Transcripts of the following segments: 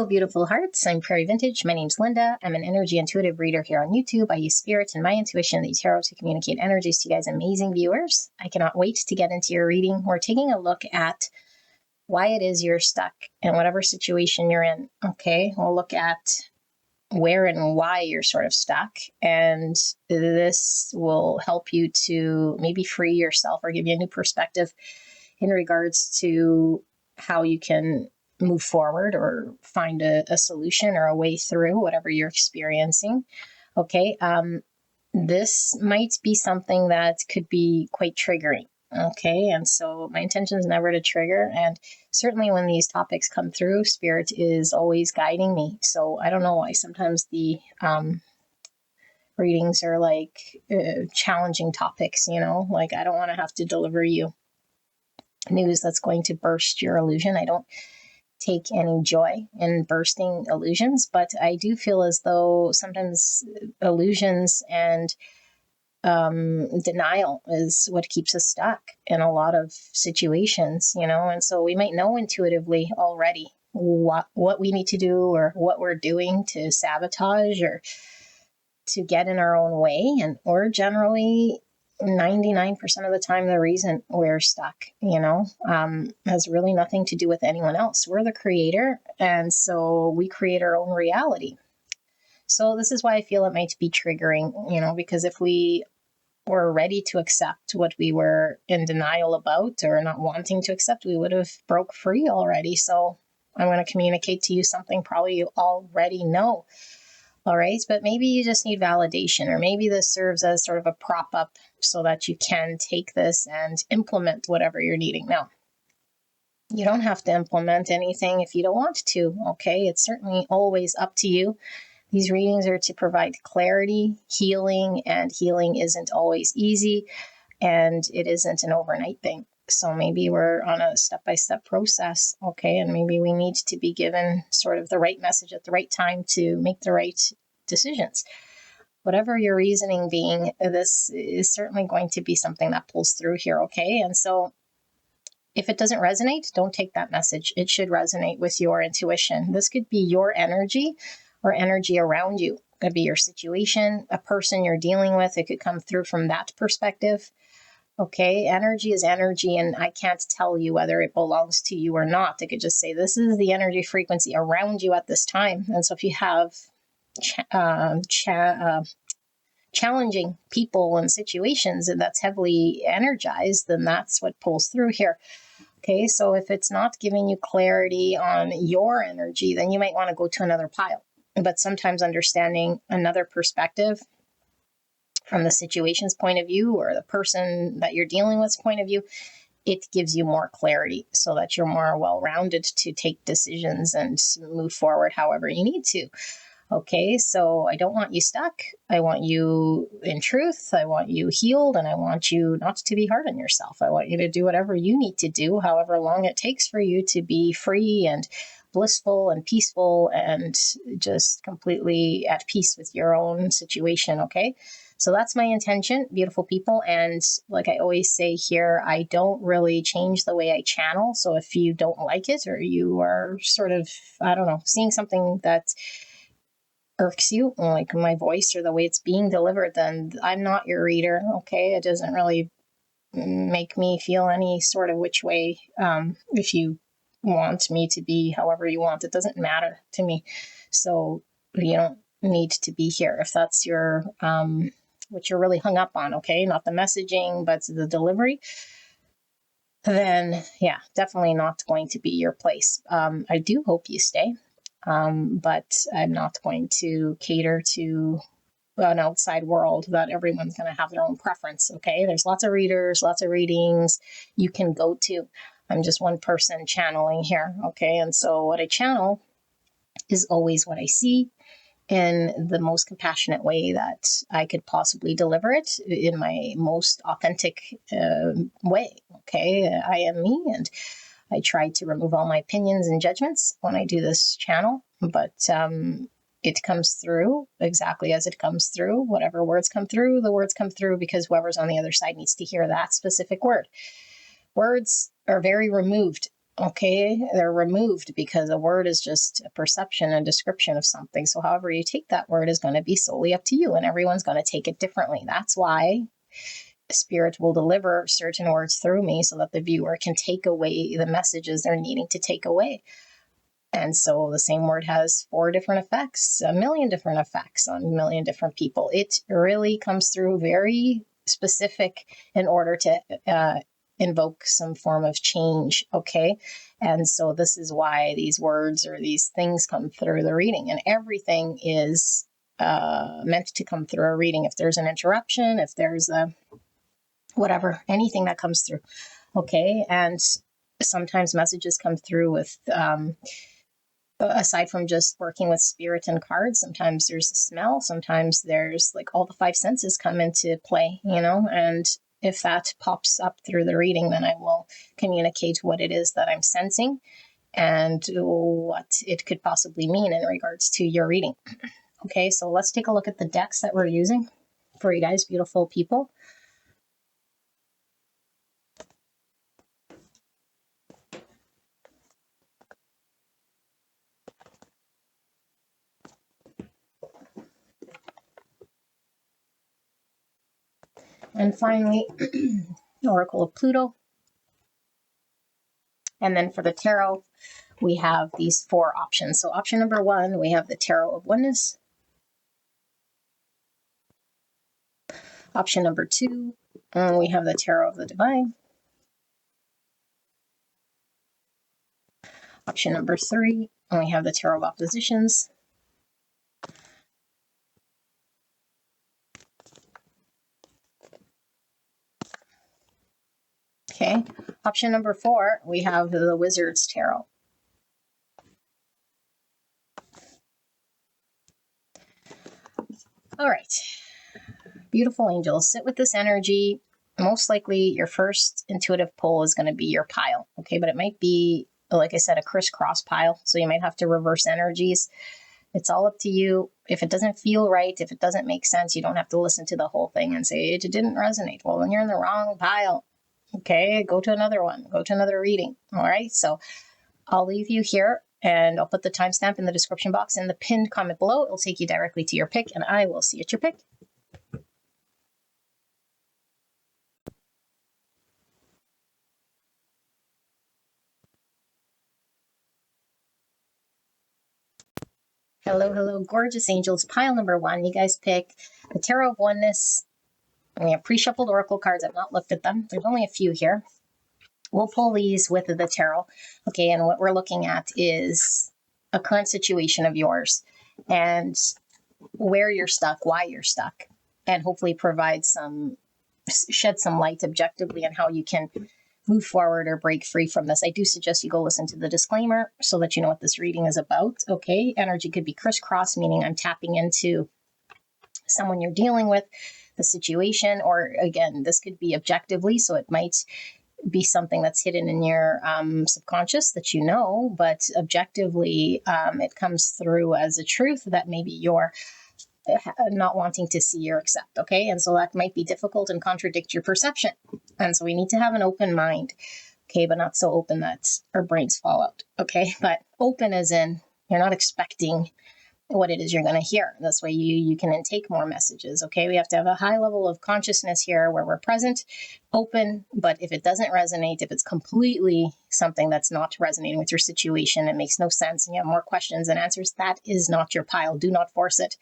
Hello, beautiful hearts. I'm Prairie Vintage. My name's Linda. I'm an energy intuitive reader here on YouTube. I use spirit and my intuition, the tarot, to communicate energies to you guys, amazing viewers. I cannot wait to get into your reading. We're taking a look at why it is you're stuck in whatever situation you're in. Okay, we'll look at where and why you're sort of stuck, and this will help you to maybe free yourself or give you a new perspective in regards to how you can move forward or find a solution or a way through whatever you're experiencing. Okay, this might be something that could be quite triggering. Okay, and so my intention is never to trigger, and certainly when these topics come through, Spirit is always guiding me. So I don't know why sometimes the readings are like challenging topics, you know, like I don't want to have to deliver you news that's going to burst your illusion. I don't take any joy in bursting illusions, but I do feel as though sometimes illusions and denial is what keeps us stuck in a lot of situations, you know, and so we might know intuitively already what we need to do or what we're doing to sabotage or to get in our own way, and or generally 99% of the time the reason we're stuck, you know, has really nothing to do with anyone else. We're the creator, and so we create our own reality. So this is why I feel it might be triggering, you know, because if we were ready to accept what we were in denial about or not wanting to accept, we would have broke free already. So I'm going to communicate to you something probably you already know. All right, but maybe you just need validation, or maybe this serves as sort of a prop up so that you can take this and implement whatever you're needing. Now, you don't have to implement anything if you don't want to, okay? It's certainly always up to you. These readings are to provide clarity, healing, and healing isn't always easy, and it isn't an overnight thing. So maybe we're on a step-by-step process, okay? And maybe we need to be given sort of the right message at the right time to make the right decisions. Whatever your reasoning being, this is certainly going to be something that pulls through here, okay? And so if it doesn't resonate, don't take that message. It should resonate with your intuition. This could be your energy or energy around you. It could be your situation, a person you're dealing with. It could come through from that perspective. Okay, energy is energy, and I can't tell you whether it belongs to you or not. I could just say this is the energy frequency around you at this time. And so if you have challenging people and situations and that's heavily energized, then that's what pulls through here. Okay, so if it's not giving you clarity on your energy, then you might want to go to another pile. But sometimes understanding another perspective from the situation's point of view or the person that you're dealing with's point of view, it gives you more clarity so that you're more well-rounded to take decisions and move forward however you need to. Okay, so I don't want you stuck. I want you in truth. I want you healed, and I want you not to be hard on yourself. I want you to do whatever you need to do, however long it takes for you to be free and blissful and peaceful and just completely at peace with your own situation, okay? So that's my intention, beautiful people. And like I always say here, I don't really change the way I channel. So if you don't like it or you are sort of, I don't know, seeing something that irks you, like my voice or the way it's being delivered, then I'm not your reader, okay? It doesn't really make me feel any sort of which way. If you want me to be however you want, it doesn't matter to me. So you don't need to be here if that's your what you're really hung up on, okay? Not the messaging, but the delivery. Then yeah, definitely not going to be your place. I do hope you stay, but I'm not going to cater to an outside world that everyone's going to have their own preference, okay? There's lots of readers, lots of readings you can go to. I'm just one person channeling here, okay? And so what I channel is always what I see in the most compassionate way that I could possibly deliver it in my most authentic way, okay? I am me, and I try to remove all my opinions and judgments when I do this channel, but it comes through exactly as it comes through. Whatever words come through, the words come through because whoever's on the other side needs to hear that specific word. Words are very removed Okay, they're removed because a word is just a perception and description of something. So however you take that word is going to be solely up to you, and everyone's going to take it differently. That's why Spirit will deliver certain words through me so that the viewer can take away the messages they're needing to take away. And so the same word has 4 different effects, a million different effects on a million different people. It really comes through very specific in order to invoke some form of change, okay? And so this is why these words or these things come through the reading, and everything is meant to come through a reading. If there's an interruption, if there's a whatever, anything that comes through, okay? And sometimes messages come through with aside from just working with spirit and cards, sometimes there's a smell, sometimes there's like all the 5 senses come into play, and if that pops up through the reading, then I will communicate what it is that I'm sensing and what it could possibly mean in regards to your reading. Okay, so let's take a look at the decks that we're using for you guys, beautiful people. And finally, Oracle of Pluto. And then for the tarot, we have these 4 options. So option number 1, we have the Tarot of Oneness. Option number 2, we have the Tarot of the Divine. Option number 3, we have the Tarot of Oppositions. Okay, option number 4, we have the Wizard's Tarot. All right, beautiful angels, sit with this energy. Most likely your first intuitive pull is going to be your pile, okay? But it might be, like I said, a crisscross pile, so you might have to reverse energies. It's all up to you. If it doesn't feel right, if it doesn't make sense, you don't have to listen to the whole thing and say, it didn't resonate. Well, then you're in the wrong pile. Okay, go to another one. Go to another reading. All right, so I'll leave you here, and I'll put the timestamp in the description box in the pinned comment below. It'll take you directly to your pick, and I will see you at your pick. Hello, hello, gorgeous angels. Pile number 1, you guys pick the Tarot of Oneness. We have pre-shuffled oracle cards. I've not looked at them. There's only a few here. We'll pull these with the tarot. Okay, and what we're looking at is a current situation of yours and where you're stuck, why you're stuck, and hopefully shed some light objectively on how you can move forward or break free from this. I do suggest you go listen to the disclaimer so that you know what this reading is about. Okay, energy could be crisscross, meaning I'm tapping into someone you're dealing with, the situation, or again, this could be objectively, so it might be something that's hidden in your subconscious that you know, but objectively it comes through as a truth that maybe you're not wanting to see or accept, okay? And so that might be difficult and contradict your perception. And so we need to have an open mind, okay, but not so open that our brains fall out, okay? But open as in you're not expecting what it is you're going to hear. This way you can intake more messages, okay? We have to have a high level of consciousness here where we're present, open, but if it doesn't resonate, if it's completely something that's not resonating with your situation, it makes no sense, and you have more questions than answers, that is not your pile. Do not force it.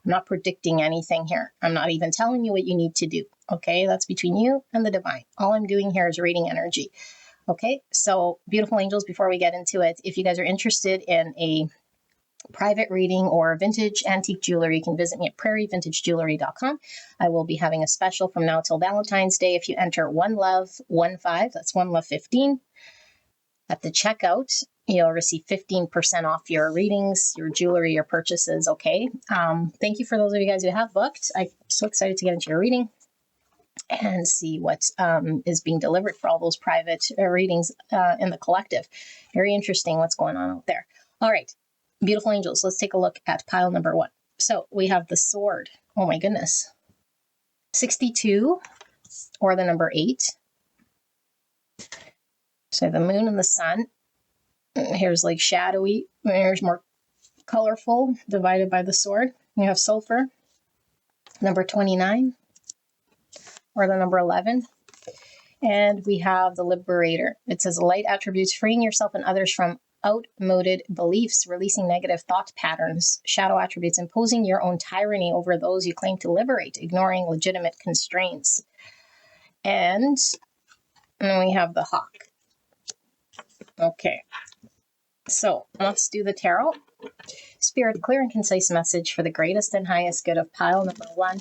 I'm not predicting anything here. I'm not even telling you what you need to do, okay? That's between you and the divine. All I'm doing here is reading energy, okay? So beautiful angels, before we get into it, if you guys are interested in a private reading or vintage antique jewelry, you can visit me at prairievintagejewelry.com. I will be having a special from now till Valentine's Day. If you enter OneLove15, that's OneLove15, at the checkout, you'll receive 15% off your readings, your jewelry, your purchases, okay? Thank you for those of you guys who have booked. I'm so excited to get into your reading and see what is being delivered for all those private readings in the collective. Very interesting what's going on out there. All right, beautiful angels, let's take a look at pile number 1. So we have the sword. Oh my goodness. 62, or the number 8. So the moon and the sun. Here's like shadowy. Here's more colorful, divided by the sword. You have sulfur, number 29, or the number 11. And we have the liberator. It says light attributes, freeing yourself and others from outmoded beliefs, releasing negative thought patterns. Shadow attributes, imposing your own tyranny over those you claim to liberate, ignoring legitimate constraints. And then we have the hawk. Okay, so let's do the tarot. Spirit, clear and concise message for the greatest and highest good of pile number 1.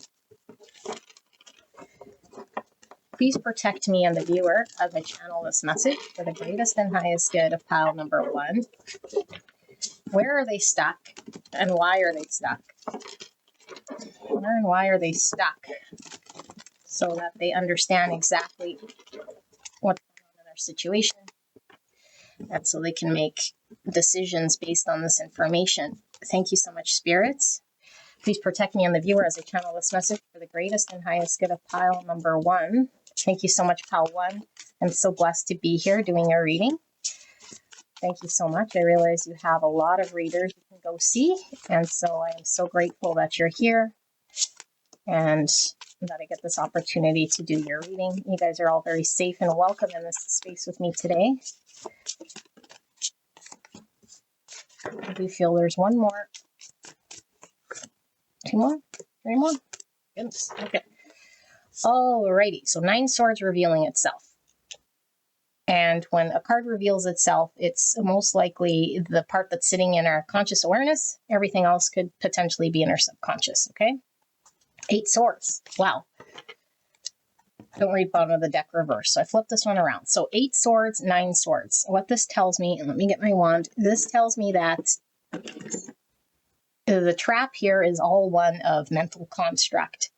Please protect me and the viewer as I channel this message for the greatest and highest good of pile number 1. Where are they stuck and why are they stuck? Where and why are they stuck? So that they understand exactly what's going on in their situation. And so they can make decisions based on this information. Thank you so much, spirits. Please protect me and the viewer as I channel this message for the greatest and highest good of pile number 1. Thank you so much, pile 1. I'm so blessed to be here doing your reading. Thank you so much. I realize you have a lot of readers you can go see. And so I am so grateful that you're here and that I get this opportunity to do your reading. You guys are all very safe and welcome in this space with me today. I do feel there's one more. 2 more? 3 more? Goodness. Okay. Alrighty. So 9 swords revealing itself. And when a card reveals itself, it's most likely the part that's sitting in our conscious awareness. Everything else could potentially be in our subconscious. Okay. 8 swords. Wow. Don't read bottom of the deck reverse. So I flipped this one around. So 8 swords, 9 swords. What this tells me, and let me get my wand. This tells me that the trap here is all one of mental construct.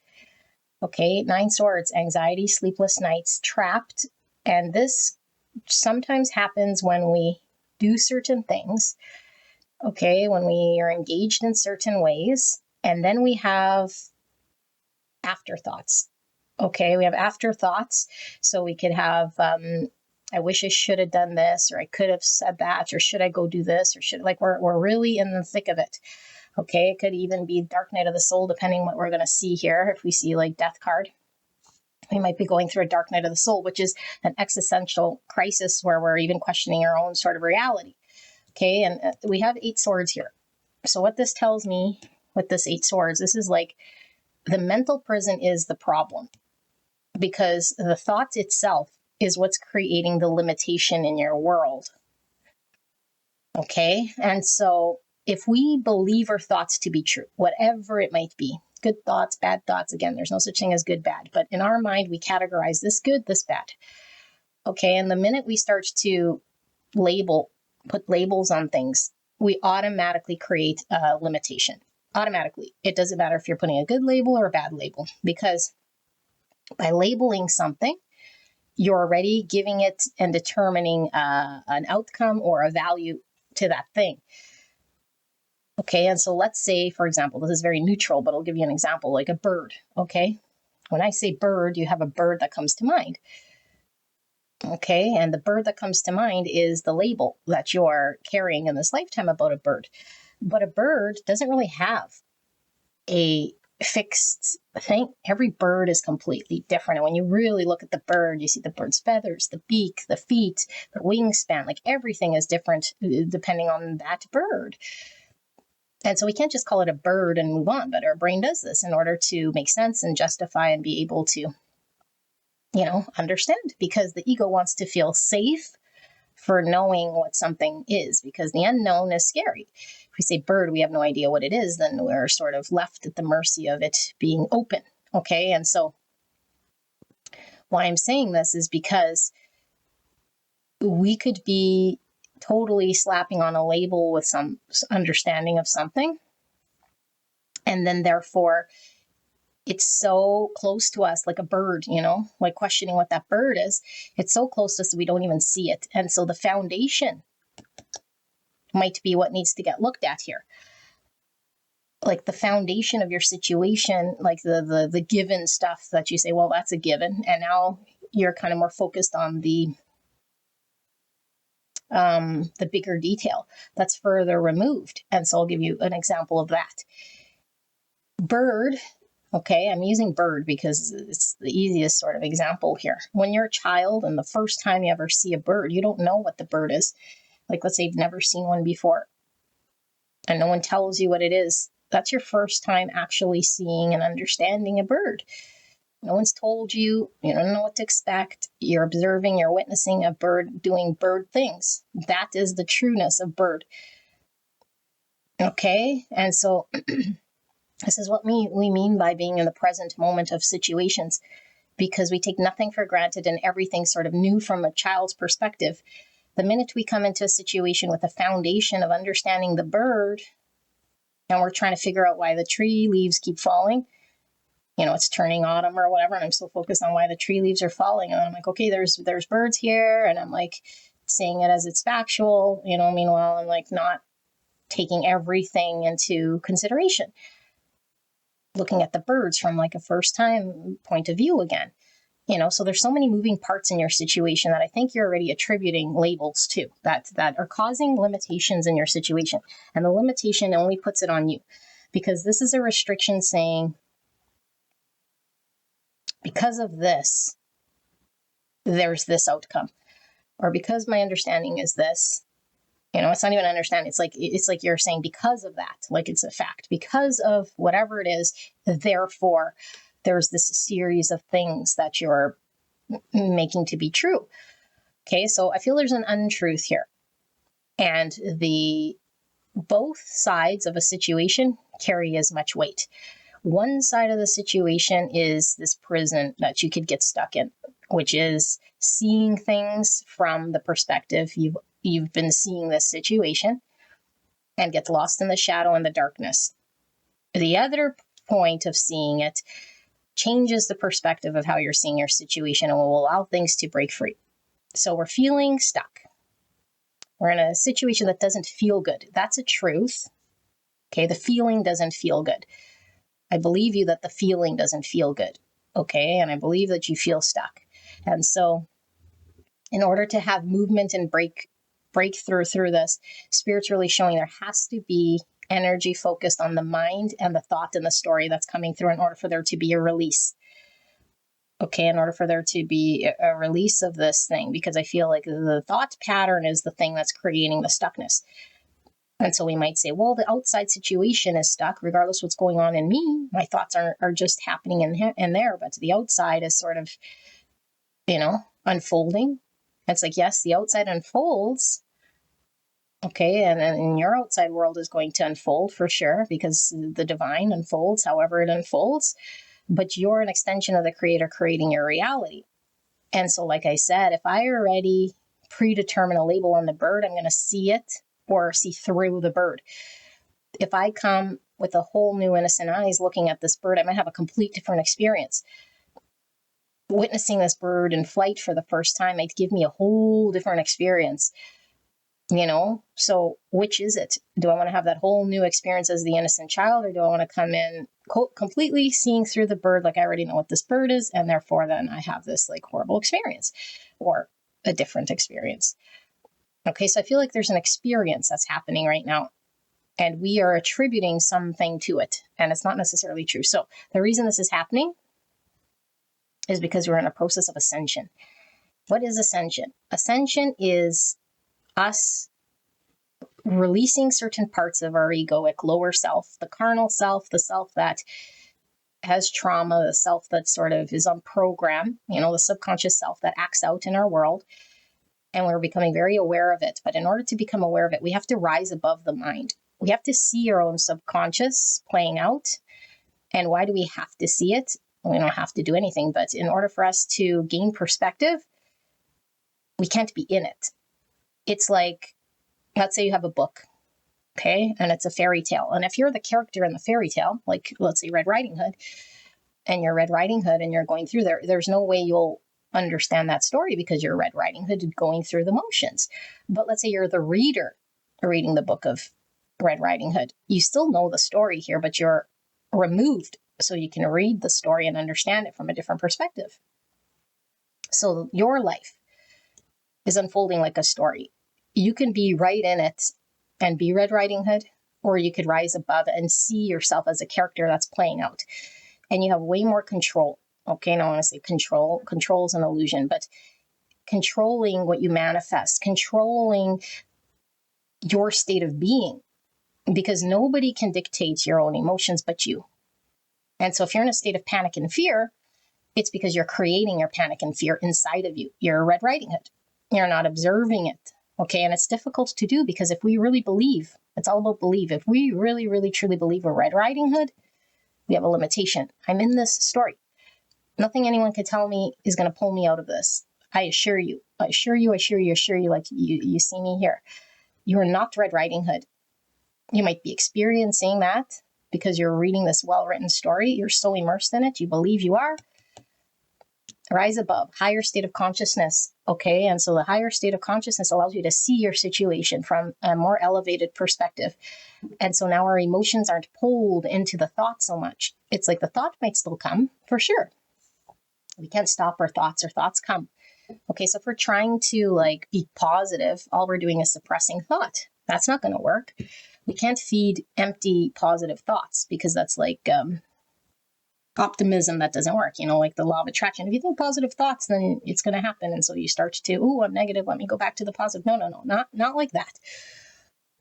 Okay, 9 swords, anxiety, sleepless nights, trapped. And this sometimes happens when we do certain things. Okay, when we are engaged in certain ways. And then we have afterthoughts. Okay, we have afterthoughts. So we could have, I wish I should have done this, or I could have said that, or should I go do this, or should, like, we're really in the thick of it. Okay, it could even be dark night of the soul, depending what we're going to see here. If we see like death card, we might be going through a dark night of the soul, which is an existential crisis where we're even questioning our own sort of reality. Okay, and we have 8 swords here. So what this tells me with this 8 swords, this is like the mental prison is the problem, because the thought itself is what's creating the limitation in your world. Okay, and so if we believe our thoughts to be true, whatever it might be, good thoughts, bad thoughts, again, there's no such thing as good, bad, but in our mind, we categorize this good, this bad. Okay, and the minute we start to put labels on things, we automatically create a limitation. Automatically. It doesn't matter if you're putting a good label or a bad label, because by labeling something, you're already giving it and determining an outcome or a value to that thing. Okay, and so let's say, for example, this is very neutral, but I'll give you an example, like a bird. Okay, when I say bird, you have a bird that comes to mind. Okay, and the bird that comes to mind is the label that you're carrying in this lifetime about a bird. But a bird doesn't really have a fixed thing. Every bird is completely different. And when you really look at the bird, you see the bird's feathers, the beak, the feet, the wingspan, like everything is different depending on that bird. And so we can't just call it a bird and move on, but our brain does this in order to make sense and justify and be able to, understand, because the ego wants to feel safe for knowing what something is, because the unknown is scary. If we say bird, we have no idea what it is, then we're sort of left at the mercy of it being open. Okay, and so why I'm saying this is because we could be totally slapping on a label with some understanding of something, and then therefore it's so close to us, like a bird, like questioning what that bird is. It's so close to us that we don't even see it. And so the foundation might be what needs to get looked at here. Like the foundation of your situation, like the given stuff that you say, well, that's a given. And now you're kind of more focused on the the bigger detail that's further removed. And so I'll give you an example of that. Bird. Okay, I'm using bird because it's the easiest sort of example here. When you're a child and the first time you ever see a bird, you don't know what the bird is. Like, let's say you've never seen one before and no one tells you what it is. That's your first time actually seeing and understanding a bird. No one's told you, you don't know what to expect. You're observing, you're witnessing a bird doing bird things. That is the trueness of bird. Okay, and so this is what we mean by being in the present moment of situations, because we take nothing for granted and everything's sort of new from a child's perspective. The minute we come into a situation with a foundation of understanding the bird, and we're trying to figure out why the tree leaves keep falling, it's turning autumn or whatever, and I'm so focused on why the tree leaves are falling, and I'm like, okay, there's birds here, and I'm like saying it as it's factual, meanwhile I'm like not taking everything into consideration, looking at the birds from like a first time point of view again. So there's so many moving parts in your situation that I think you're already attributing labels to that are causing limitations in your situation. And the limitation only puts it on you, because this is a restriction saying, because of this, there's this outcome, or because my understanding is this. It's not even understanding. It's like you're saying because of that, like it's a fact, because of whatever it is, therefore there's this series of things that you're making to be true. Okay, so I feel there's an untruth here, and both sides of a situation carry as much weight. One side of the situation is this prison that you could get stuck in, which is seeing things from the perspective you've been seeing this situation, and get lost in the shadow and the darkness. The other point of seeing it changes the perspective of how you're seeing your situation and will allow things to break free. So we're feeling stuck. We're in a situation that doesn't feel good. That's a truth. Okay, the feeling doesn't feel good. I believe you that the feeling doesn't feel good. Okay, and I believe that you feel stuck. And so in order to have movement and breakthrough through this, Spirit's really showing there has to be energy focused on the mind and the thought and the story that's coming through in order for there to be a release. Okay, in order for there to be a release of this thing, because I feel like the thought pattern is the thing that's creating the stuckness. And so we might say, well, the outside situation is stuck, regardless of what's going on in me. My thoughts are just happening in there, but the outside is sort of, unfolding. It's like, yes, the outside unfolds. Okay, and your outside world is going to unfold for sure, because the divine unfolds however it unfolds. But you're an extension of the Creator creating your reality. And so, like I said, if I already predetermine a label on the bird, I'm going to see it or see through the bird. If I come with a whole new innocent eyes looking at this bird, I might have a complete different experience. Witnessing this bird in flight for the first time might give me a whole different experience. So which is it? Do I want to have that whole new experience as the innocent child, or do I want to come in completely seeing through the bird, like I already know what this bird is, and therefore then I have this like horrible experience or a different experience? Okay, so I feel like there's an experience that's happening right now, and we are attributing something to it, and it's not necessarily true. So the reason this is happening is because we're in a process of ascension. What is ascension? Ascension is us releasing certain parts of our egoic lower self, the carnal self, the self that has trauma, the self that sort of is on program, the subconscious self that acts out in our world. And we're becoming very aware of it. But in order to become aware of it, we have to rise above the mind. We have to see our own subconscious playing out. And why do we have to see it? We don't have to do anything. But in order for us to gain perspective, we can't be in it. It's like, let's say you have a book, okay, and it's a fairy tale. And if you're the character in the fairy tale, like let's say Red Riding Hood, and you're Red Riding Hood and you're going through there's no way you'll understand that story because you're Red Riding Hood going through the motions. But let's say you're the reader reading the book of Red Riding Hood. You still know the story here, but you're removed so you can read the story and understand it from a different perspective. So your life is unfolding like a story. you can be right in it and be Red Riding Hood, or you could rise above and see yourself as a character that's playing out. And you have way more control. Okay, now I want to say control. Control is an illusion, but controlling what you manifest, controlling your state of being, because nobody can dictate your own emotions but you. And so if you're in a state of panic and fear, it's because you're creating your panic and fear inside of you. You're a Red Riding Hood. You're not observing it. Okay, and it's difficult to do because if we really believe, it's all about belief. If we really, really, truly believe we're Red Riding Hood, we have a limitation. I'm in this story. Nothing anyone could tell me is going to pull me out of this. I assure you, I assure you, I assure you, I assure you, like you see me here. You are not Red Riding Hood. You might be experiencing that because you're reading this well-written story. You're so immersed in it. You believe you are. Rise above, higher state of consciousness. Okay, and so the higher state of consciousness allows you to see your situation from a more elevated perspective. And so now our emotions aren't pulled into the thought so much. It's like the thought might still come, for sure. We can't stop our thoughts. Our thoughts come. Okay, so if we're trying to like be positive, all we're doing is suppressing thought. That's not going to work. We can't feed empty positive thoughts because that's like optimism. That doesn't work. You know, like the law of attraction. If you think positive thoughts, then it's going to happen. And so you start to, oh, I'm negative. Let me go back to the positive. No, not like that.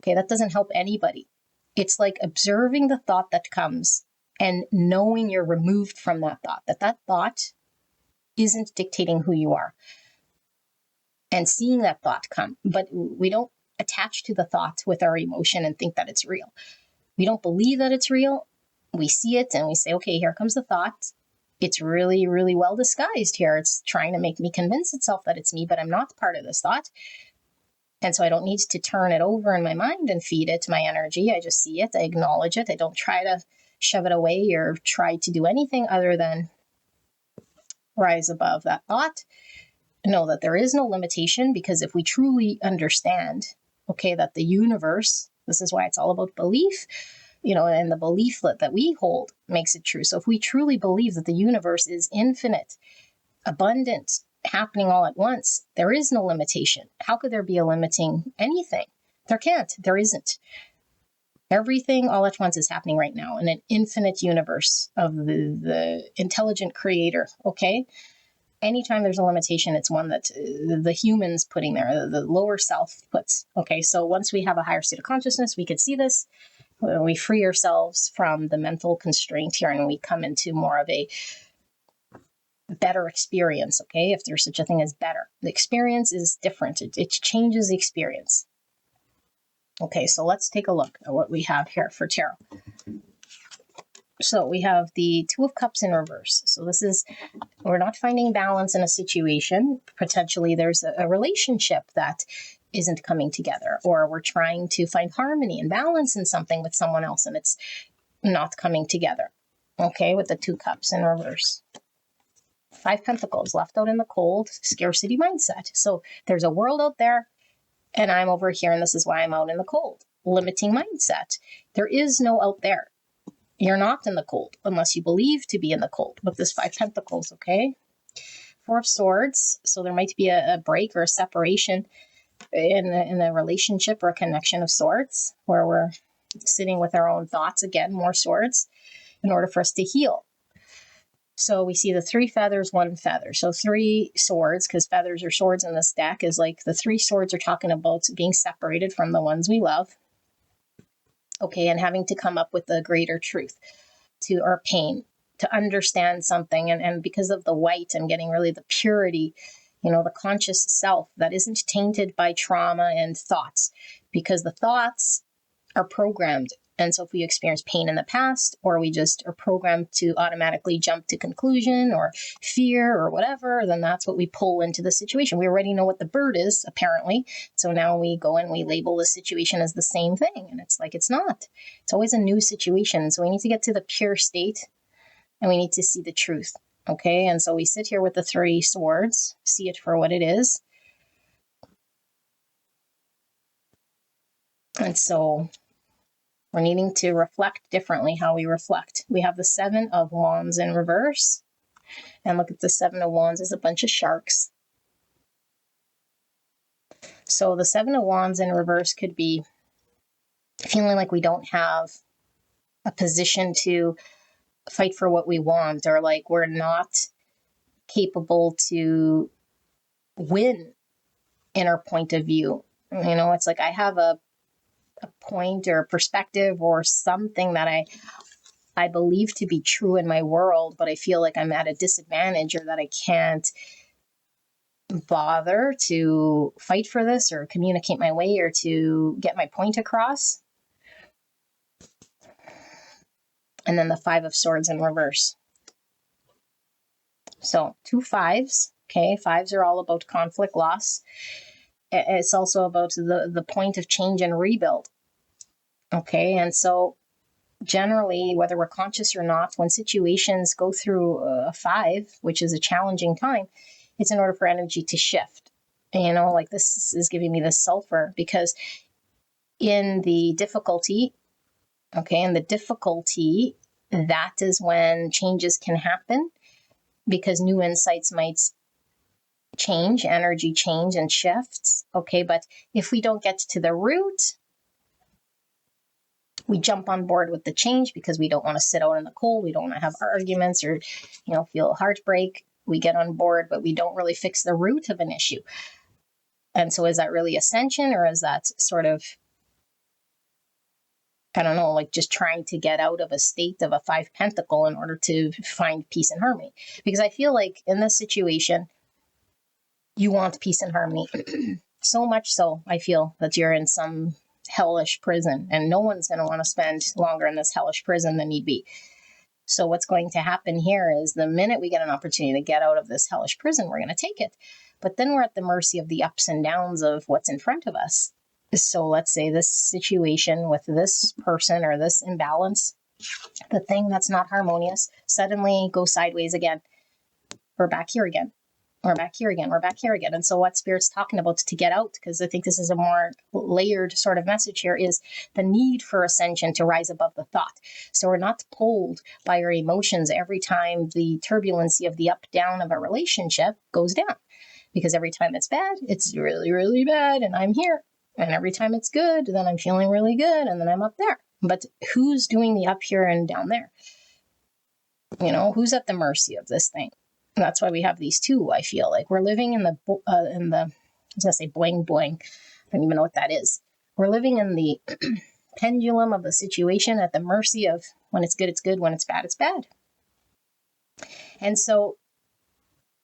Okay, that doesn't help anybody. It's like observing the thought that comes and knowing you're removed from that thought, that thought isn't dictating who you are, and seeing that thought come. But we don't attach to the thought with our emotion and think that it's real. We don't believe that it's real. We see it and we say, okay, here comes the thought. It's really, really well disguised here. It's trying to make me convince itself that it's me, but I'm not part of this thought. And so I don't need to turn it over in my mind and feed it my energy. I just see it. I acknowledge it. I don't try to shove it away or try to do anything other than rise above that thought. Know that there is no limitation, because if we truly understand, okay, that the universe, this is why it's all about belief, you know, and the belief that we hold makes it true. So if we truly believe that the universe is infinite, abundant, happening all at once, there is no limitation. How could there be a limiting anything? There can't. There isn't. Everything all at once is happening right now in an infinite universe of the intelligent creator, okay? Anytime there's a limitation, it's one that the humans putting there, the lower self puts. Okay, so once we have a higher state of consciousness, we could see this. We free ourselves from the mental constraint here, and we come into more of a better experience, okay? If there's such a thing as better. The experience is different. It changes the experience. Okay, so let's take a look at what we have here for tarot. So we have the Two of Cups in reverse. So this is, we're not finding balance in a situation. Potentially there's a relationship that isn't coming together, or we're trying to find harmony and balance in something with someone else and it's not coming together. Okay, with the Two Cups in reverse. Five Pentacles, left out in the cold, scarcity mindset. So there's a world out there and I'm over here, and this is why I'm out in the cold. Limiting mindset. There is no out there. You're not in the cold unless you believe to be in the cold with this Five Pentacles, okay? Four of Swords. So there might be a break or a separation in a relationship or a connection of sorts where we're sitting with our own thoughts, again, more swords, in order for us to heal. So we see the three feathers, one feather. So three swords, because feathers are swords in this deck, is like the three swords are talking about being separated from the ones we love. Okay, and having to come up with a greater truth to our pain, to understand something. And because of the white, I'm getting really the purity, you know, the conscious self that isn't tainted by trauma and thoughts, because the thoughts are programmed. And so if we experience pain in the past, or we just are programmed to automatically jump to conclusion or fear or whatever, then that's what we pull into the situation. We already know what the bird is, apparently. So now we go and we label the situation as the same thing. And it's like, it's not. It's always a new situation. So we need to get to the pure state and we need to see the truth. Okay. And so we sit here with the three swords, see it for what it is. And so we're needing to reflect differently how we reflect. We have the Seven of Wands in reverse. And look at the Seven of Wands as a bunch of sharks. So the Seven of Wands in reverse could be feeling like we don't have a position to fight for what we want, or like we're not capable to win in our point of view. It's like I have a point or a perspective or something that I believe to be true in my world, but I feel like I'm at a disadvantage, or that I can't bother to fight for this or communicate my way or to get my point across. And then the Five of Swords in reverse. So 2 5s. Okay, 5s are all about conflict, loss. It's also about the point of change and rebuild. Okay, and so generally, whether we're conscious or not, when situations go through a 5, which is a challenging time, it's in order for energy to shift. Like this is giving me the sulfur, because in the difficulty, that is when changes can happen, because new insights might change, energy change and shifts. Okay, but if we don't get to the root, we jump on board with the change because we don't want to sit out in the cold. We don't want to have arguments or, feel heartbreak. We get on board, but we don't really fix the root of an issue. And so is that really ascension, or is that sort of, I don't know, like just trying to get out of a state of a 5 pentacle in order to find peace and harmony? Because I feel like in this situation, you want peace and harmony. So much so, I feel that you're in some hellish prison, and no one's going to want to spend longer in this hellish prison than need be. So what's going to happen here is the minute we get an opportunity to get out of this hellish prison, we're going to take it. But then we're at the mercy of the ups and downs of what's in front of us. So let's say this situation with this person or this imbalance, the thing that's not harmonious, suddenly goes sideways again. We're back here again. We're back here again. We're back here again. And so what Spirit's talking about to get out, because I think this is a more layered sort of message here, is the need for ascension to rise above the thought. So we're not pulled by our emotions every time the turbulency of the up down of a relationship goes down. Because every time it's bad, it's really, really bad, and I'm here. And every time it's good, then I'm feeling really good, and then I'm up there. But who's doing the up here and down there? Who's at the mercy of this thing? And that's why we have these two. I feel like we're living in the I was gonna say boing boing. I don't even know what that is. We're living in the pendulum of the situation, at the mercy of when it's good, when it's bad, it's bad. And so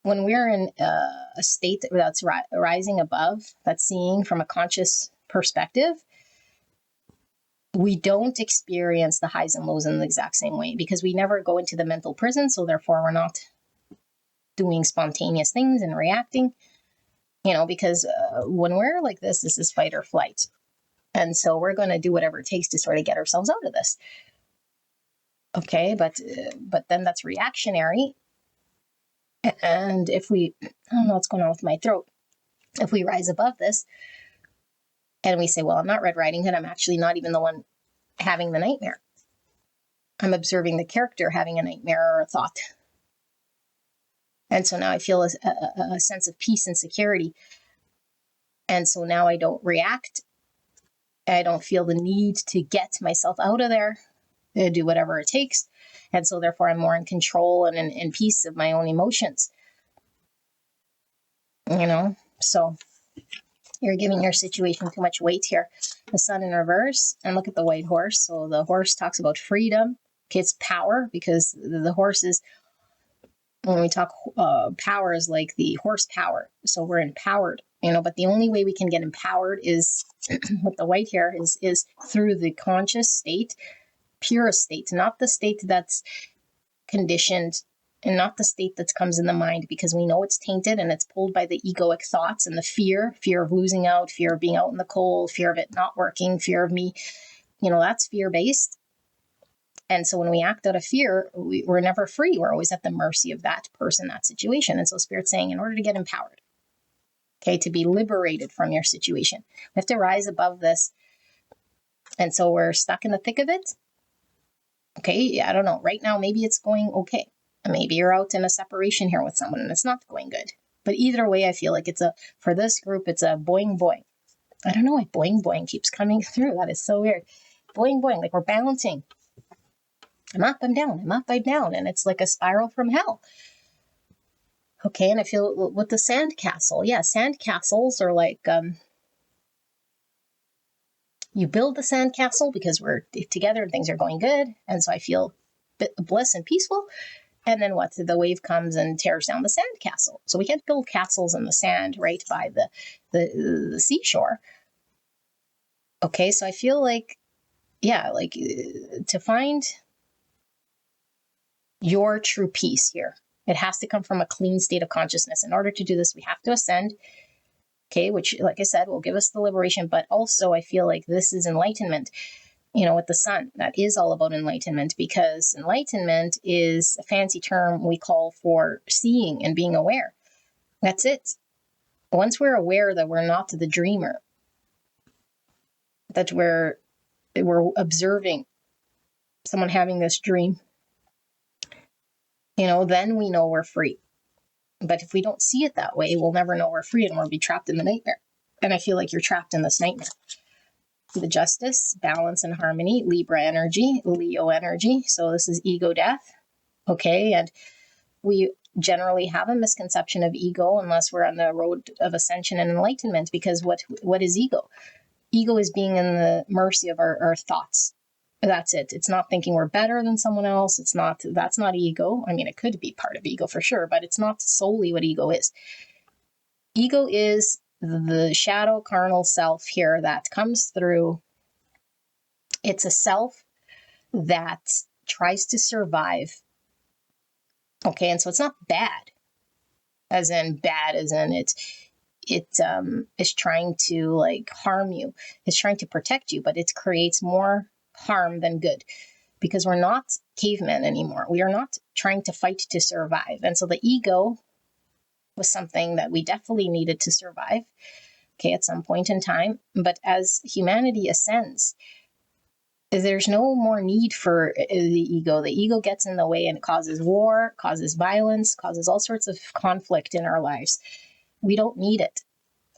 when we're in a state that's rising above, that's seeing from a conscious perspective, we don't experience the highs and lows in the exact same way, because we never go into the mental prison. So therefore we're not doing spontaneous things and reacting, because when we're like this is fight or flight. And so we're going to do whatever it takes to sort of get ourselves out of this. Okay, but then that's reactionary. And if I don't know what's going on with my throat. If we rise above this and we say, well, I'm not Red Riding Hood, I'm actually not even the one having the nightmare. I'm observing the character having a nightmare or a thought. And so now I feel a sense of peace and security. And so now I don't react. I don't feel the need to get myself out of there, do whatever it takes. And so therefore I'm more in control and in peace of my own emotions. So you're giving your situation too much weight here. The Sun in reverse, and look at the white horse. So the horse talks about freedom. Okay, it's power, because the horse is, when we talk power, is like the horsepower. So we're empowered, but the only way we can get empowered is with the white here is through the conscious state, purest state, not the state that's conditioned, and not the state that comes in the mind, because we know it's tainted and it's pulled by the egoic thoughts and the fear of losing out, fear of being out in the cold, fear of it not working, fear of me, that's fear-based. And so when we act out of fear, we're never free. We're always at the mercy of that person, that situation. And so Spirit's saying, in order to get empowered, okay, to be liberated from your situation, we have to rise above this. And so we're stuck in the thick of it. Okay, I don't know. Right now, maybe it's going okay. Maybe you're out in a separation here with someone and it's not going good. But either way, I feel like for this group, it's a boing boing. I don't know why boing boing keeps coming through. That is so weird. Boing boing, like we're balancing. I'm up, I'm down, I'm up, I'm down. And it's like a spiral from hell. Okay, and I feel with the sand castle. Yeah, sand castles are like, you build the sand castle because we're together and things are going good. And so I feel bliss and peaceful. And then what? The wave comes and tears down the sand castle. So we can't build castles in the sand right by the seashore. Okay, so I feel like, yeah, like to find your true peace here, it has to come from a clean state of consciousness. In order to do this, we have to ascend. Okay, which, like I said, will give us the liberation. But also, I feel like this is enlightenment. With the sun, that is all about enlightenment, because enlightenment is a fancy term we call for seeing and being aware. That's it. Once we're aware that we're not the dreamer, that we're observing someone having this dream, then we know we're free. But if we don't see it that way, we'll never know we're free, and we'll be trapped in the nightmare. And I feel like you're trapped in this nightmare. The justice, balance and harmony, Libra energy, Leo energy. So this is ego death. Okay. And we generally have a misconception of ego unless we're on the road of ascension and enlightenment, because what is ego? Ego is being in the mercy of our thoughts. That's it. It's not thinking we're better than someone else. That's not ego. I mean, it could be part of ego for sure, but it's not solely what ego is. Ego is the shadow carnal self here that comes through. It's a self that tries to survive. Okay, and so it's not bad, as in it is trying to like harm you. It's trying to protect you, but it creates more harm than good, because we're not cavemen anymore. We are not trying to fight to survive. And so the ego was something that we definitely needed to survive, okay, at some point in time. But as humanity ascends, there's no more need for the ego. The ego gets in the way and it causes war, causes violence, causes all sorts of conflict in our lives. We don't need it.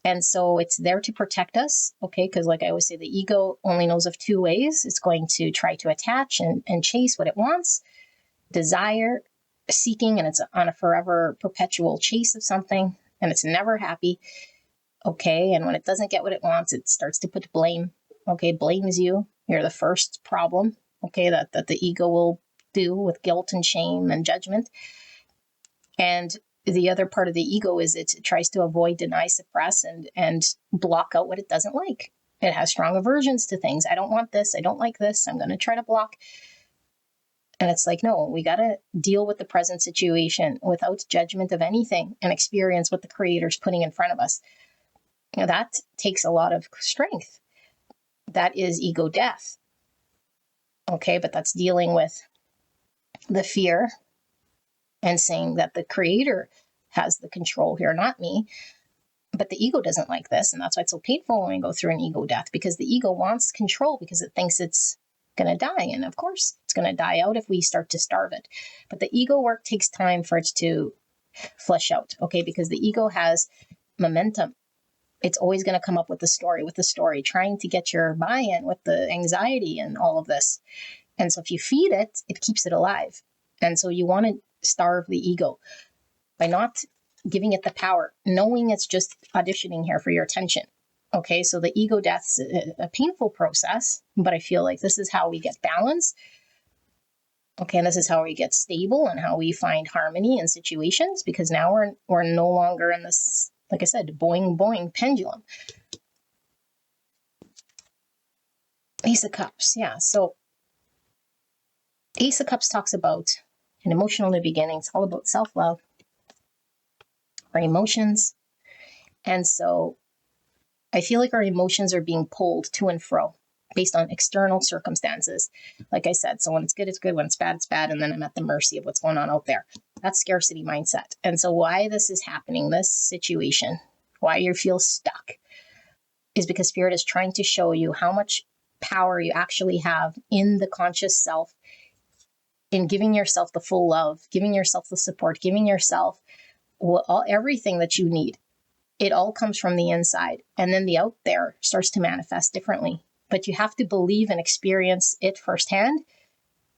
And so it's there to protect us, okay? Because like I always say, the ego only knows of two ways. It's going to try to attach and chase what it wants, desire, seeking, and it's on a forever perpetual chase of something, and it's never happy, okay? And when it doesn't get what it wants, it starts to put blame, okay? Blames you. You're the first problem, okay, that the ego will do with guilt and shame and judgment. And the other part of the ego is it tries to avoid, deny, suppress, and block out what it doesn't like. It has strong aversions to things. I don't want this. I don't like this. I'm going to try to block. And it's like, no, we got to deal with the present situation without judgment of anything and experience what the Creator's putting in front of us. That takes a lot of strength. That is ego death. Okay, but that's dealing with the fear and saying that the Creator has the control here, not me. But the ego doesn't like this, and that's why it's so painful when we go through an ego death, because the ego wants control because it thinks it's going to die. And of course, it's going to die out if we start to starve it. But the ego work takes time for it to flesh out, okay, because the ego has momentum. It's always going to come up with the story, trying to get your buy-in with the anxiety and all of this. And so if you feed it, it keeps it alive. And so you want to starve the ego by not giving it the power, knowing it's just auditioning here for your attention. Okay, so the ego death's a painful process, but I feel like this is how we get balance. Okay, and this is how we get stable and how we find harmony in situations, because now we're no longer in this, like I said, boing, boing pendulum. Ace of Cups, yeah. So Ace of Cups talks about an emotional new beginning. It's all about self-love, our emotions. And so I feel like our emotions are being pulled to and fro based on external circumstances. Like I said, so when it's good, it's good. When it's bad, it's bad. And then I'm at the mercy of what's going on out there. That's scarcity mindset. And so why this is happening, this situation, why you feel stuck, is because Spirit is trying to show you how much power you actually have in the conscious self, in giving yourself the full love, giving yourself the support, giving yourself everything that you need. It all comes from the inside. And then the out there starts to manifest differently. But you have to believe and experience it firsthand,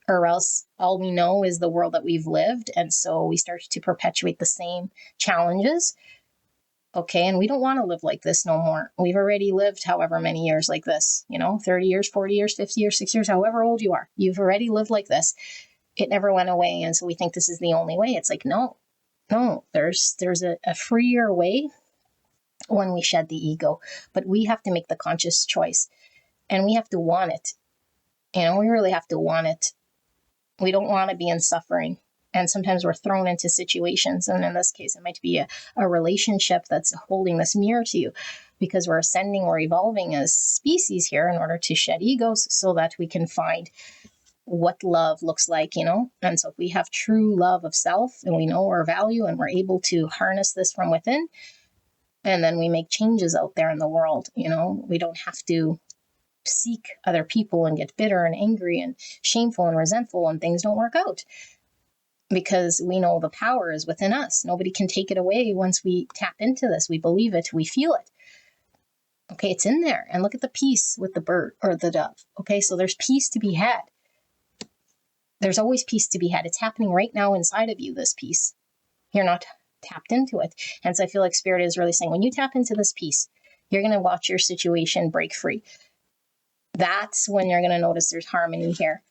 or else all we know is the world that we've lived. And so we start to perpetuate the same challenges. Okay, and we don't want to live like this no more. We've already lived however many years like this, 30 years, 40 years, 50 years, 6 years, however old you are. You've already lived like this. It never went away. And so we think this is the only way. It's like, no, there's a freer way when we shed the ego. But we have to make the conscious choice. And we have to want it. We really have to want it. We don't want to be in suffering. And sometimes we're thrown into situations. And in this case, it might be a relationship that's holding this mirror to you, because we're ascending, we're evolving as species here in order to shed egos so that we can find what love looks like, And so if we have true love of self and we know our value and we're able to harness this from within, and then we make changes out there in the world, we don't have to seek other people and get bitter and angry and shameful and resentful when things don't work out. Because we know the power is within us. Nobody can take it away once we tap into this. We believe it. We feel it. Okay, it's in there. And look at the peace with the bird or the dove. Okay, so there's peace to be had. There's always peace to be had. It's happening right now inside of you, this peace. You're not tapped into it. And so I feel like Spirit is really saying, when you tap into this peace, you're going to watch your situation break free. That's when you're going to notice there's harmony here.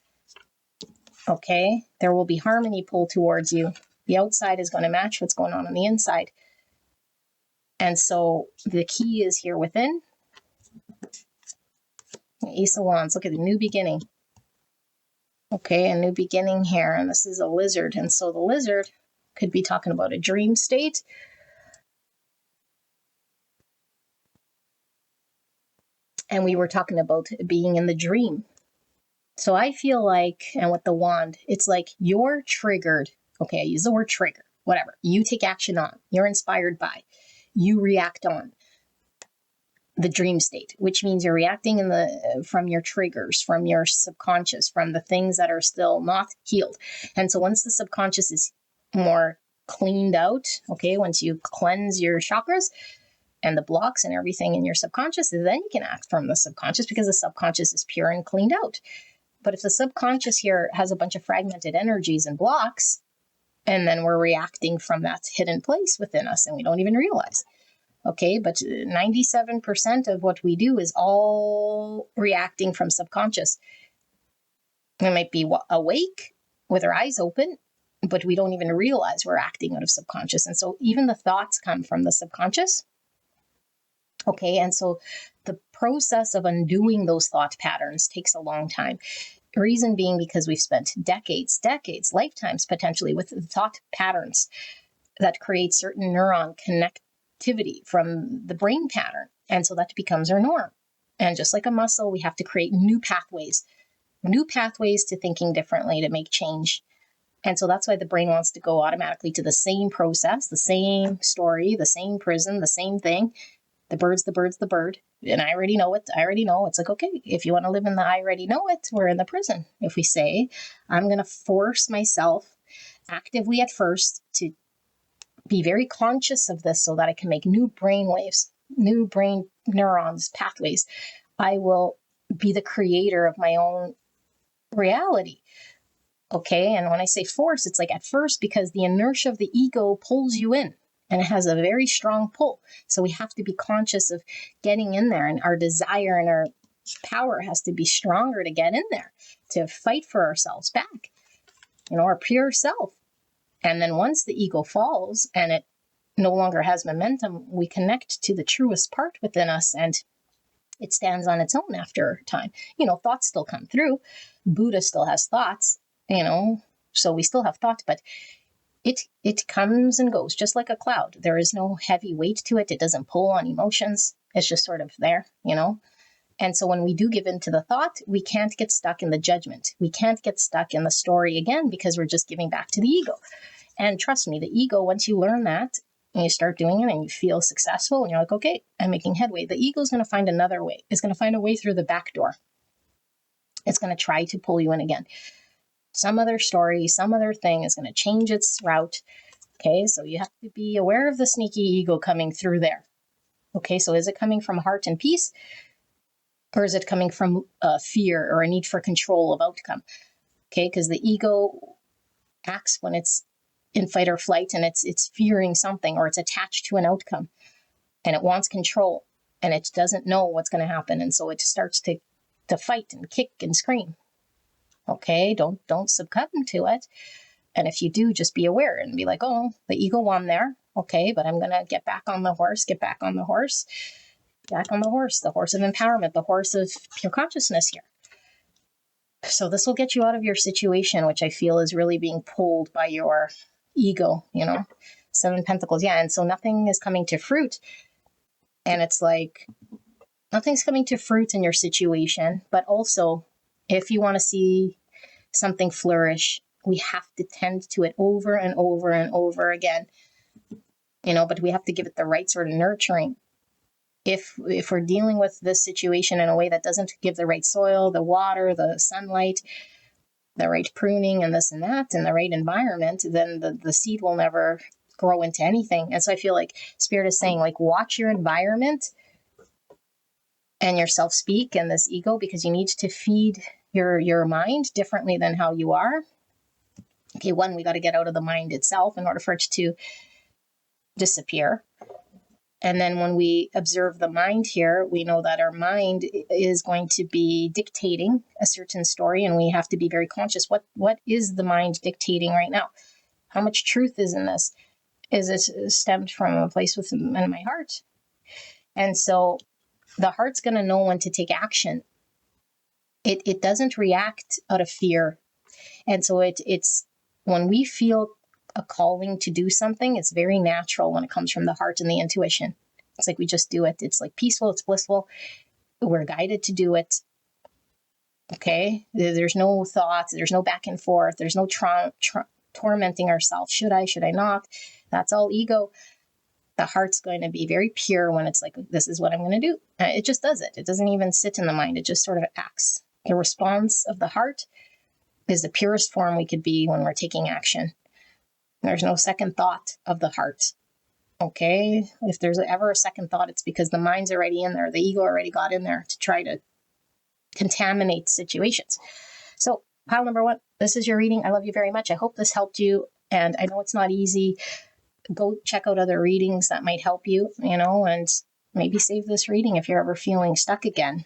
Okay, there will be harmony pulled towards you. The outside is going to match what's going on the inside. And so the key is here within. Ace of Wands, look at the new beginning. Okay, a new beginning here. And this is a lizard. And so the lizard could be talking about a dream state. And we were talking about being in the dream. So I feel like, and with the wand, it's like you're triggered. Okay, I use the word trigger, whatever. You take action on, you're inspired by, you react on the dream state, which means you're reacting from your triggers, from your subconscious, from the things that are still not healed. And so once the subconscious is more cleaned out, okay, once you cleanse your chakras and the blocks and everything in your subconscious, then you can act from the subconscious, because the subconscious is pure and cleaned out. But if the subconscious here has a bunch of fragmented energies and blocks, and then we're reacting from that hidden place within us and we don't even realize. Okay, but 97% of what we do is all reacting from subconscious. We might be awake with our eyes open, but we don't even realize we're acting out of subconscious. And so even the thoughts come from the subconscious. Okay, and so the process of undoing those thought patterns takes a long time. Reason being because we've spent decades, lifetimes potentially with the thought patterns that create certain neuron connectivity from the brain pattern. And so that becomes our norm. And just like a muscle, we have to create new pathways to thinking differently to make change. And so that's why the brain wants to go automatically to the same process, the same story, the same prison, the same thing. The bird's the bird. And I already know it. It's like, okay, if you want to live in the I already know it, we're in the prison. If we say, I'm going to force myself actively at first to be very conscious of this so that I can make new brain waves, new brain neurons, pathways, I will be the creator of my own reality. Okay. And when I say force, it's like at first, because the inertia of the ego pulls you in. And it has a very strong pull. So we have to be conscious of getting in there, and our desire and our power has to be stronger to get in there, to fight for ourselves back, our pure self. And then once the ego falls and it no longer has momentum, we connect to the truest part within us, and it stands on its own after time. Thoughts still come through. Buddha still has thoughts, so we still have thoughts, but it comes and goes just like a cloud. There is no heavy weight to it. It doesn't pull on emotions. It's just sort of there, And so when we do give in to the thought, we can't get stuck in the judgment. We can't get stuck in the story again, because we're just giving back to the ego. And trust me, the ego, once you learn that and you start doing it and you feel successful and you're like, okay, I'm making headway, the ego is going to find another way. It's going to find a way through the back door. It's going to try to pull you in again. Some other story, some other thing is going to change its route, Okay, so you have to be aware of the sneaky ego coming through there. Okay, so is it coming from heart and peace? Or is it coming from fear or a need for control of outcome? Okay, because the ego acts when it's in fight or flight, and it's fearing something, or it's attached to an outcome, and it wants control, and it doesn't know what's going to happen, and so it starts to fight and kick and scream. Okay, don't succumb to it. And if you do, just be aware and be like, oh, the ego won there. Okay, but I'm going to get back on the horse, back on the horse the horse of empowerment, the horse of pure consciousness here. So this will get you out of your situation, which I feel is really being pulled by your ego, 7 Pentacles. Yeah. And so nothing is coming to fruit. And it's like, nothing's coming to fruit in your situation. But also, if you want to see something flourish, we have to tend to it over and over and over again, but we have to give it the right sort of nurturing. If we're dealing with this situation in a way that doesn't give the right soil, the water, the sunlight, the right pruning and this and that, and the right environment, then the seed will never grow into anything. And so I feel like Spirit is saying, like, watch your environment and your self-speak and this ego, because you need to feed your mind differently than how you are. Okay, one, we got to get out of the mind itself in order for it to disappear. And then when we observe the mind here, we know that our mind is going to be dictating a certain story, and we have to be very conscious. What is the mind dictating right now? How much truth is in this? Is it stemmed from a place within my heart? And so the heart's going to know when to take action. It doesn't react out of fear. And so it's when we feel a calling to do something, it's very natural when it comes from the heart and the intuition. It's like we just do it. It's like peaceful, it's blissful. We're guided to do it. Okay? There's no thoughts, there's no back and forth, there's no tormenting ourselves. Should I not? That's all ego. The heart's going to be very pure when it's like, this is what I'm going to do. It just does it. It doesn't even sit in the mind. It just sort of acts. The response of the heart is the purest form we could be when we're taking action. There's no second thought of the heart. Okay? If there's ever a second thought, it's because the mind's already in there. The ego already got in there to try to contaminate situations. So, pile number 1, this is your reading. I love you very much. I hope this helped you. And I know it's not easy. Go check out other readings that might help you, and maybe save this reading if you're ever feeling stuck again.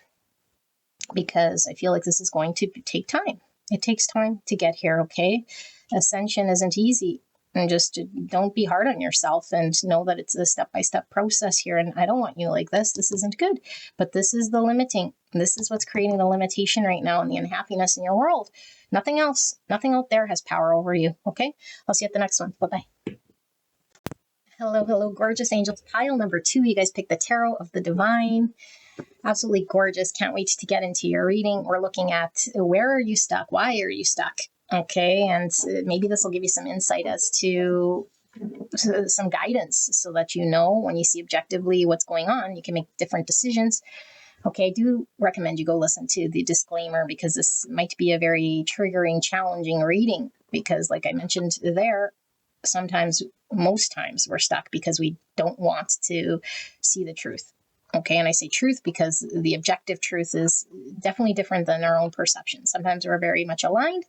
Because I feel like this is going to take time. It takes time to get here, okay? Ascension isn't easy. And just don't be hard on yourself, and know that it's a step-by-step process here. And I don't want you like this. This isn't good. But this is the limiting. This is what's creating the limitation right now and the unhappiness in your world. Nothing else. Nothing out there has power over you, okay? I'll see you at the next one. Bye-bye. Hello, gorgeous angels. Pile number 2. You guys picked the Tarot of the Divine. Absolutely gorgeous. Can't wait to get into your reading. We're looking at, where are you stuck? Why are you stuck? Okay, and maybe this will give you some insight as to some guidance, so that when you see objectively what's going on, you can make different decisions. Okay, I do recommend you go listen to the disclaimer, because this might be a very triggering, challenging reading, because like I mentioned there, most times we're stuck because we don't want to see the truth. Okay, and I say truth because the objective truth is definitely different than our own perception. Sometimes we're very much aligned,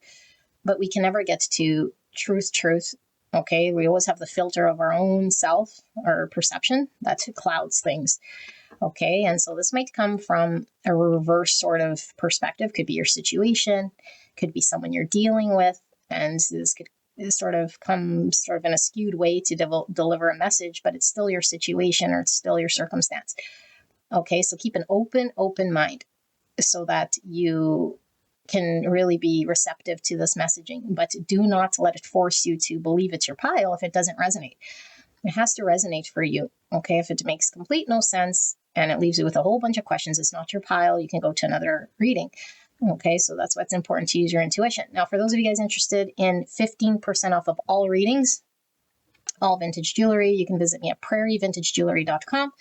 but we can never get to truth. Okay, we always have the filter of our own self or perception that clouds things. Okay, and so this might come from a reverse sort of perspective. Could be your situation, could be someone you're dealing with, and this could sort of come sort of in a skewed way to deliver a message, but it's still your situation, or it's still your circumstance. Okay, so keep an open mind so that you can really be receptive to this messaging, but do not let it force you to believe it's your pile if it doesn't resonate. It has to resonate for you. Okay, if it makes complete no sense and it leaves you with a whole bunch of questions, it's not your pile. You can go to another reading. Okay, so that's why it's important to use your intuition. Now, for those of you guys interested in 15% off of all readings, all vintage jewelry, you can visit me at prairievintagejewelry.com.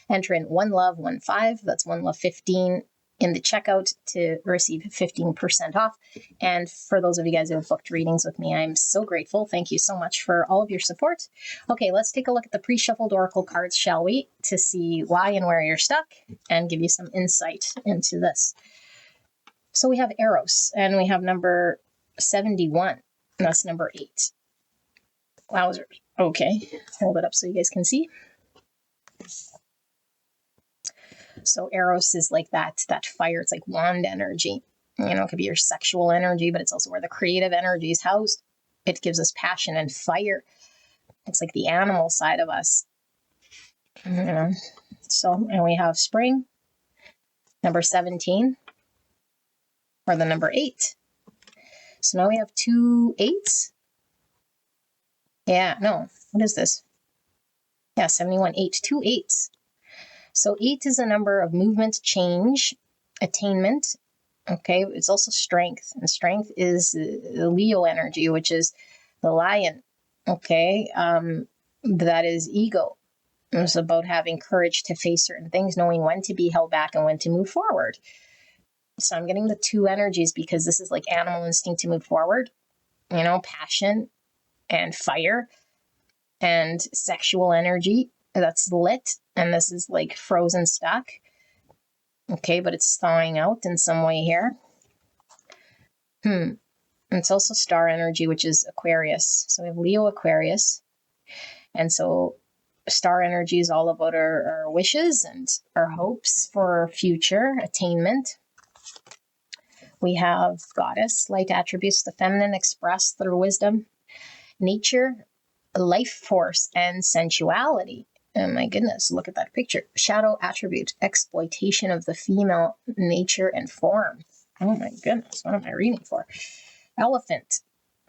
Enter in OneLove15. That's OneLove15 in the checkout to receive 15% off. And for those of you guys who have booked readings with me, I'm so grateful. Thank you so much for all of your support. Okay, let's take a look at the pre-shuffled oracle cards, shall we, to see why and where you're stuck and give you some insight into this. So we have Eros, and we have number 71, and that's number 8. Wowzers. Okay, hold it up so you guys can see. So Eros is like that fire. It's like wand energy. You know, it could be your sexual energy, but it's also where the creative energy is housed. It gives us passion and fire. It's like the animal side of us. You know. So, and we have spring, number 17, or the number 8. So now we have 2 8s. Yeah, no. What is this? Yeah, 71, 8, 2 8s. So 8 is a number of movement, change, attainment. Okay, it's also strength. And strength is the Leo energy, which is the lion. Okay, that is ego. It's about having courage to face certain things, knowing when to be held back and when to move forward. So I'm getting the 2 energies because this is like animal instinct to move forward, you know, passion and fire, and sexual energy that's lit, and this is like frozen stuck. Okay, but it's thawing out in some way here. And it's also star energy, which is Aquarius. So we have Leo, Aquarius. And so star energy is all about our wishes and our hopes for future attainment. We have Goddess, light attributes, the feminine expressed through wisdom, nature, life force, and sensuality. Oh my goodness, look at that picture. Shadow attribute, exploitation of the female nature and form. Oh my goodness, what am I reading for? Elephant.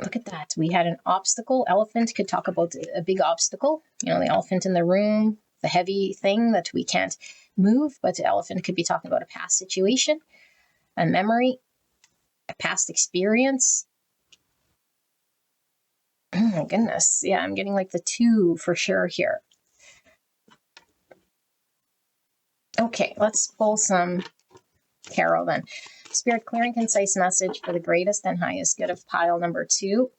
Look at that. We had an obstacle. Elephant could talk about a big obstacle. You know, the elephant in the room, the heavy thing that we can't move, but the elephant could be talking about a past situation, a memory, a past experience. Oh my goodness. Yeah, I'm getting like the 2 for sure here. Okay, let's pull some tarot then. Spirit, clear and concise message for the greatest and highest good of pile number 2.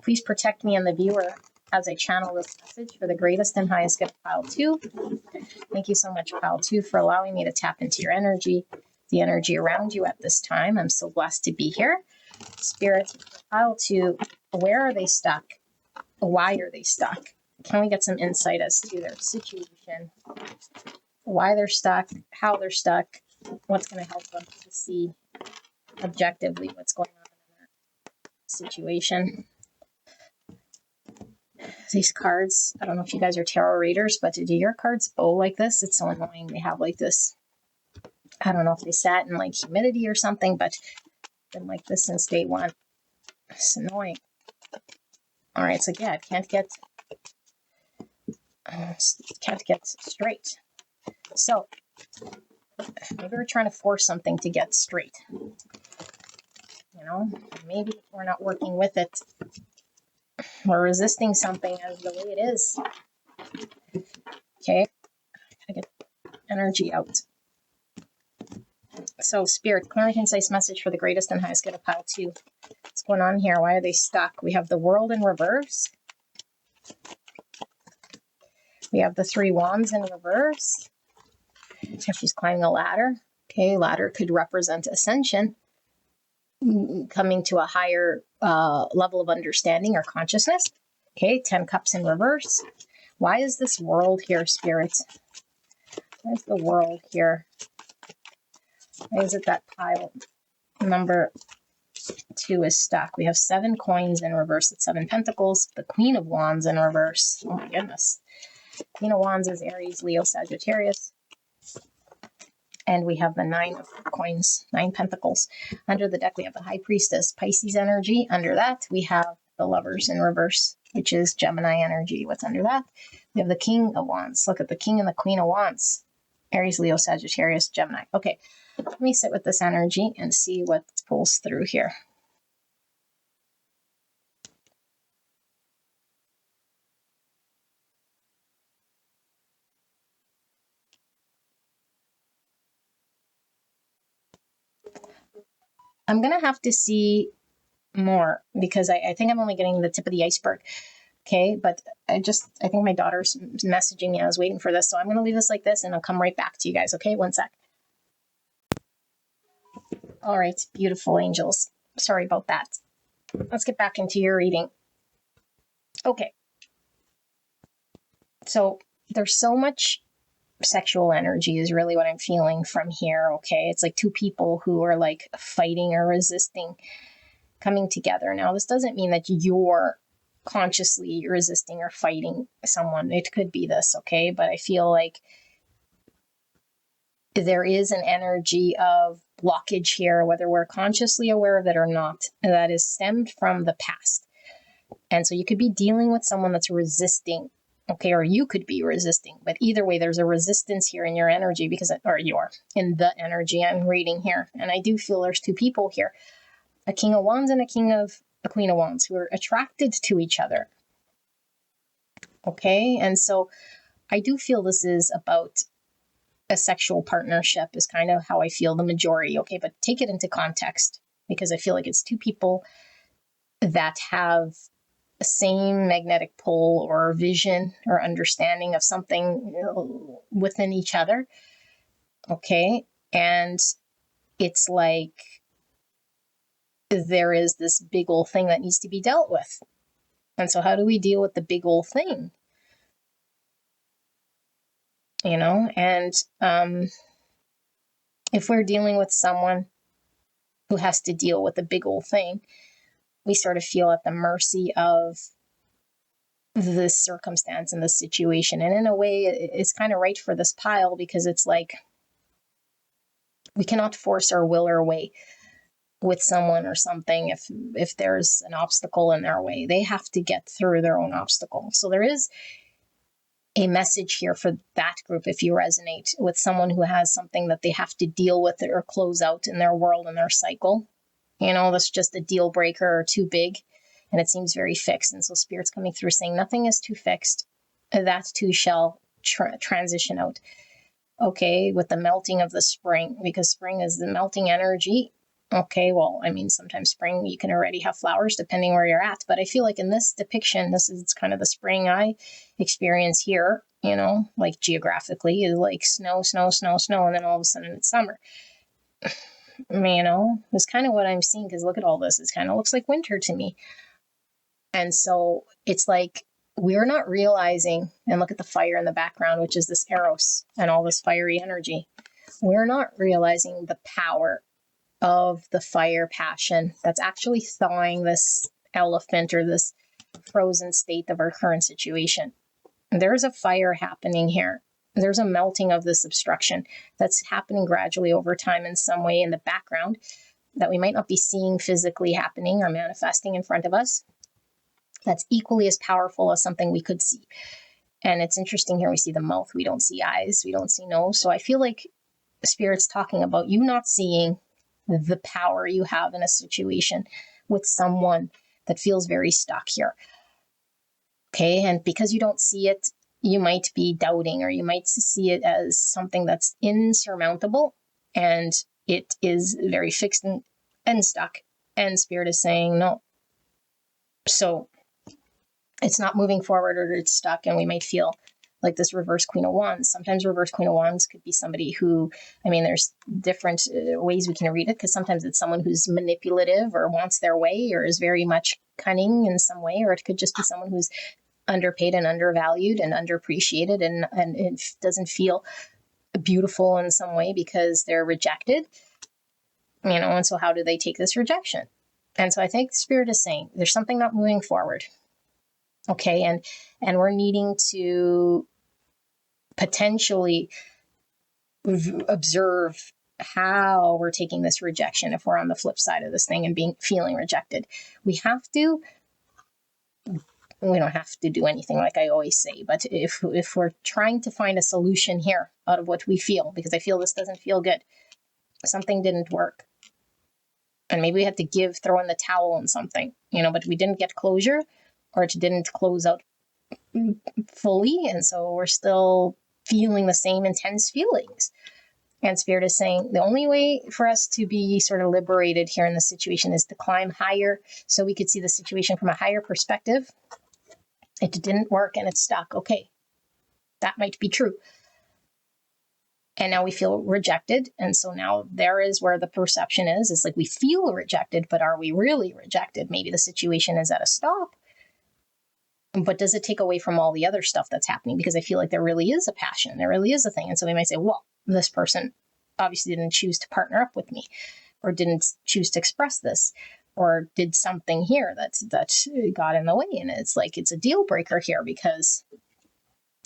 Please protect me and the viewer as I channel this message for the greatest and highest good of pile 2. Thank you so much, pile 2, for allowing me to tap into your energy, the energy around you at this time. I'm so blessed to be here. Spirit, pile 2, where are they stuck? Why are they stuck? Can we get some insight as to their situation? Why they're stuck, how they're stuck, what's going to help them to see objectively what's going on in that situation. These cards, I don't know if you guys are tarot readers, but do your cards bow like this? It's so annoying. They have like this, I don't know if they sat in like humidity or something, but been like this since day one. It's annoying. All right, so yeah, can't get straight. So maybe we're trying to force something to get straight. You know, maybe we're not working with it. We're resisting something as the way it is. Okay, gotta get energy out. So, Spirit, clear and concise message for the greatest and highest good of pile 2. What's going on here? Why are they stuck? We have the World in reverse. We have the 3 wands in reverse. If she's climbing a ladder. Okay, ladder could represent ascension, coming to a higher level of understanding or consciousness. Okay, 10 cups in reverse. Why is this world here, Spirit? Why is the world here? Why is it that pile number 2 is stuck? We have 7 coins in reverse at 7 pentacles. The Queen of Wands in reverse. Oh my goodness. Queen of Wands is Aries, Leo, Sagittarius. And we have the 9 of coins, 9 pentacles. Under the deck, we have the High Priestess, Pisces energy. Under that, we have the Lovers in reverse, which is Gemini energy. What's under that? We have the King of Wands. Look at the King and the Queen of Wands. Aries, Leo, Sagittarius, Gemini. Okay, let me sit with this energy and see what pulls through here. I'm going to have to see more, because I think I'm only getting the tip of the iceberg. Okay. But I think my daughter's messaging me. I was waiting for this. So I'm going to leave this like this and I'll come right back to you guys. Okay. One sec. All right. Beautiful angels. Sorry about that. Let's get back into your reading. Okay. So there's so much sexual energy is really what I'm feeling from here. Okay. It's like two people who are like fighting or resisting coming together. Now, this doesn't mean that you're consciously resisting or fighting someone. It could be this. Okay. But I feel like there is an energy of blockage here, whether we're consciously aware of it or not, that is stemmed from the past. And so you could be dealing with someone that's resisting. Okay, or you could be resisting, but either way, there's a resistance here in your energy or you're in the energy I'm reading here. And I do feel there's two people here, a King of Wands and a Queen of Wands, who are attracted to each other. Okay, and so I do feel this is about a sexual partnership is kind of how I feel the majority. Okay, but take it into context, because I feel like it's two people that have same magnetic pull or vision or understanding of something within each other. Okay. And it's like there is this big old thing that needs to be dealt with. And so how do we deal with the big old thing? And if we're dealing with someone who has to deal with a big old thing, we sort of feel at the mercy of this circumstance and this situation. And in a way, it's kind of right for this pile, because it's like we cannot force our will our way with someone or something. If there's an obstacle in their way, they have to get through their own obstacle. So there is a message here for that group. If you resonate with someone who has something that they have to deal with or close out in their world and their cycle, that's just a deal breaker or too big, and it seems very fixed. And so Spirit's coming through saying nothing is too fixed. That too shall transition out. Okay, with the melting of the spring, because spring is the melting energy. Okay, well, I mean, sometimes spring, you can already have flowers depending where you're at. But I feel like in this depiction, this is kind of the spring I experience here, like geographically, is like snow, snow, snow, snow. And then all of a sudden it's summer. It's kind of what I'm seeing, because look at all this. It kind of looks like winter to me. And so it's like we're not realizing, and look at the fire in the background, which is this Eros and all this fiery energy. We're not realizing the power of the fire passion that's actually thawing this elephant or this frozen state of our current situation. There's a fire happening here. There's a melting of this obstruction that's happening gradually over time in some way in the background that we might not be seeing physically happening or manifesting in front of us. That's equally as powerful as something we could see. And it's interesting here, we see the mouth, we don't see eyes, we don't see nose. So I feel like Spirit's talking about you not seeing the power you have in a situation with someone that feels very stuck here. Okay, and because you don't see it, you might be doubting, or you might see it as something that's insurmountable, and it is very fixed and stuck. And Spirit is saying no. So it's not moving forward, or it's stuck, and we might feel like this reverse Queen of Wands. Sometimes reverse Queen of Wands could be somebody who, there's different ways we can read it, because sometimes it's someone who's manipulative or wants their way or is very much cunning in some way, or it could just be someone who's underpaid and undervalued and underappreciated, and it doesn't feel beautiful in some way because they're rejected, and so how do they take this rejection? And so I think the Spirit is saying there's something not moving forward. Okay, and we're needing to potentially observe how we're taking this rejection if we're on the flip side of this thing and feeling rejected. We don't have to do anything, like I always say, but if we're trying to find a solution here out of what we feel, because I feel this doesn't feel good, something didn't work, and maybe we had to throw in the towel on something, but we didn't get closure, or it didn't close out fully, and so we're still feeling the same intense feelings. And Spirit is saying the only way for us to be sort of liberated here in this situation is to climb higher, so we could see the situation from a higher perspective. It didn't work and it's stuck. Okay, that might be true. And now we feel rejected. And so now there is where the perception is. It's like we feel rejected, but are we really rejected? Maybe the situation is at a stop. But does it take away from all the other stuff that's happening? Because I feel like there really is a passion. There really is a thing. And so we might say, well, this person obviously didn't choose to partner up with me, or didn't choose to express this, or did something here that got in the way. And it's like, it's a deal breaker here, because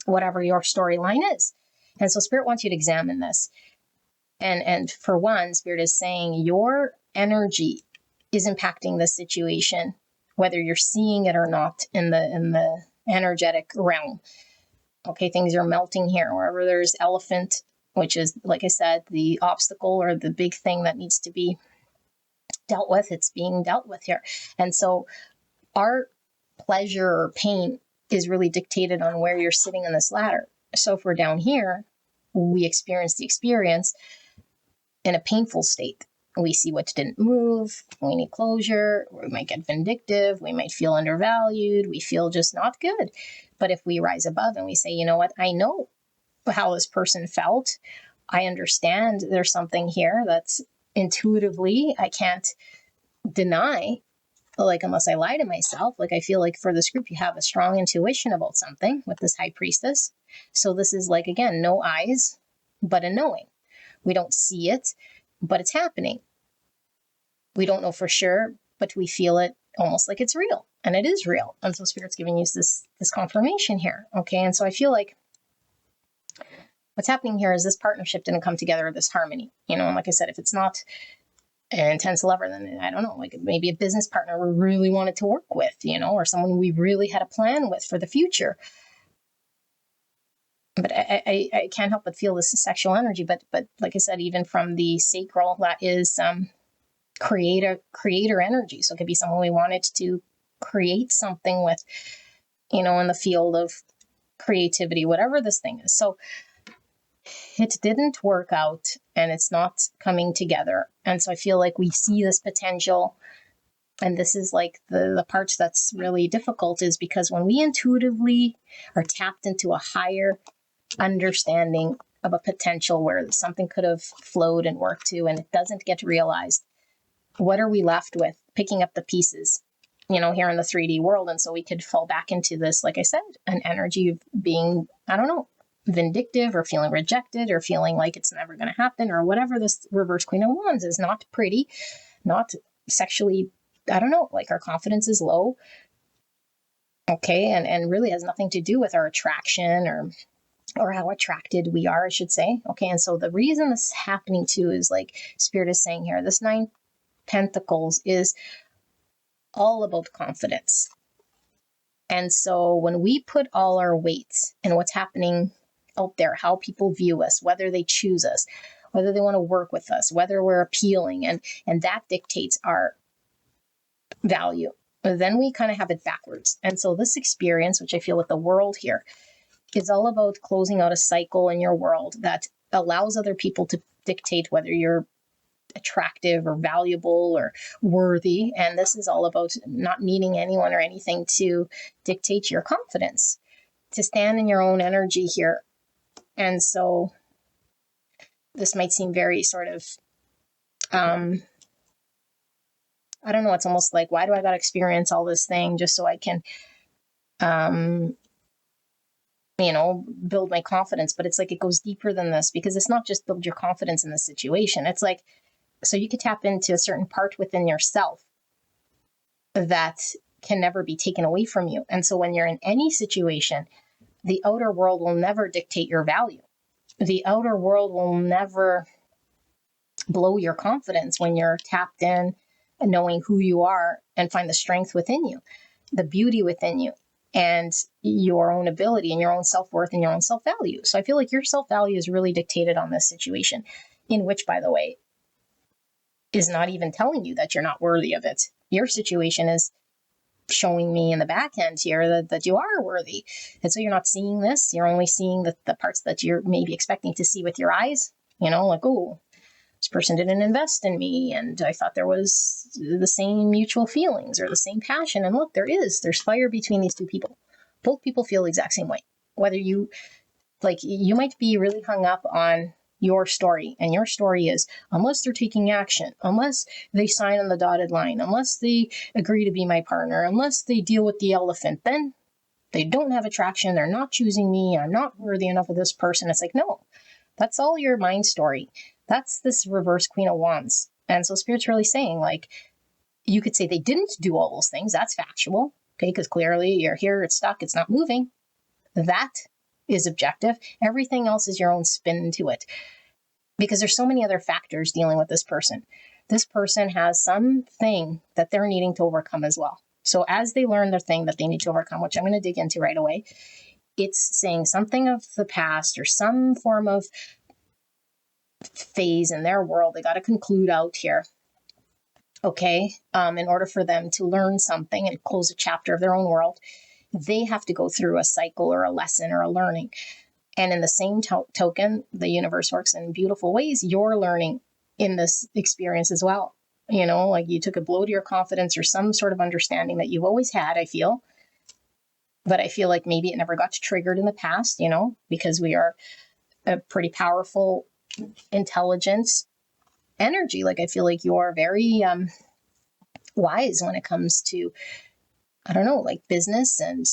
whatever your storyline is. And so Spirit wants you to examine this. And for one, Spirit is saying your energy is impacting the situation, whether you're seeing it or not in the energetic realm. Okay, things are melting here. Wherever there's elephant, which is, like I said, the obstacle or the big thing that needs to be dealt with, it's being dealt with here. And so our pleasure or pain is really dictated on where you're sitting on this ladder. So if we're down here, we experience the experience in a painful state. We see what didn't move, we need closure, we might get vindictive, we might feel undervalued, we feel just not good. But if we rise above and we say, you know what, I know how this person felt, I understand there's something here that's intuitively I can't deny, like, unless I lie to myself. Like, I feel like for this group, you have a strong intuition about something with this high priestess. So this is like, again, no eyes, but a knowing. We don't see it, but it's happening. We don't know for sure, but we feel it almost like it's real, and it is real. And so Spirit's giving you this confirmation here. Okay. And so I feel like what's happening here is this partnership didn't come together, this harmony, and like I said, if it's not an intense lover, then I don't know, like maybe a business partner we really wanted to work with, or someone we really had a plan with for the future. But I can't help but feel this sexual energy. But like I said, even from the sacral, that is creator energy. So it could be someone we wanted to create something with, in the field of creativity, whatever this thing is. So it didn't work out and it's not coming together. And so I feel like we see this potential. And this is like the parts that's really difficult, is because when we intuitively are tapped into a higher understanding of a potential where something could have flowed and worked to, and it doesn't get realized, what are we left with? Picking up the pieces, here in the 3D world. And so we could fall back into this, like I said, an energy of being, I don't know, vindictive, or feeling rejected, or feeling like it's never going to happen, or whatever. This reverse Queen of Wands is not pretty, not sexually, I don't know, like our confidence is low. Okay. And really has nothing to do with our attraction or how attracted we are, I should say. Okay. And so the reason this is happening too is, like Spirit is saying here, this 9 Pentacles is all about confidence. And so when we put all our weight in what's happening out there, how people view us, whether they choose us, whether they want to work with us, whether we're appealing, and that dictates our value, then we kind of have it backwards. And so this experience, which I feel with the world here, is all about closing out a cycle in your world that allows other people to dictate whether you're attractive or valuable or worthy. And this is all about not needing anyone or anything to dictate your confidence, to stand in your own energy here. And so this might seem very sort of, I don't know, it's almost like, why do I got to experience all this thing just so I can, build my confidence? But it's like, it goes deeper than this, because it's not just build your confidence in the situation. It's like, so you could tap into a certain part within yourself that can never be taken away from you. And so when you're in any situation, the outer world will never dictate your value. The outer world will never blow your confidence when you're tapped in and knowing who you are, and find the strength within you, the beauty within you, and your own ability and your own self-worth and your own self-value. So I feel like your self-value is really dictated on this situation, in which, by the way, is not even telling you that you're not worthy of it. Your situation is showing me in the back end here that you are worthy. And so you're not seeing this. You're only seeing the parts that you're maybe expecting to see with your eyes. like, oh, this person didn't invest in me, and I thought there was the same mutual feelings or the same passion. And look, there's fire between these two people. Both people feel the exact same way. Whether you might be really hung up on your story, and your story is, unless they're taking action, unless they sign on the dotted line, unless they agree to be my partner, unless they deal with the elephant, then they don't have attraction, they're not choosing me, I'm not worthy enough of this person. It's like, no, that's all your mind story. That's this reverse Queen of Wands. And so Spirit's really saying, like, you could say they didn't do all those things. That's factual, okay? Because clearly you're here, it's stuck, it's not moving. That is objective. Everything else is your own spin to it. Because there's so many other factors dealing with this person. This person has something that they're needing to overcome as well. So as they learn their thing that they need to overcome, which I'm going to dig into right away, it's saying something of the past or some form of phase in their world they got to conclude out here. Okay, in order for them to learn something and close a chapter of their own world, they have to go through a cycle or a lesson or a learning. And in the same token, the universe works in beautiful ways. You're learning in this experience as well. Like you took a blow to your confidence or some sort of understanding that you've always had, I feel. But I feel like maybe it never got triggered in the past, because we are a pretty powerful, intelligent energy. Like I feel like you're very wise when it comes to, I don't know, like business and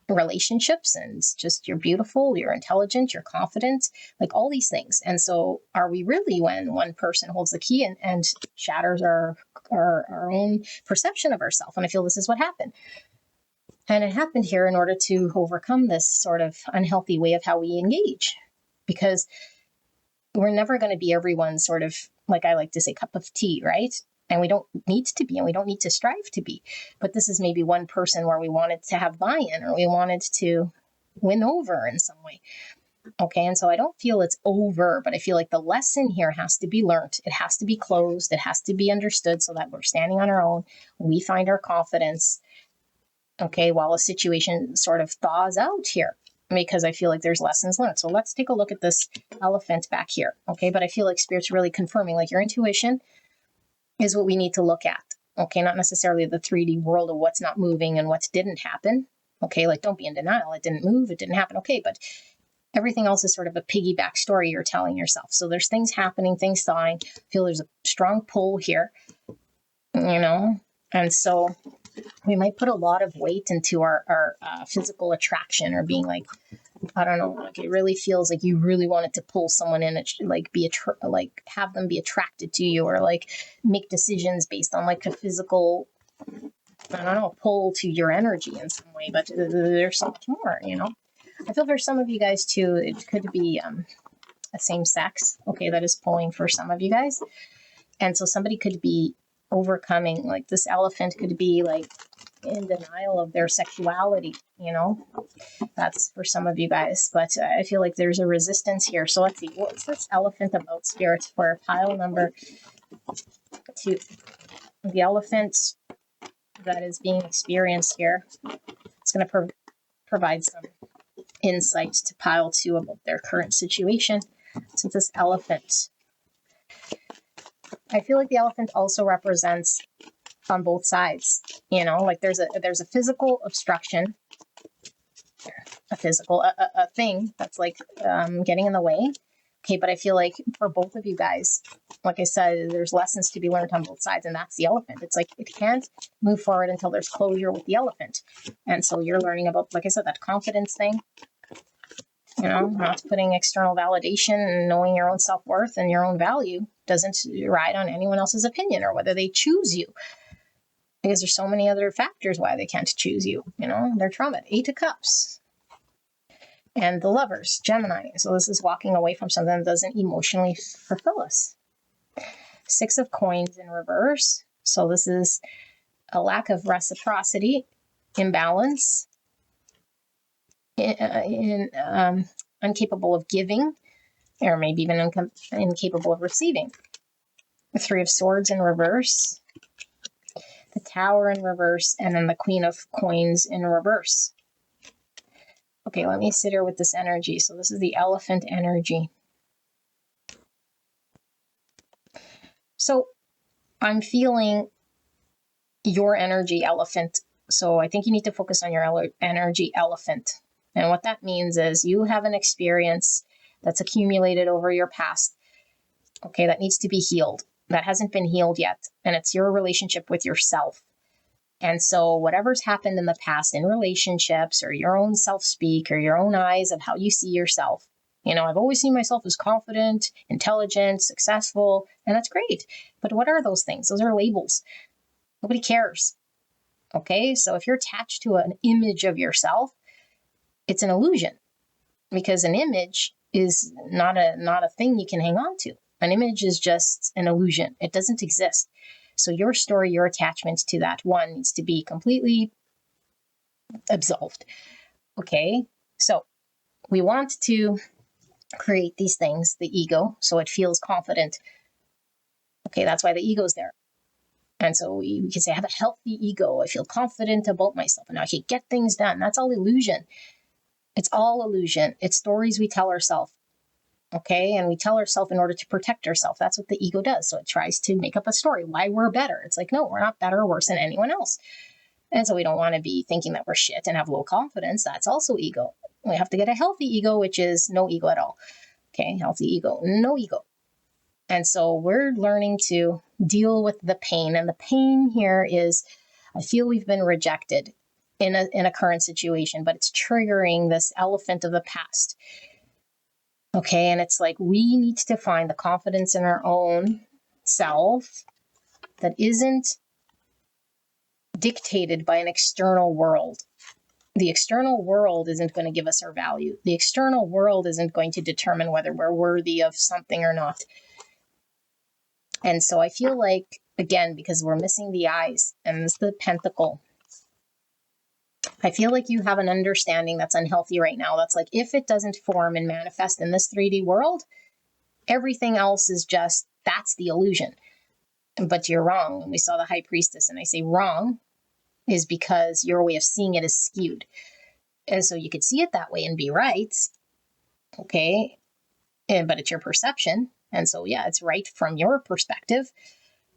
relationships, and just you're beautiful, you're intelligent, you're confident, like all these things. And so are we really, when one person holds the key and shatters our own perception of ourselves? And I feel this is what happened. And it happened here in order to overcome this sort of unhealthy way of how we engage, because we're never going to be everyone's sort of, like I like to say, cup of tea, right? And we don't need to be, and we don't need to strive to be. But this is maybe one person where we wanted to have buy-in, or we wanted to win over in some way. Okay, and so I don't feel it's over, but I feel like the lesson here has to be learned. It has to be closed. It has to be understood so that we're standing on our own. We find our confidence, okay, while a situation sort of thaws out here, because I feel like there's lessons learned. So let's take a look at this elephant back here, okay? But I feel like Spirit's really confirming, like, your intuition is what we need to look at, okay? Not necessarily the 3D world of what's not moving and what didn't happen, okay? Like, don't be in denial. It didn't move, it didn't happen, okay? But everything else is sort of a piggyback story you're telling yourself. So there's things happening, things thawing. I feel there's a strong pull here, and so we might put a lot of weight into our physical attraction, or being like, I don't know, like it really feels like you really wanted to pull someone in, like like have them be attracted to you, or like make decisions based on like a physical, I don't know, pull to your energy in some way. But there's so much more, I feel for some of you guys too, it could be a same sex, okay, that is pulling for some of you guys. And so somebody could be overcoming, like this elephant could be like in denial of their sexuality, that's for some of you guys. But I feel like there's a resistance here. So let's see, what's this elephant about, Spirit, for pile number 2? The elephant that is being experienced here, it's going to provide some insight to pile 2 about their current situation. Since this elephant, I feel like the elephant also represents on both sides, like there's a physical obstruction, a thing that's like getting in the way. Okay, but I feel like for both of you guys, like I said, there's lessons to be learned on both sides, and that's the elephant. It's like it can't move forward until there's closure with the elephant. And so you're learning about, like I said, that confidence thing, not putting external validation, and knowing your own self-worth and your own value doesn't ride on anyone else's opinion or whether they choose you. Because there's so many other factors why they can't choose you, They're trauma. 8 of Cups. And the Lovers, Gemini. So this is walking away from something that doesn't emotionally fulfill us. 6 of Coins in reverse. So this is a lack of reciprocity, imbalance, incapable of giving, or maybe even incapable of receiving. The 3 of Swords in reverse. The Tower in reverse, and then the Queen of Coins in reverse. Okay, let me sit here with this energy. So this is the elephant energy. So I'm feeling your energy elephant. So I think you need to focus on your energy elephant. And what that means is you have an experience that's accumulated over your past, okay, that needs to be healed, that hasn't been healed yet. And it's your relationship with yourself. And so whatever's happened in the past in relationships or your own self-speak or your own eyes of how you see yourself, I've always seen myself as confident, intelligent, successful, and that's great. But what are those things? Those are labels. Nobody cares. Okay, so if you're attached to an image of yourself, it's an illusion, because an image is not a thing you can hang on to. An image is just an illusion. It doesn't exist. So your story, your attachment to that one needs to be completely absolved. Okay, so we want to create these things, the ego, so it feels confident. Okay, that's why the ego's there. And so we can say, I have a healthy ego. I feel confident about myself and I can get things done. That's all illusion. It's all illusion. It's stories we tell ourselves. Okay. And we tell ourselves in order to protect ourselves. That's what the ego does. So it tries to make up a story why we're better. It's like, no, we're not better or worse than anyone else. And so we don't want to be thinking that we're shit and have low confidence. That's also ego. We have to get a healthy ego, which is no ego at all. Okay. Healthy ego, no ego. And so we're learning to deal with the pain. And the pain here is, I feel we've been rejected in a current situation, but it's triggering this elephant of the past. Okay, and it's like we need to find the confidence in our own self that isn't dictated by an external world. The external world isn't going to give us our value. The external world isn't going to determine whether we're worthy of something or not. And so I feel like, again, because we're missing the eyes, and it's the pentacle, I feel like you have an understanding that's unhealthy right now. That's like, if it doesn't form and manifest in this 3D world, everything else is just, that's the illusion. But you're wrong. And we saw the high priestess, and I say wrong is because your way of seeing it is skewed. And so you could see it that way and be right. Okay. But it's your perception. And so, yeah, it's right from your perspective.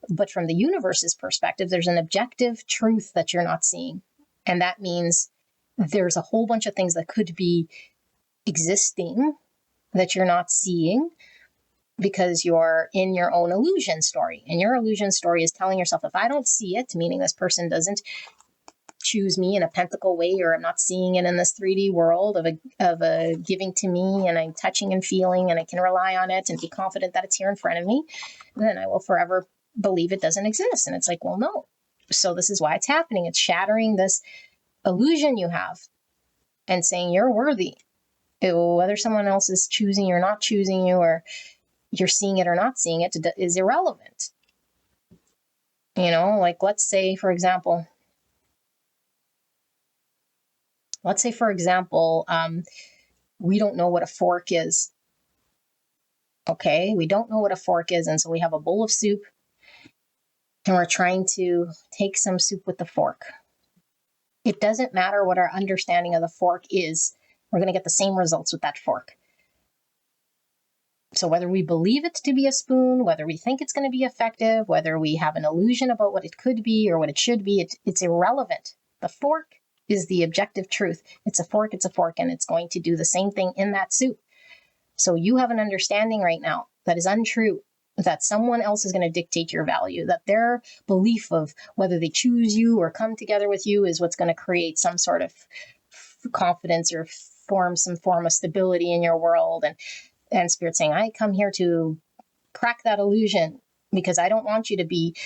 But from the universe's perspective, there's an objective truth that you're not seeing. And that means there's a whole bunch of things that could be existing that you're not seeing because you're in your own illusion story. And your illusion story is telling yourself, if I don't see it, meaning this person doesn't choose me in a pentacle way, or I'm not seeing it in this 3D world of a giving to me, and I'm touching and feeling, and I can rely on it and be confident that it's here in front of me, then I will forever believe it doesn't exist. And it's like, well, no. So this is why it's happening. It's shattering this illusion you have and saying you're worthy. Whether someone else is choosing you or not choosing you, or you're seeing it or not seeing it, is irrelevant. Like let's say, for example, we don't know what a fork is. Okay, we don't know what a fork is. And so we have a bowl of soup and we're trying to take some soup with the fork. It doesn't matter what our understanding of the fork is. We're going to get the same results with that fork. So whether we believe it to be a spoon, whether we think it's going to be effective, whether we have an illusion about what it could be or what it should be, it's irrelevant. The fork is the objective truth. It's a fork, and it's going to do the same thing in that soup. So you have an understanding right now that is untrue, that someone else is going to dictate your value, that their belief of whether they choose you or come together with you is what's going to create some sort of confidence or form some form of stability in your world. And Spirit saying, I come here to crack that illusion because I don't want you to be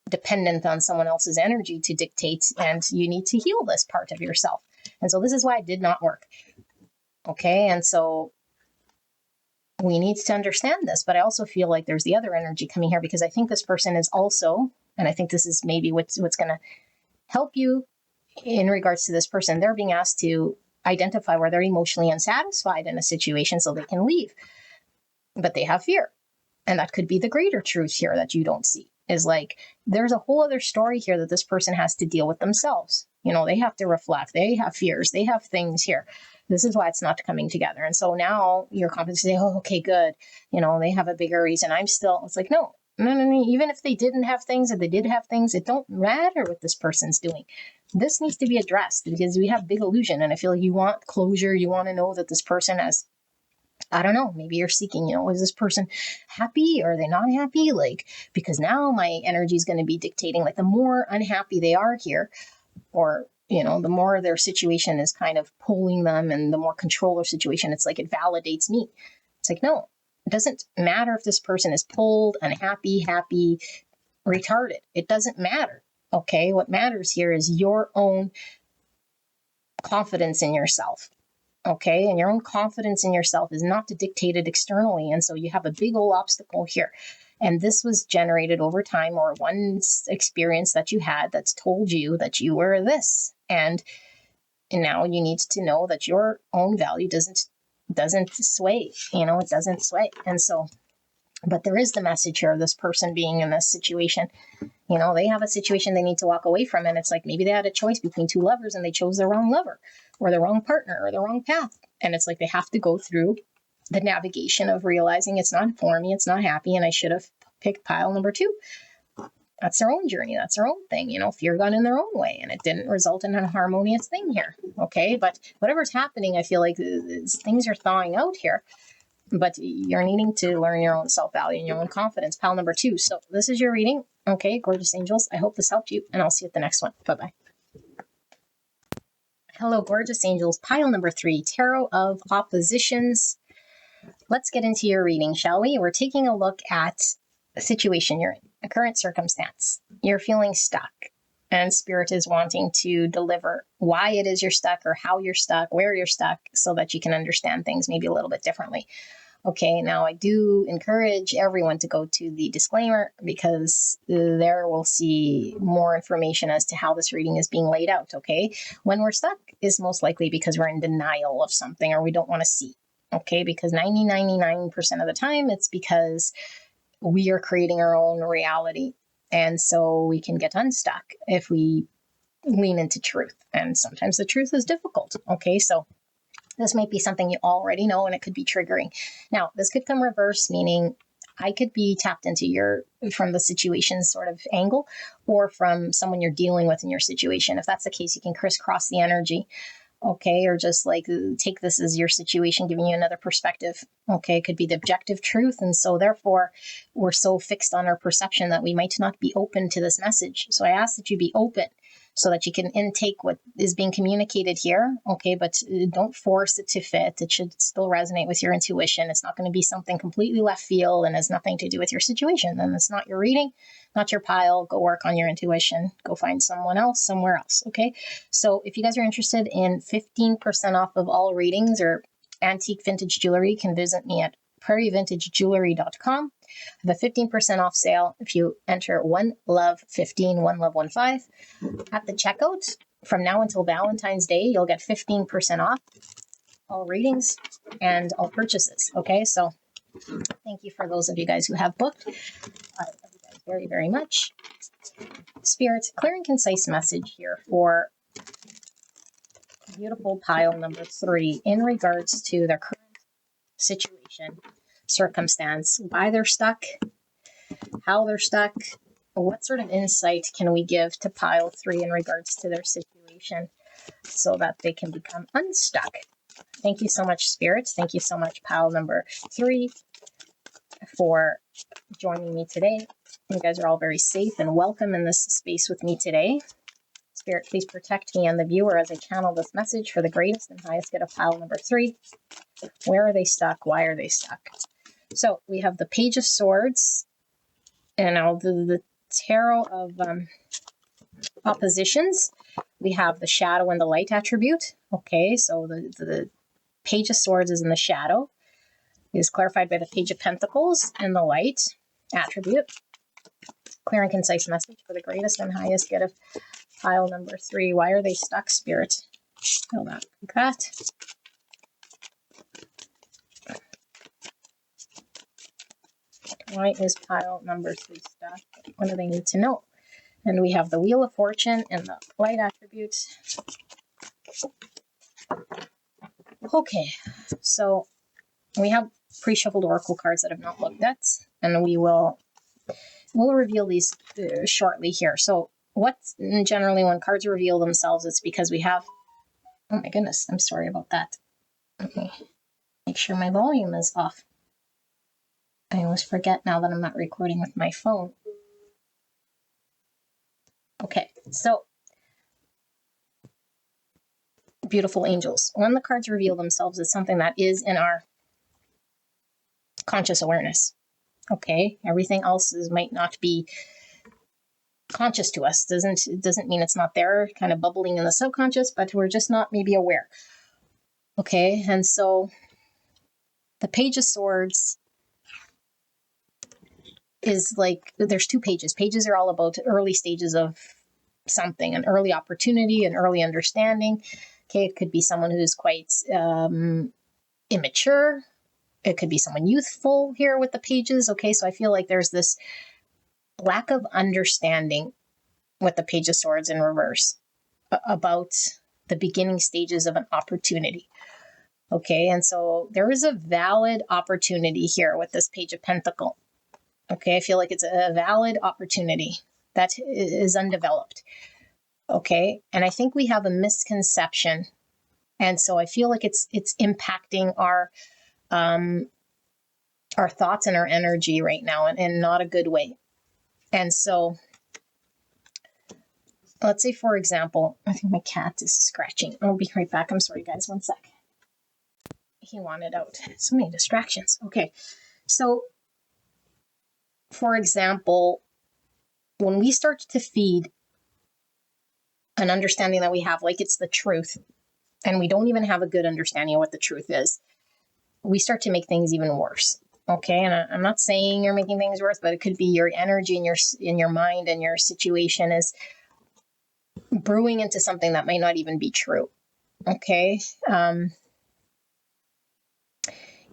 dependent on someone else's energy to dictate, and you need to heal this part of yourself. And so this is why it did not work. Okay, and so we need to understand this, but I also feel like there's the other energy coming here, because I think this person is also, and I think this is maybe what's going to help you in regards to this person. They're being asked to identify where they're emotionally unsatisfied in a situation so they can leave, but they have fear. And that could be the greater truth here that you don't see, is like, there's a whole other story here that this person has to deal with themselves. They have to reflect. They have fears. They have things here. This is why it's not coming together. And so now your confidence is saying, oh, okay, good. They have a bigger reason. It's like, no, No. Even if they didn't have things or they did have things, it don't matter what this person's doing. This needs to be addressed because we have big illusion. And I feel like you want closure. You want to know that this person has, I don't know, maybe you're seeking, is this person happy or are they not happy? Like, because now my energy is going to be dictating, like the more unhappy they are here, or, the more their situation is kind of pulling them and the more control their situation, it's like it validates me. It's like, no, it doesn't matter if this person is pulled, unhappy, happy, retarded. It doesn't matter. Okay. What matters here is your own confidence in yourself. Okay. And your own confidence in yourself is not dictated externally. And so you have a big old obstacle here. And this was generated over time, or one experience that you had that's told you that you were this. And now you need to know that your own value doesn't sway, it doesn't sway. And so, but there is the message here of this person being in this situation. They have a situation they need to walk away from. And it's like, maybe they had a choice between two lovers and they chose the wrong lover or the wrong partner or the wrong path. And it's like, they have to go through the navigation of realizing it's not for me, it's not happy, and I should have picked pile number 2. That's their own journey. That's their own thing. Fear got in their own way and it didn't result in a harmonious thing here. Okay. But whatever's happening, I feel like things are thawing out here, but you're needing to learn your own self-value and your own confidence. Pile number 2. So this is your reading. Okay. Gorgeous angels. I hope this helped you, and I'll see you at the next one. Bye-bye. Hello, gorgeous angels. Pile number 3, Tarot of Oppositions. Let's get into your reading, shall we? We're taking a look at a situation you're in, a current circumstance. You're feeling stuck, and Spirit is wanting to deliver why it is you're stuck, or how you're stuck, where you're stuck, so that you can understand things maybe a little bit differently. Okay, now I do encourage everyone to go to the disclaimer, because there we'll see more information as to how this reading is being laid out, okay? When we're stuck is most likely because we're in denial of something or we don't want to see, okay? Because 99% of the time it's because we are creating our own reality. And so we can get unstuck if we lean into truth. And sometimes the truth is difficult, okay? So this might be something you already know, and it could be triggering. Now, this could come reverse, meaning I could be tapped into from the situation sort of angle, or from someone you're dealing with in your situation. If that's the case, you can crisscross the energy, okay? Or just like take this as your situation, giving you another perspective, okay? It could be the objective truth. And so therefore, we're so fixed on our perception that we might not be open to this message. So I ask that you be open, so that you can intake what is being communicated here, okay? But don't force it to fit. It should still resonate with your intuition. It's not going to be something completely left field and has nothing to do with your situation. Then it's not your reading, not your pile. Go work on your intuition. Go find someone else somewhere else, okay? So if you guys are interested in 15% off of all readings or antique vintage jewelry, you can visit me at prairievintagejewelry.com. I have a 15% off sale if you enter OneLove15, OneLove15 at the checkout. From now until Valentine's Day, you'll get 15% off all readings and all purchases. Okay, so thank you for those of you guys who have booked. I love you guys very, very much. Spirit, clear and concise message here for beautiful pile number 3 in regards to their current situation, circumstance, why they're stuck, how they're stuck. What sort of insight can we give to pile 3 in regards to their situation so that they can become unstuck? Thank you so much, Spirit. Thank you so much, pile number 3, for joining me today. You guys are all very safe and welcome in this space with me today. Spirit, please protect me and the viewer as I channel this message for the greatest and highest good of pile number 3. Where are they stuck? Why are they stuck? So we have the Page of Swords, and I'll do the Tarot of Oppositions. We have the shadow and the light attribute. Okay, so the Page of Swords is in the shadow. It is clarified by the Page of Pentacles and the light attribute. Clear and concise message for the greatest and highest good of pile number 3. Why are they stuck, Spirit? Hold on, like that. Why is pile number 3 stuck? What do they need to know? And we have the Wheel of Fortune and the light attribute. Okay, so we have pre-shuffled oracle cards that have not looked at, and we will we'll reveal these shortly here. So what's generally when cards reveal themselves, it's because we have, oh my goodness, I'm sorry about that. Okay, make sure my volume is off. I always forget now that I'm not recording with my phone. Okay, so beautiful angels. When the cards reveal themselves, it's something that is in our conscious awareness. Okay, everything else might not be conscious to us. It doesn't mean it's not there, kind of bubbling in the subconscious, but we're just not maybe aware. Okay, and so the Page of Swords is like, there's two pages. Pages are all about early stages of something, an early opportunity, an early understanding. Okay, it could be someone who's quite immature. It could be someone youthful here with the pages. Okay, so I feel like there's this lack of understanding with the Page of Swords in reverse about the beginning stages of an opportunity. Okay, and so there is a valid opportunity here with this Page of Pentacle. Okay, I feel like it's a valid opportunity that is undeveloped. Okay, and I think we have a misconception, and so I feel like it's impacting our thoughts and our energy right now, in not a good way. And so, let's say, for example, I think my cat is scratching. I'll be right back. I'm sorry, guys. One sec. He wanted out. So many distractions. Okay, so for example, when we start to feed an understanding that we have, like it's the truth, and we don't even have a good understanding of what the truth is, we start to make things even worse. Okay, and I'm not saying you're making things worse, but it could be your energy in your mind and your situation is brewing into something that might not even be true. Okay,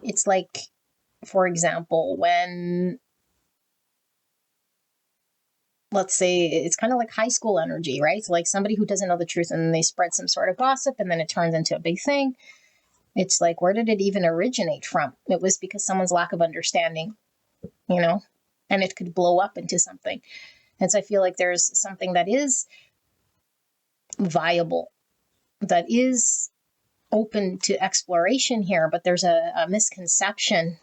it's like, for example, when, let's say, it's kind of like high school energy, right? It's like somebody who doesn't know the truth and they spread some sort of gossip and then it turns into a big thing. It's like, where did it even originate from? It was because someone's lack of understanding, and it could blow up into something. And so I feel like there's something that is viable, that is open to exploration here, but there's a misconception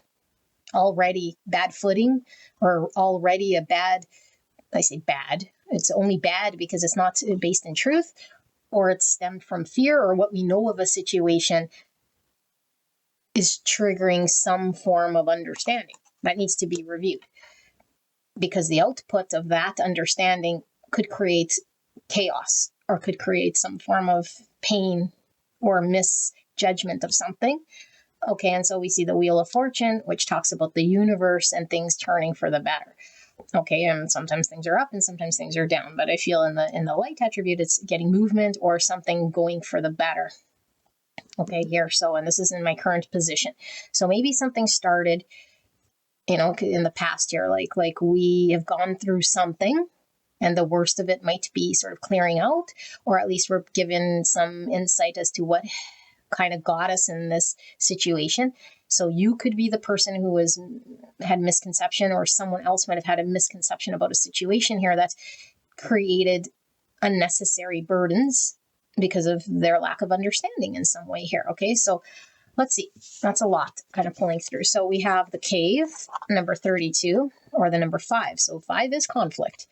already, bad footing, or already a bad, I say bad, it's only bad because it's not based in truth, or it's stemmed from fear, or what we know of a situation is triggering some form of understanding that needs to be reviewed, because the output of that understanding could create chaos or could create some form of pain or misjudgment of something. Okay, and so we see the Wheel of Fortune, which talks about the universe and things turning for the better. Okay, and sometimes things are up and sometimes things are down, but I feel in the light attribute, it's getting movement or something going for the better. Okay, here, so, and this is in my current position. So maybe something started, in the past year, like we have gone through something, and the worst of it might be sort of clearing out, or at least we're given some insight as to what kind of got us in this situation. So you could be the person who had misconception, or someone else might have had a misconception about a situation here that's created unnecessary burdens because of their lack of understanding in some way here. Okay, so let's see. That's a lot kind of pulling through. So we have the Cave, number 32, or the number 5. So 5 is conflict.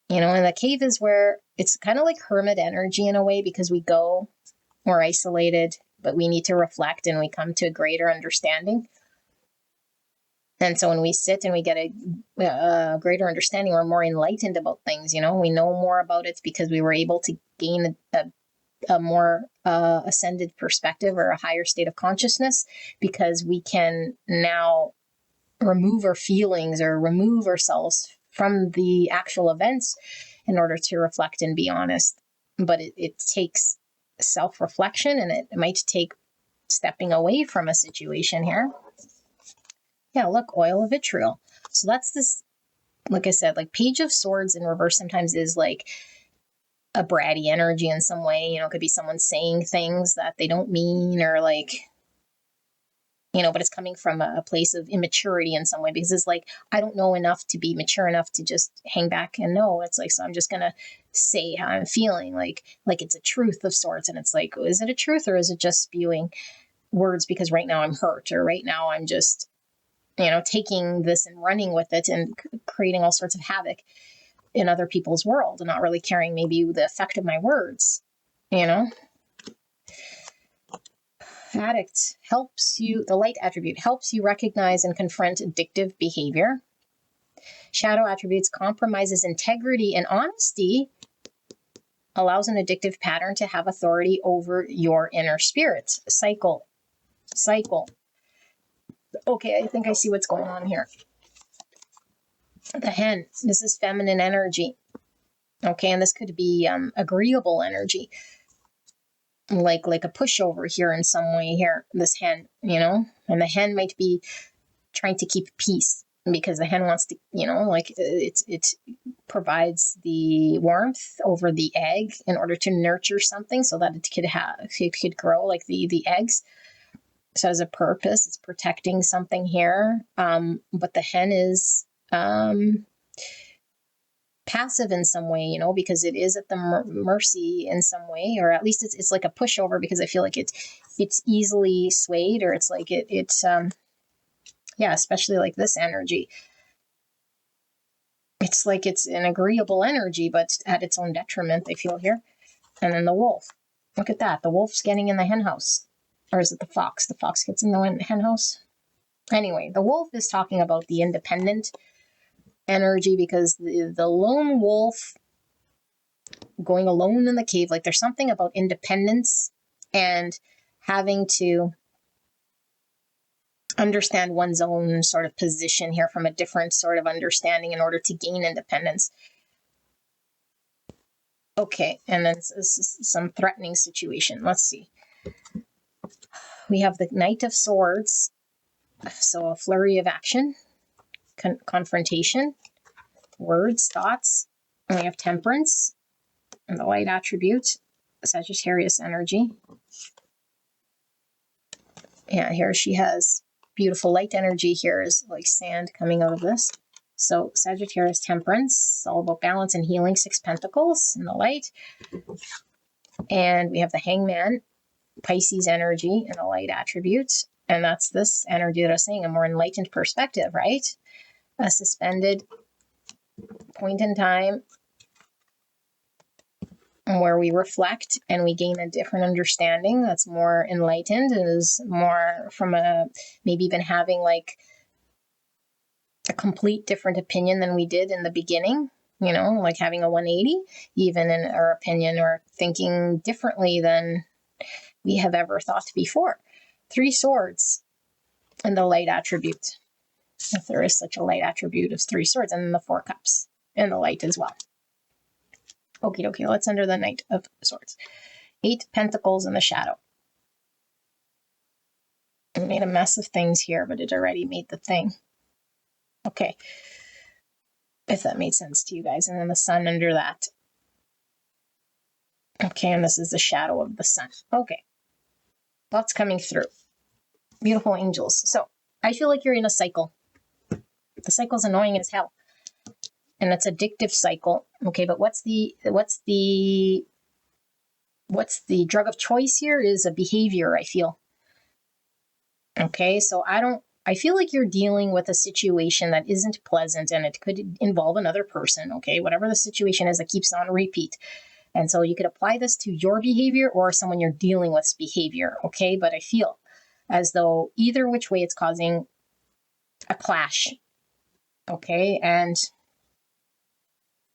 And the Cave is where it's kind of like hermit energy in a way, because we're isolated, but we need to reflect and we come to a greater understanding. And so when we sit and we get a greater understanding, we're more enlightened about things, we know more about it because we were able to gain a more ascended perspective, or a higher state of consciousness, because we can now remove our feelings or remove ourselves from the actual events in order to reflect and be honest. But it takes self-reflection, and it might take stepping away from a situation here. Yeah, look, oil of vitriol. So that's this, like I said, like Page of Swords in reverse sometimes is like a bratty energy in some way. It could be someone saying things that they don't mean, or like but it's coming from a place of immaturity in some way, because it's like, I don't know enough to be mature enough to just hang back and know. It's like, so I'm just going to say how I'm feeling, like it's a truth of sorts. And it's like, is it a truth, or is it just spewing words because right now I'm hurt, or right now I'm just, taking this and running with it and creating all sorts of havoc in other people's world and not really caring maybe the effect of my words, Addict helps you, the light attribute helps you recognize and confront addictive behavior. Shadow attributes compromises integrity and honesty, allows an addictive pattern to have authority over your inner spirit. Cycle. Okay, I think I see what's going on here. The hen, this is feminine energy. Okay, and this could be agreeable energy. Like a pushover here in some way here, this hen, and the hen might be trying to keep peace because the hen wants to, it provides the warmth over the egg in order to nurture something so that it could grow like the eggs. So it has a purpose. It's protecting something here. But the hen is passive in some way, because it is at the mercy in some way, or at least it's like a pushover, because I feel like it's easily swayed, or it's like especially like this energy. It's like it's an agreeable energy, but at its own detriment, I feel here. And then the wolf. Look at that. The wolf's getting in the hen house. Or is it the fox? The fox gets in the hen house. Anyway, the wolf is talking about the independent energy, because the lone wolf going alone in the cave, like there's something about independence and having to understand one's own sort of position here from a different sort of understanding in order to gain independence. Okay, and then some threatening situation. Let's see. We have the Knight of Swords, so a flurry of action, confrontation, words, thoughts. And we have Temperance and the light attribute, Sagittarius energy. Yeah, here she has beautiful light energy. Here is like sand coming out of this. So Sagittarius, Temperance, all about balance and healing, 6 Pentacles in the light. And we have the Hangman, Pisces energy and the light attribute. And that's this energy that I was saying, a more enlightened perspective, right? A suspended point in time where we reflect and we gain a different understanding that's more enlightened, and is more from maybe even having like a complete different opinion than we did in the beginning, like having a 180 even in our opinion, or thinking differently than we have ever thought before. 3 Swords and the light attribute, if there is such a light attribute of 3 Swords, and then the 4 Cups and the light as well. Okay, let's enter the Knight of Swords. 8 Pentacles in the shadow. It made a mess of things here, but it already made the thing. Okay, if that made sense to you guys. And then the sun under that. Okay, and this is the shadow of the sun. Okay, lots coming through. Beautiful angels. So I feel like you're in a cycle. The cycle's annoying as hell. And it's addictive cycle. Okay, but what's the drug of choice here is a behavior, I feel. Okay, so I feel like you're dealing with a situation that isn't pleasant, and it could involve another person, okay? Whatever the situation is, it keeps on repeat. And so you could apply this to your behavior or someone you're dealing with's behavior, okay? But I feel as though either which way it's causing a clash, okay? And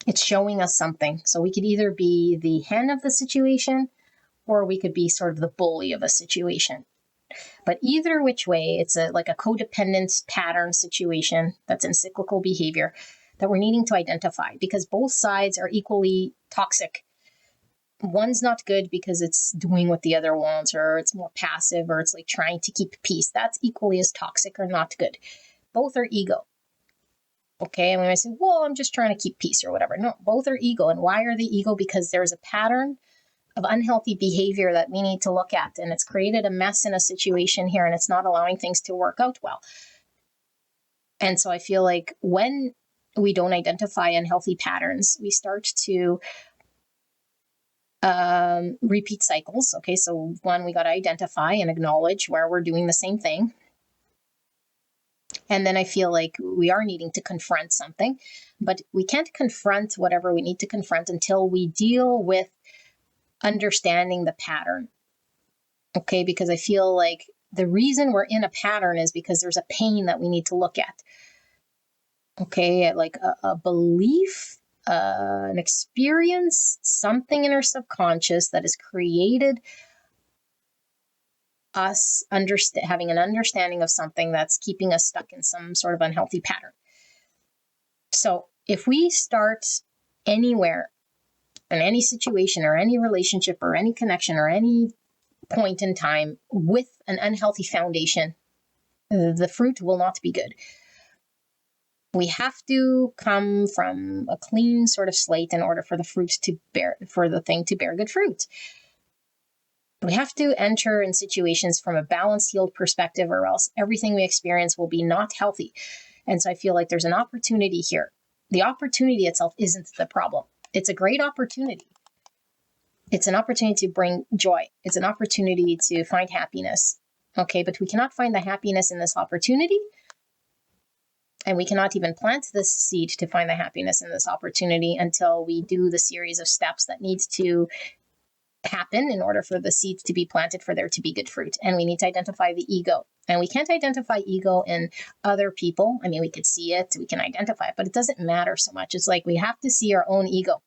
it's showing us something. So we could either be the hen of the situation, or we could be sort of the bully of a situation. But either which way, it's like a codependent pattern situation that's in cyclical behavior that we're needing to identify, because both sides are equally toxic. One's not good because it's doing what the other wants, or it's more passive, or it's like trying to keep peace. That's equally as toxic or not good. Both are ego. Okay, and we might say, well, I'm just trying to keep peace or whatever. No, both are ego. And why are they ego? Because there's a pattern of unhealthy behavior that we need to look at. And it's created a mess in a situation here, and it's not allowing things to work out well. And so I feel like when we don't identify unhealthy patterns, we start to repeat cycles. Okay, so one, we got to identify and acknowledge where we're doing the same thing. And then I feel like we are needing to confront something, but we can't confront whatever we need to confront until we deal with understanding the pattern. Okay, because I feel like the reason we're in a pattern is because there's a pain that we need to look at. Okay, like a belief, an experience, something in our subconscious that has created us having an understanding of something that's keeping us stuck in some sort of unhealthy pattern. So if we start anywhere, in any situation or any relationship or any connection or any point in time with an unhealthy foundation, the fruit will not be good. We have to come from a clean sort of slate in order for the thing to bear good fruit. We have to enter in situations from a balanced, healed perspective, or else everything we experience will be not healthy. And so I feel like there's an opportunity here. The opportunity itself isn't the problem. It's a great opportunity. It's an opportunity to bring joy. It's an opportunity to find happiness. Okay, but we cannot find the happiness in this opportunity. And we cannot even plant this seed to find the happiness in this opportunity until we do the series of steps that needs to happen in order for the seeds to be planted, for there to be good fruit. And we need to identify the ego. And we can't identify ego in other people. I mean, we could see it, we can identify it, but it doesn't matter so much. It's like we have to see our own ego.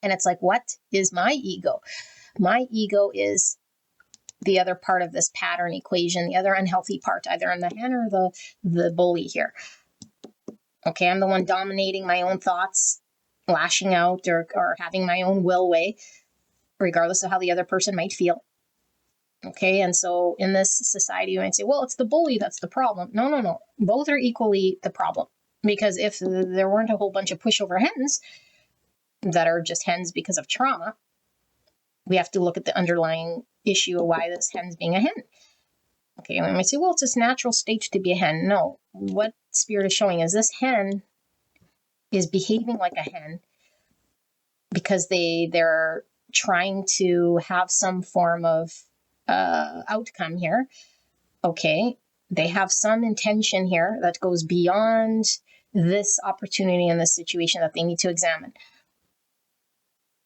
And it's like, what is my ego? My ego is the other part of this pattern equation, the other unhealthy part, either in the hen or the bully here. Okay, I'm the one dominating my own thoughts, lashing out or having my own will way, regardless of how the other person might feel. Okay, and so in this society, you might say, well, it's the bully that's the problem. No. Both are equally the problem. Because if there weren't a whole bunch of pushover hens that are just hens because of trauma, we have to look at the underlying issue of why this hen's being a hen. Okay, and we might say, well, it's its natural state to be a hen. No, what Spirit is showing is this hen is behaving like a hen because they're trying to have some form of outcome here. Okay, they have some intention here that goes beyond this opportunity and this situation that they need to examine.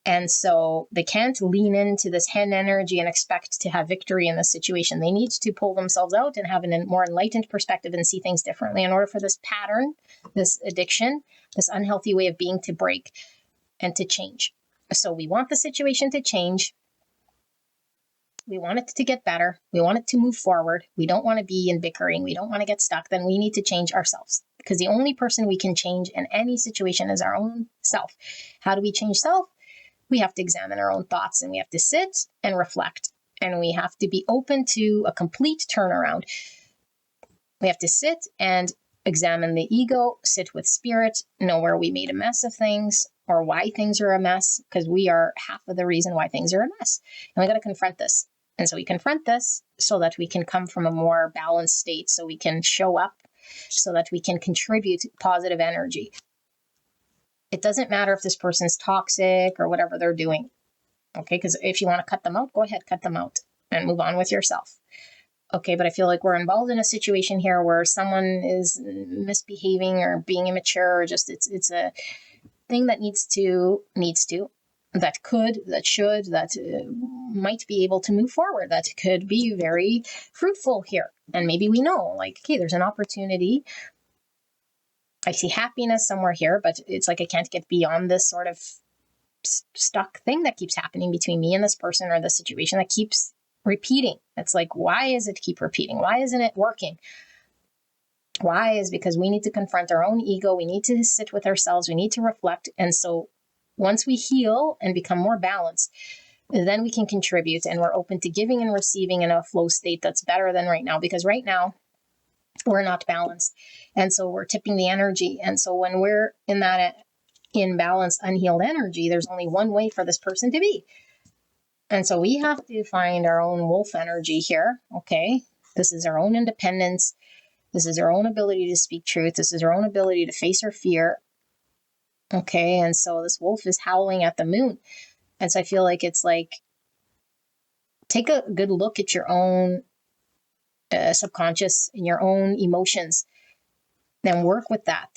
And so they can't lean into this hen energy and expect to have victory in this situation. They need to pull themselves out and have a more enlightened perspective and see things differently in order for this pattern, this addiction, this unhealthy way of being to break and to change. So we want the situation to change. We want it to get better. We want it to move forward. We don't want to be in bickering. We don't want to get stuck. Then we need to change ourselves, because the only person we can change in any situation is our own self. How do we change self? We have to examine our own thoughts, and we have to sit and reflect, and we have to be open to a complete turnaround. We have to sit and examine the ego, sit with spirit, know where we made a mess of things or why things are a mess, because we are half of the reason why things are a mess. And we got to confront this. And so we confront this so that we can come from a more balanced state, so we can show up, so that we can contribute positive energy. It doesn't matter if this person's toxic or whatever they're doing. Okay, because if you want to cut them out, go ahead, cut them out and move on with yourself. Okay, but I feel like we're involved in a situation here where someone is misbehaving or being immature, or just it's a thing that needs to, that could, that should, that might be able to move forward, that could be very fruitful here. And maybe we know, like, okay, there's an opportunity. I see happiness somewhere here, but it's like I can't get beyond this sort of stuck thing that keeps happening between me and this person, or the situation that keeps repeating. It's like, why is it keep repeating? Why isn't it working? Why is because we need to confront our own ego. We need to sit with ourselves. We need to reflect. And so once we heal and become more balanced, then we can contribute, and we're open to giving and receiving in a flow state that's better than right now, because right now we're not balanced. And so we're tipping the energy. And so when we're in that imbalanced, unhealed energy, there's only one way for this person to be. And so we have to find our own wolf energy here. Okay. This is our own independence. This is our own ability to speak truth. This is our own ability to face our fear. Okay. And so this wolf is howling at the moon. And so I feel like it's like, take a good look at your own subconscious and your own emotions, then work with that.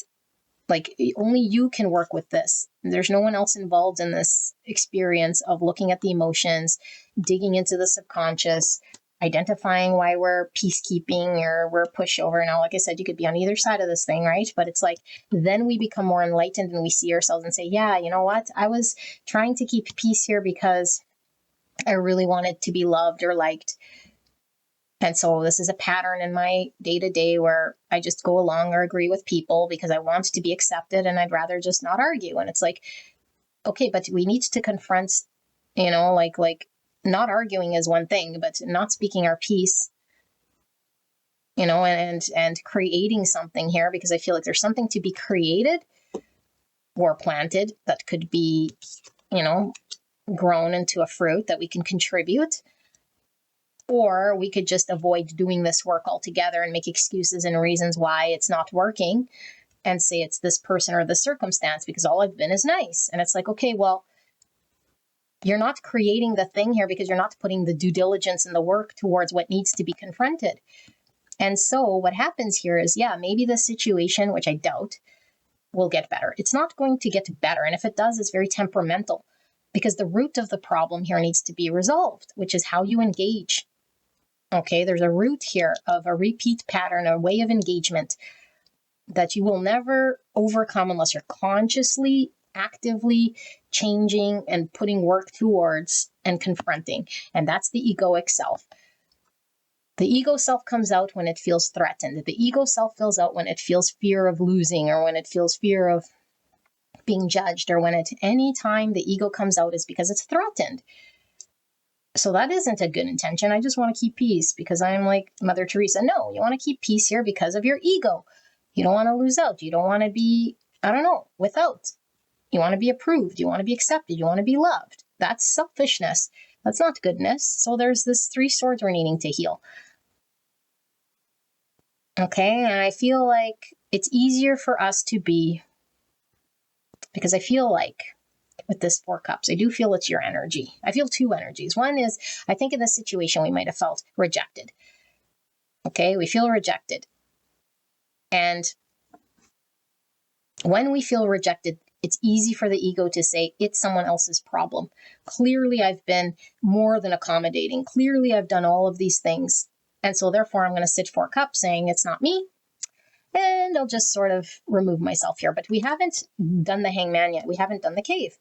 Like, only you can work with this. There's no one else involved in this experience of looking at the emotions, digging into the subconscious, identifying why we're peacekeeping or we're pushover. Now, like I said, you could be on either side of this thing, right? But it's like, then we become more enlightened and we see ourselves and say, yeah, you know what? I was trying to keep peace here because I really wanted to be loved or liked. And so this is a pattern in my day-to-day where I just go along or agree with people because I want to be accepted and I'd rather just not argue. And it's like, okay, but we need to confront, like not arguing is one thing, but not speaking our piece, and creating something here, because I feel like there's something to be created or planted that could be, grown into a fruit that we can contribute. Or we could just avoid doing this work altogether and make excuses and reasons why it's not working and say it's this person or this circumstance because all I've been is nice. And it's like, okay, well, you're not creating the thing here because you're not putting the due diligence and the work towards what needs to be confronted. And so what happens here is, yeah, maybe the situation, which I doubt, will get better. It's not going to get better. And if it does, it's very temperamental because the root of the problem here needs to be resolved, which is how you engage. Okay, there's a root here of a repeat pattern, a way of engagement that you will never overcome unless you're consciously, actively changing and putting work towards and confronting. And that's the egoic self. The ego self comes out when it feels threatened. The ego self feels out when it feels fear of losing or when it feels fear of being judged, or when any time the ego comes out is because it's threatened. So that isn't a good intention. I just want to keep peace because I'm like Mother Teresa. No, you want to keep peace here because of your ego. You don't want to lose out. You don't want to be, without. You want to be approved. You want to be accepted. You want to be loved. That's selfishness. That's not goodness. So there's this 3 swords we're needing to heal. Okay, and I feel like it's easier for us to be, because I feel like with this 4 cups, I do feel it's your energy. I feel 2 energies. One is, I think in this situation, we might have felt rejected. Okay, we feel rejected. And when we feel rejected, it's easy for the ego to say, it's someone else's problem. Clearly, I've been more than accommodating. Clearly, I've done all of these things. And so therefore, I'm going to sit 4 cups saying, it's not me. And I'll just sort of remove myself here. But we haven't done the hangman yet. We haven't done the cave.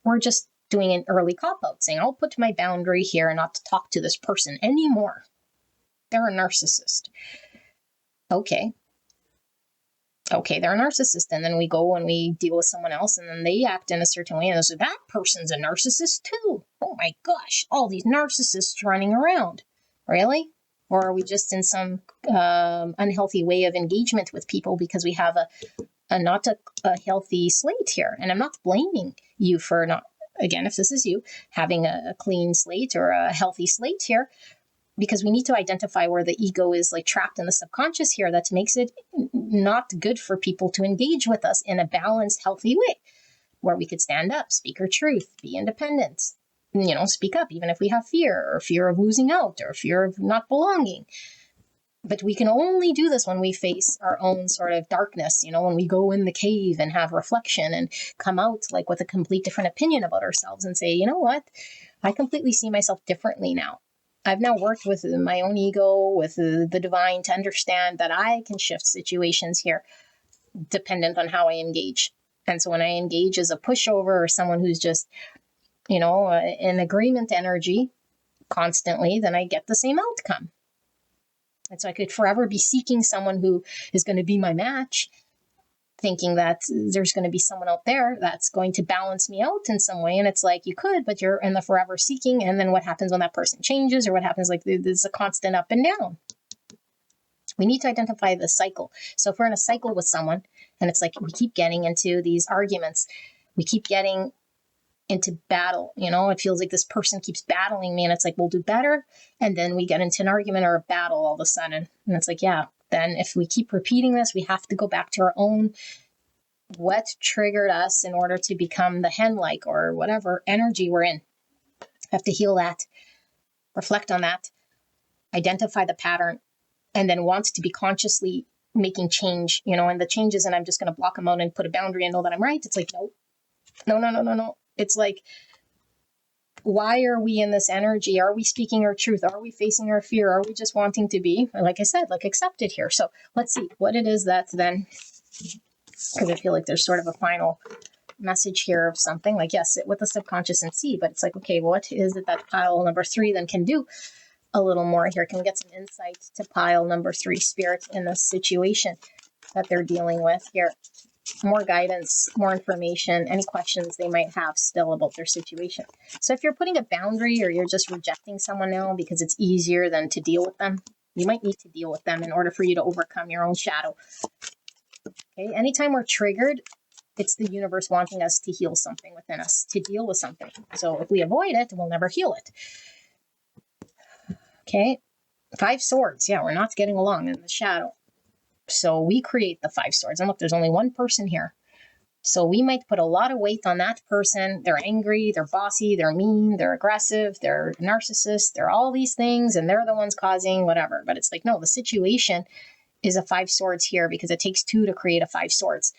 We're just doing an early cop-out, saying, I'll put my boundary here and not to talk to this person anymore. They're a narcissist. Okay, they're a narcissist. And then we go and we deal with someone else and then they act in a certain way. And so that person's a narcissist too. Oh my gosh, all these narcissists running around. Really? Or are we just in some unhealthy way of engagement with people because we have not a healthy slate here? And I'm not blaming you for not, again, if this is you, having a clean slate or a healthy slate here, because we need to identify where the ego is like trapped in the subconscious here that makes it not good for people to engage with us in a balanced, healthy way, where we could stand up, speak our truth, be independent, speak up, even if we have fear or fear of losing out or fear of not belonging. But we can only do this when we face our own sort of darkness, when we go in the cave and have reflection and come out like with a complete different opinion about ourselves and say, you know what, I completely see myself differently now. I've now worked with my own ego, with the divine, to understand that I can shift situations here dependent on how I engage. And so when I engage as a pushover or someone who's just, an agreement energy constantly, then I get the same outcome. And so I could forever be seeking someone who is going to be my match, thinking that there's going to be someone out there that's going to balance me out in some way. And it's like, you could, but you're in the forever seeking. And then what happens when that person changes, or what happens, like there's a constant up and down. We need to identify the cycle. So if we're in a cycle with someone and it's like we keep getting into these arguments, we keep getting into battle. You know, it feels like this person keeps battling me, and it's like, we'll do better. And then we get into an argument or a battle all of a sudden. And it's like, yeah, then if we keep repeating this, we have to go back to our own, what triggered us in order to become the hen-like or whatever energy we're in. Have to heal that, reflect on that, identify the pattern, and then want to be consciously making change, you know, and the changes, and I'm just going to block them out and put a boundary and know that I'm right. It's like, no. It's like, why are we in this energy? Are we speaking our truth? Are we facing our fear? Are we just wanting to be, like I said, like accepted here? So let's see what it is that's then, because I feel like there's sort of a final message here of something like, yes, sit with the subconscious and see, but it's like, okay, what is it that pile number 3 then can do a little more here? Can we get some insight to pile number 3 spirit in this situation that they're dealing with here? More guidance, more information, any questions they might have still about their situation. So if you're putting a boundary or you're just rejecting someone now because it's easier than to deal with them, you might need to deal with them in order for you to overcome your own shadow. Okay, anytime we're triggered, it's the universe wanting us to heal something within us, to deal with something. So if we avoid it, we'll never heal it. Okay, 5 swords. Yeah, we're not getting along in the shadow. So we create the 5 swords. And look, there's only one person here. So we might put a lot of weight on that person. They're angry, they're bossy, they're mean, they're aggressive, they're narcissists, they're all these things, and they're the ones causing whatever. But it's like, no, the situation is a 5 swords here because it takes 2 to create a 5 swords.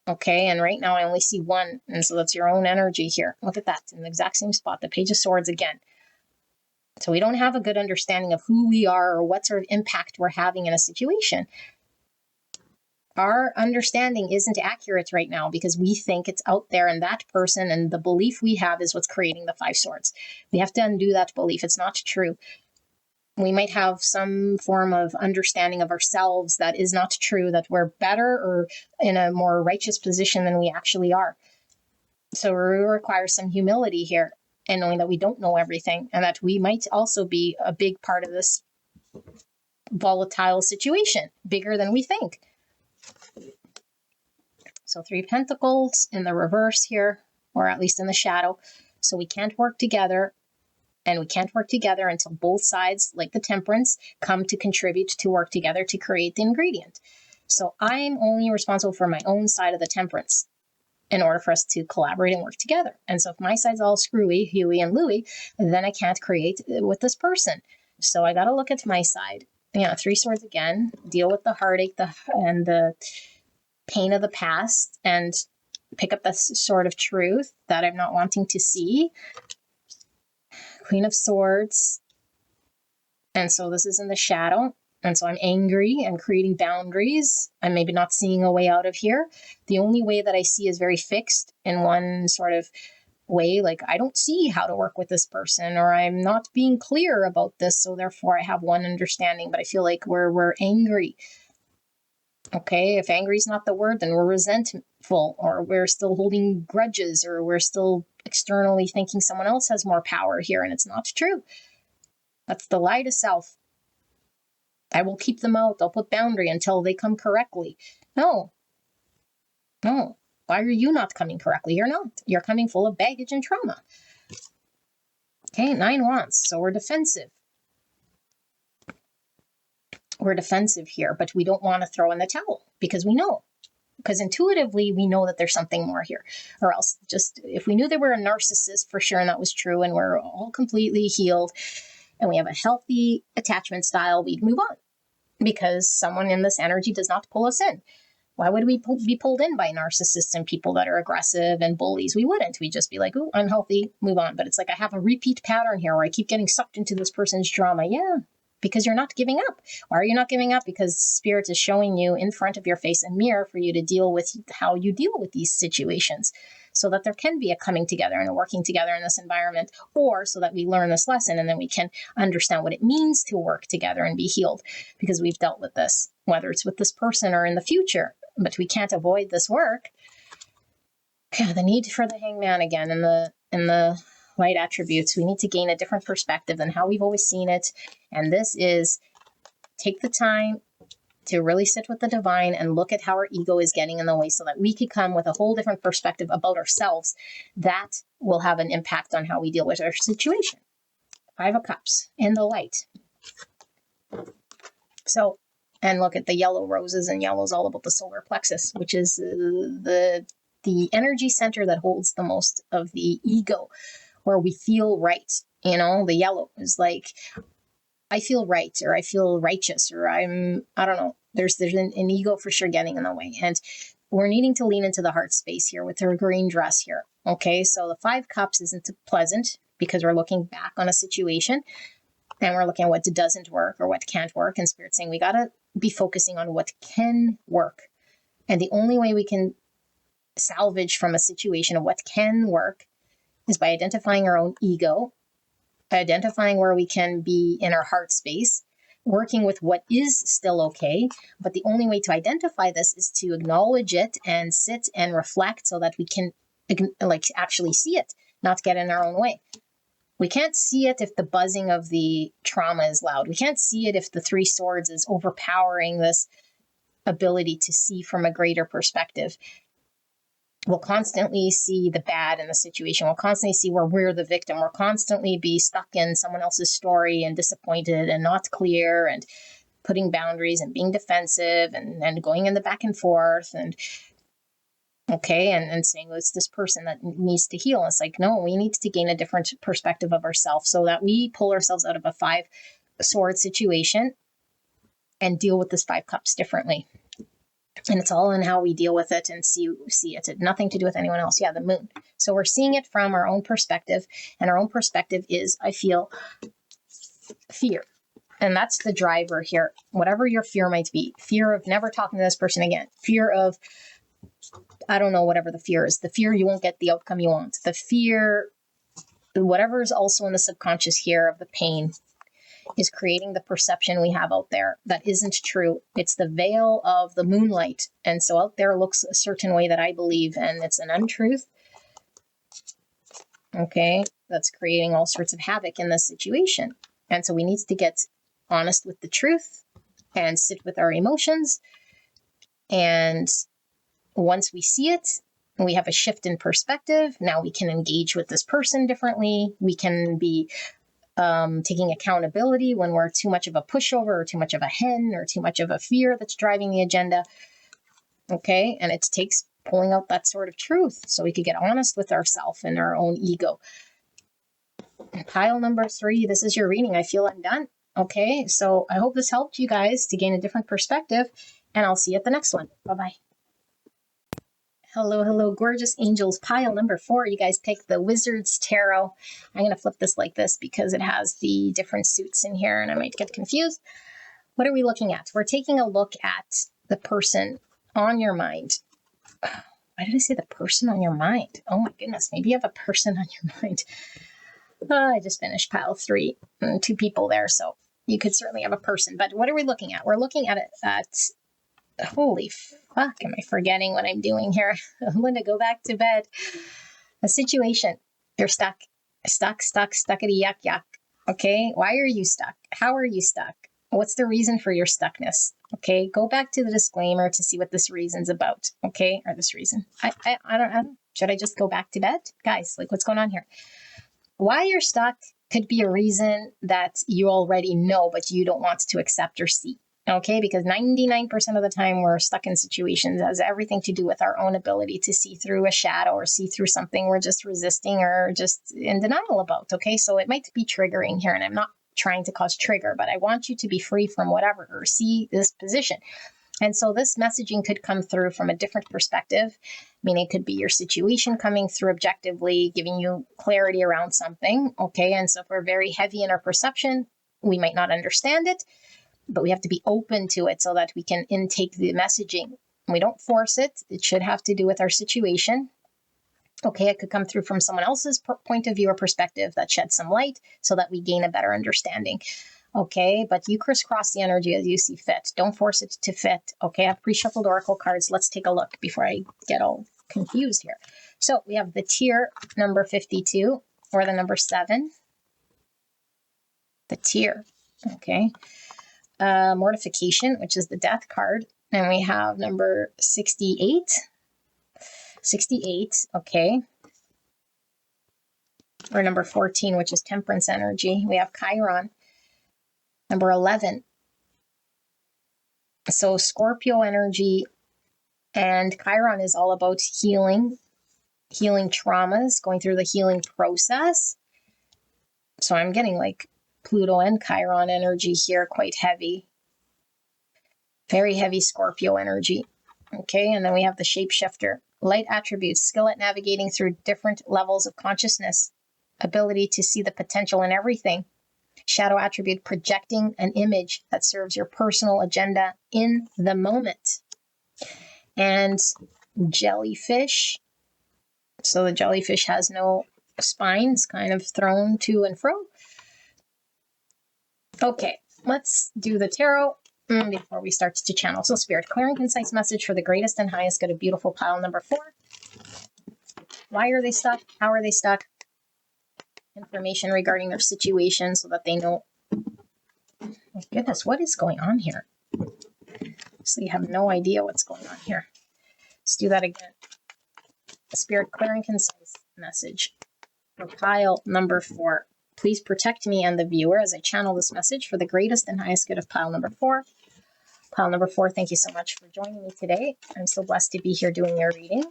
Okay, and right now I only see 1. And so that's your own energy here. Look at that, in the exact same spot, the Page of Swords again. So we don't have a good understanding of who we are or what sort of impact we're having in a situation. Our understanding isn't accurate right now because we think it's out there and that person and the belief we have is what's creating the 5 swords. We have to undo that belief. It's not true. We might have some form of understanding of ourselves that is not true, that we're better or in a more righteous position than we actually are. So we require some humility here, and knowing that we don't know everything and that we might also be a big part of this volatile situation, bigger than we think. So 3 Pentacles in the reverse here, or at least in the shadow. So we can't work together, and we can't work together until both sides, like the Temperance, come to contribute to work together to create the ingredient. So I'm only responsible for my own side of the Temperance in order for us to collaborate and work together. And so if my side's all screwy, Huey and Louie, then I can't create with this person. So I got to look at my side. 3 swords again, deal with the heartache and the pain of the past, and pick up this sort of truth that I'm not wanting to see. Queen of Swords. And so this is in the shadow. And so I'm angry and creating boundaries. I'm maybe not seeing a way out of here. The only way that I see is very fixed in one sort of way. Like, I don't see how to work with this person, or I'm not being clear about this. So therefore I have one understanding, but I feel like we're angry. Okay, if angry is not the word, then we're resentful, or we're still holding grudges, or we're still externally thinking someone else has more power here, and it's not true. That's the lie to self. I will keep them out. I'll put boundary until they come correctly. No. Why are you not coming correctly? You're not. You're coming full of baggage and trauma. Okay, 9 Wands. So we're defensive. We're defensive here, but we don't want to throw in the towel because we know. Because intuitively, we know that there's something more here. Or else, just if we knew they were a narcissist for sure, and that was true, and we're all completely healed, and we have a healthy attachment style, we'd move on. Because someone in this energy does not pull us in. Why would we be pulled in by narcissists and people that are aggressive and bullies? We wouldn't. We'd just be like, ooh, unhealthy, move on. But it's like I have a repeat pattern here where I keep getting sucked into this person's drama. Yeah, because you're not giving up. Why are you not giving up? Because Spirit is showing you in front of your face a mirror for you to deal with how you deal with these situations, so that there can be a coming together and a working together in this environment, or so that we learn this lesson and then we can understand what it means to work together and be healed, because we've dealt with this, whether it's with this person or in the future, but we can't avoid this work. Yeah, the need for the Hangman again in the light attributes. We need to gain a different perspective than how we've always seen it. And this is take the time to really sit with the divine and look at how our ego is getting in the way so that we could come with a whole different perspective about ourselves that will have an impact on how we deal with our situation. 5 of Cups in the light. So, and look at the yellow roses, and yellow is all about the solar plexus, which is the energy center that holds the most of the ego, where we feel right. You know, the yellow is like, I feel right, or I feel righteous, or I don't know. There's an ego for sure getting in the way. And we're needing to lean into the heart space here with her green dress here. Okay, so the 5 Cups isn't pleasant because we're looking back on a situation and we're looking at what doesn't work or what can't work. And Spirit's saying we got to be focusing on what can work. And the only way we can salvage from a situation of what can work is by identifying our own ego, identifying where we can be in our heart space, working with what is still okay. But the only way to identify this is to acknowledge it and sit and reflect so that we can actually see it, not get in our own way. We can't see it if the buzzing of the trauma is loud. We can't see it if the 3 Swords is overpowering this ability to see from a greater perspective. We'll constantly see the bad in the situation. We'll constantly see where we're the victim. We'll constantly be stuck in someone else's story and disappointed and not clear and putting boundaries and being defensive and going in the back and forth and saying, well, it's this person that needs to heal. It's like, no, we need to gain a different perspective of ourselves so that we pull ourselves out of a 5 Swords situation and deal with this 5 Cups differently. And it's all in how we deal with it and see it. It had nothing to do with anyone else. Yeah, the moon. So we're seeing it from our own perspective. And our own perspective is, I feel fear. And that's the driver here. Whatever your fear might be. Fear of never talking to this person again. Fear of, I don't know, whatever the fear is. The fear you won't get the outcome you want. The fear, whatever is also in the subconscious here of the pain, is creating the perception we have out there that isn't true. It's the veil of the moonlight. And so out there looks a certain way that I believe, and it's an untruth. Okay, that's creating all sorts of havoc in this situation. And so we need to get honest with the truth and sit with our emotions. And once we see it, we have a shift in perspective. Now we can engage with this person differently. We can be taking accountability when we're too much of a pushover or too much of a hen or too much of a fear that's driving the agenda. Okay. And it takes pulling out that sort of truth so we could get honest with ourselves and our own ego. Pile number 3, this is your reading. I feel I'm done. Okay. So I hope this helped you guys to gain a different perspective, and I'll see you at the next one. Bye-bye. Hello, gorgeous angels. Pile number 4. You guys pick the Wizard's Tarot. I'm going to flip this like this because it has the different suits in here and I might get confused. What are we looking at? We're taking a look at the person on your mind. Why did I say the person on your mind? Oh my goodness. Maybe you have a person on your mind. I just finished pile 3. 2 people there. So you could certainly have a person. But what are we looking at? We're looking at it at... Holy fuck, am I forgetting what I'm doing here? Linda, go back to bed. A situation. You're stuck at a yuck. Okay, why are you stuck? How are you stuck? What's the reason for your stuckness? Okay, go back to the disclaimer to see what this reason's about. Okay, or this reason. I don't. Should I just go back to bed? Guys, like what's going on here? Why you're stuck could be a reason that you already know, but you don't want to accept or see. Okay, because 99% of the time we're stuck in situations that has everything to do with our own ability to see through a shadow or see through something we're just resisting or just in denial about. Okay, so it might be triggering here, and I'm not trying to cause trigger, but I want you to be free from whatever or see this position. And so this messaging could come through from a different perspective, meaning it could be your situation coming through objectively, giving you clarity around something. Okay, and so if we're very heavy in our perception, we might not understand it. But we have to be open to it so that we can intake the messaging. We don't force it. It should have to do with our situation. Okay, it could come through from someone else's point of view or perspective that sheds some light so that we gain a better understanding. Okay, but you crisscross the energy as you see fit. Don't force it to fit. Okay, I have pre-shuffled oracle cards. Let's take a look before I get all confused here. So we have the tier number 52 or the number 7. The tier. Okay. mortification, which is the death card. And we have number 68. 68, okay. Or number 14, which is temperance energy. We have Chiron. Number 11. So Scorpio energy and Chiron is all about healing traumas, going through the healing process. So I'm getting like Pluto and Chiron energy here, quite heavy. Very heavy Scorpio energy. Okay, and then we have the shapeshifter. Light attributes, skill at navigating through different levels of consciousness, ability to see the potential in everything. Shadow attribute, projecting an image that serves your personal agenda in the moment. And jellyfish. So the jellyfish has no spines, kind of thrown to and fro. Okay, let's do the tarot before we start to channel. So Spirit, clear and concise message for the greatest and highest good of beautiful pile number 4. Why are they stuck? How are they stuck? Information regarding their situation so that they know. My goodness, what is going on here? So you have no idea what's going on here. Let's do that again. Spirit, clear and concise message for pile number 4. Please protect me and the viewer as I channel this message for the greatest and highest good of pile number 4. Pile number 4, thank you so much for joining me today. I'm so blessed to be here doing your reading.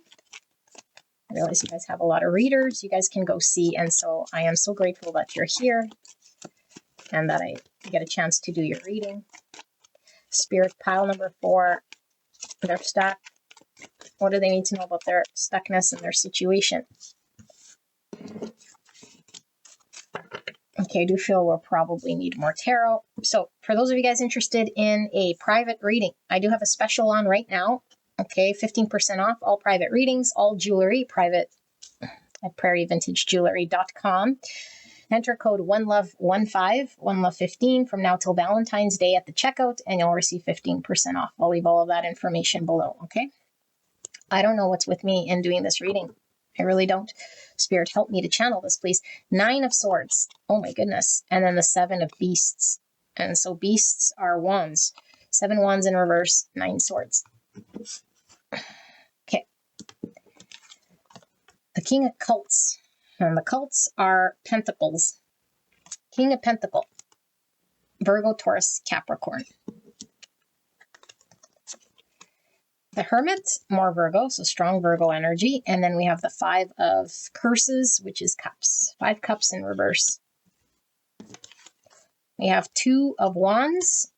I realize you guys have a lot of readers you guys can go see, and so I am so grateful that you're here and that I get a chance to do your reading. Spirit, pile number 4, they're stuck. What do they need to know about their stuckness and their situation? Okay, I do feel we'll probably need more tarot. So for those of you guys interested in a private reading, I do have a special on right now. Okay, 15% off all private readings, all jewelry, private at prairievintagejewelry.com. Enter code OneLove15, OneLove15 from now till Valentine's Day at the checkout, and you'll receive 15% off. I'll leave all of that information below, okay? I don't know what's with me in doing this reading. I really don't. Spirit, help me to channel this, please. 9 of Swords. Oh my goodness. And then the 7 of Beasts. And so beasts are wands. 7 wands in reverse, 9 swords. Okay. The King of Cults. And the cults are pentacles. King of Pentacle. Virgo, Taurus, Capricorn. The Hermit, more Virgo, so strong Virgo energy. And then we have the 5 of Curses, which is Cups. 5 cups in reverse. We have 2 of Wands.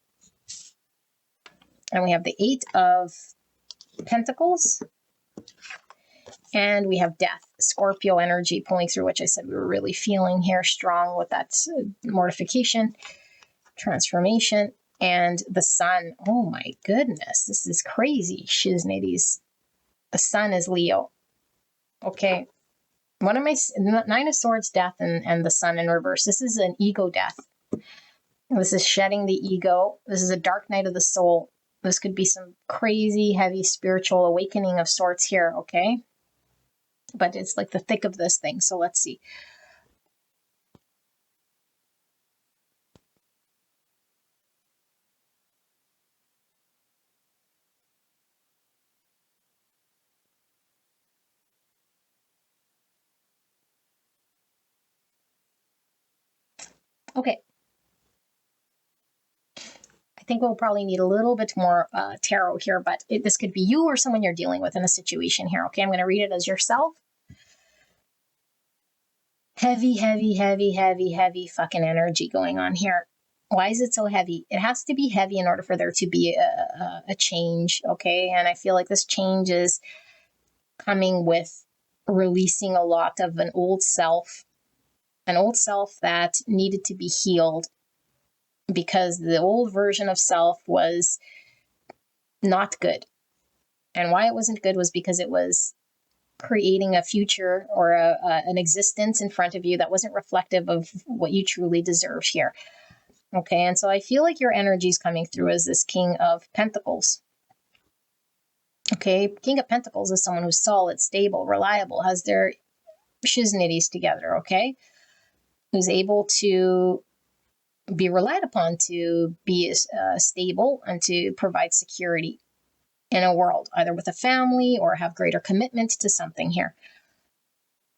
And we have the 8 of Pentacles. And we have Death, Scorpio energy pulling through, which I said we were really feeling here strong with that mortification, transformation. And the Sun, oh my goodness, this is crazy, shiznitties. The Sun is Leo. Okay, one of my 9 of Swords, Death, and the Sun in reverse. This is an ego death. This is shedding the ego. This is a dark night of the soul. This could be some crazy, heavy spiritual awakening of sorts here, okay? But it's like the thick of this thing, so let's see. Okay. I think we'll probably need a little bit more tarot here, but this could be you or someone you're dealing with in a situation here. Okay, I'm going to read it as yourself. Heavy, heavy, heavy, heavy, heavy fucking energy going on here. Why is it so heavy? It has to be heavy in order for there to be a change, okay? And I feel like this change is coming with releasing a lot of an old self that needed to be healed because the old version of self was not good. And why it wasn't good was because it was creating a future or an existence in front of you that wasn't reflective of what you truly deserve here. Okay, and so I feel like your energy is coming through as this King of Pentacles. Okay, King of Pentacles is someone who's solid, stable, reliable, has their shiznitties together, okay? Who's able to be relied upon to be stable and to provide security in a world, either with a family or have greater commitment to something here.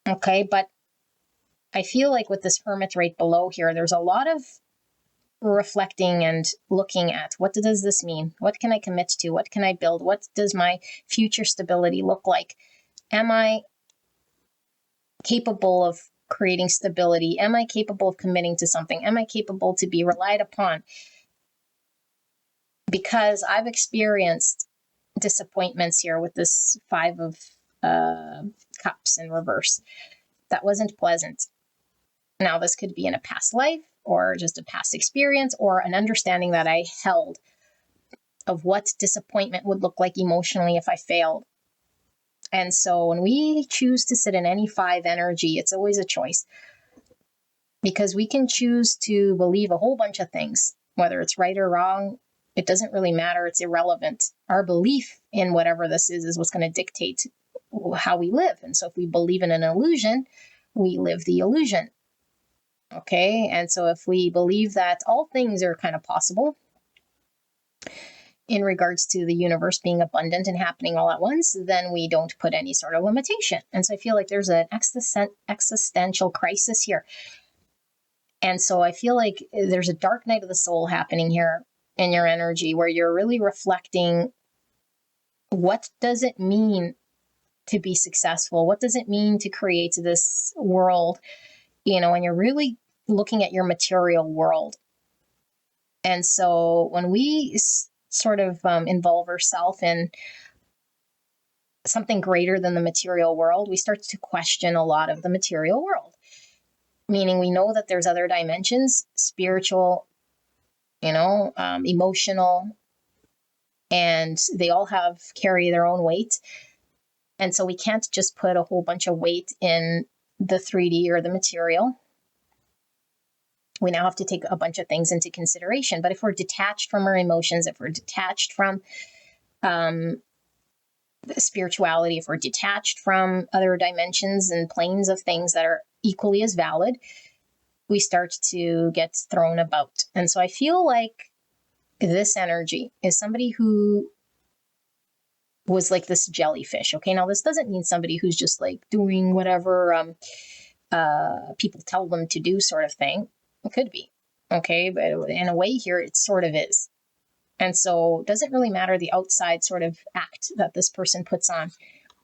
Okay, but I feel like with this Hermit right below here, there's a lot of reflecting and looking at, what does this mean? What can I commit to? What can I build? What does my future stability look like? Am I capable of creating stability? Am I capable of committing to something? Am I capable to be relied upon? Because I've experienced disappointments here with this Five of Cups in reverse. That wasn't pleasant. Now, this could be in a past life or just a past experience or an understanding that I held of what disappointment would look like emotionally if I failed. And so when we choose to sit in any five energy, it's always a choice, because we can choose to believe a whole bunch of things, whether it's right or wrong. It doesn't really matter. It's irrelevant. Our belief in whatever this is what's going to dictate how we live. And so if we believe in an illusion, we live the illusion. Okay. And so if we believe that all things are kind of possible in regards to the universe being abundant and happening all at once, then we don't put any sort of limitation. And so I feel like there's an existential crisis here. And so I feel like there's a dark night of the soul happening here in your energy, where you're really reflecting, what does it mean to be successful? What does it mean to create this world? And you're really looking at your material world. And so when we sort of involve ourselves in something greater than the material world, we start to question a lot of the material world. Meaning we know that there's other dimensions, spiritual, emotional, and they all carry their own weight. And so we can't just put a whole bunch of weight in the 3D or the material. We now have to take a bunch of things into consideration. But if we're detached from our emotions, if we're detached from spirituality, if we're detached from other dimensions and planes of things that are equally as valid, we start to get thrown about. And so I feel like this energy is somebody who was like this jellyfish. Okay, now this doesn't mean somebody who's just like doing whatever people tell them to do, sort of thing. It could be. Okay, but in a way here, it sort of is. And so it doesn't really matter the outside sort of act that this person puts on.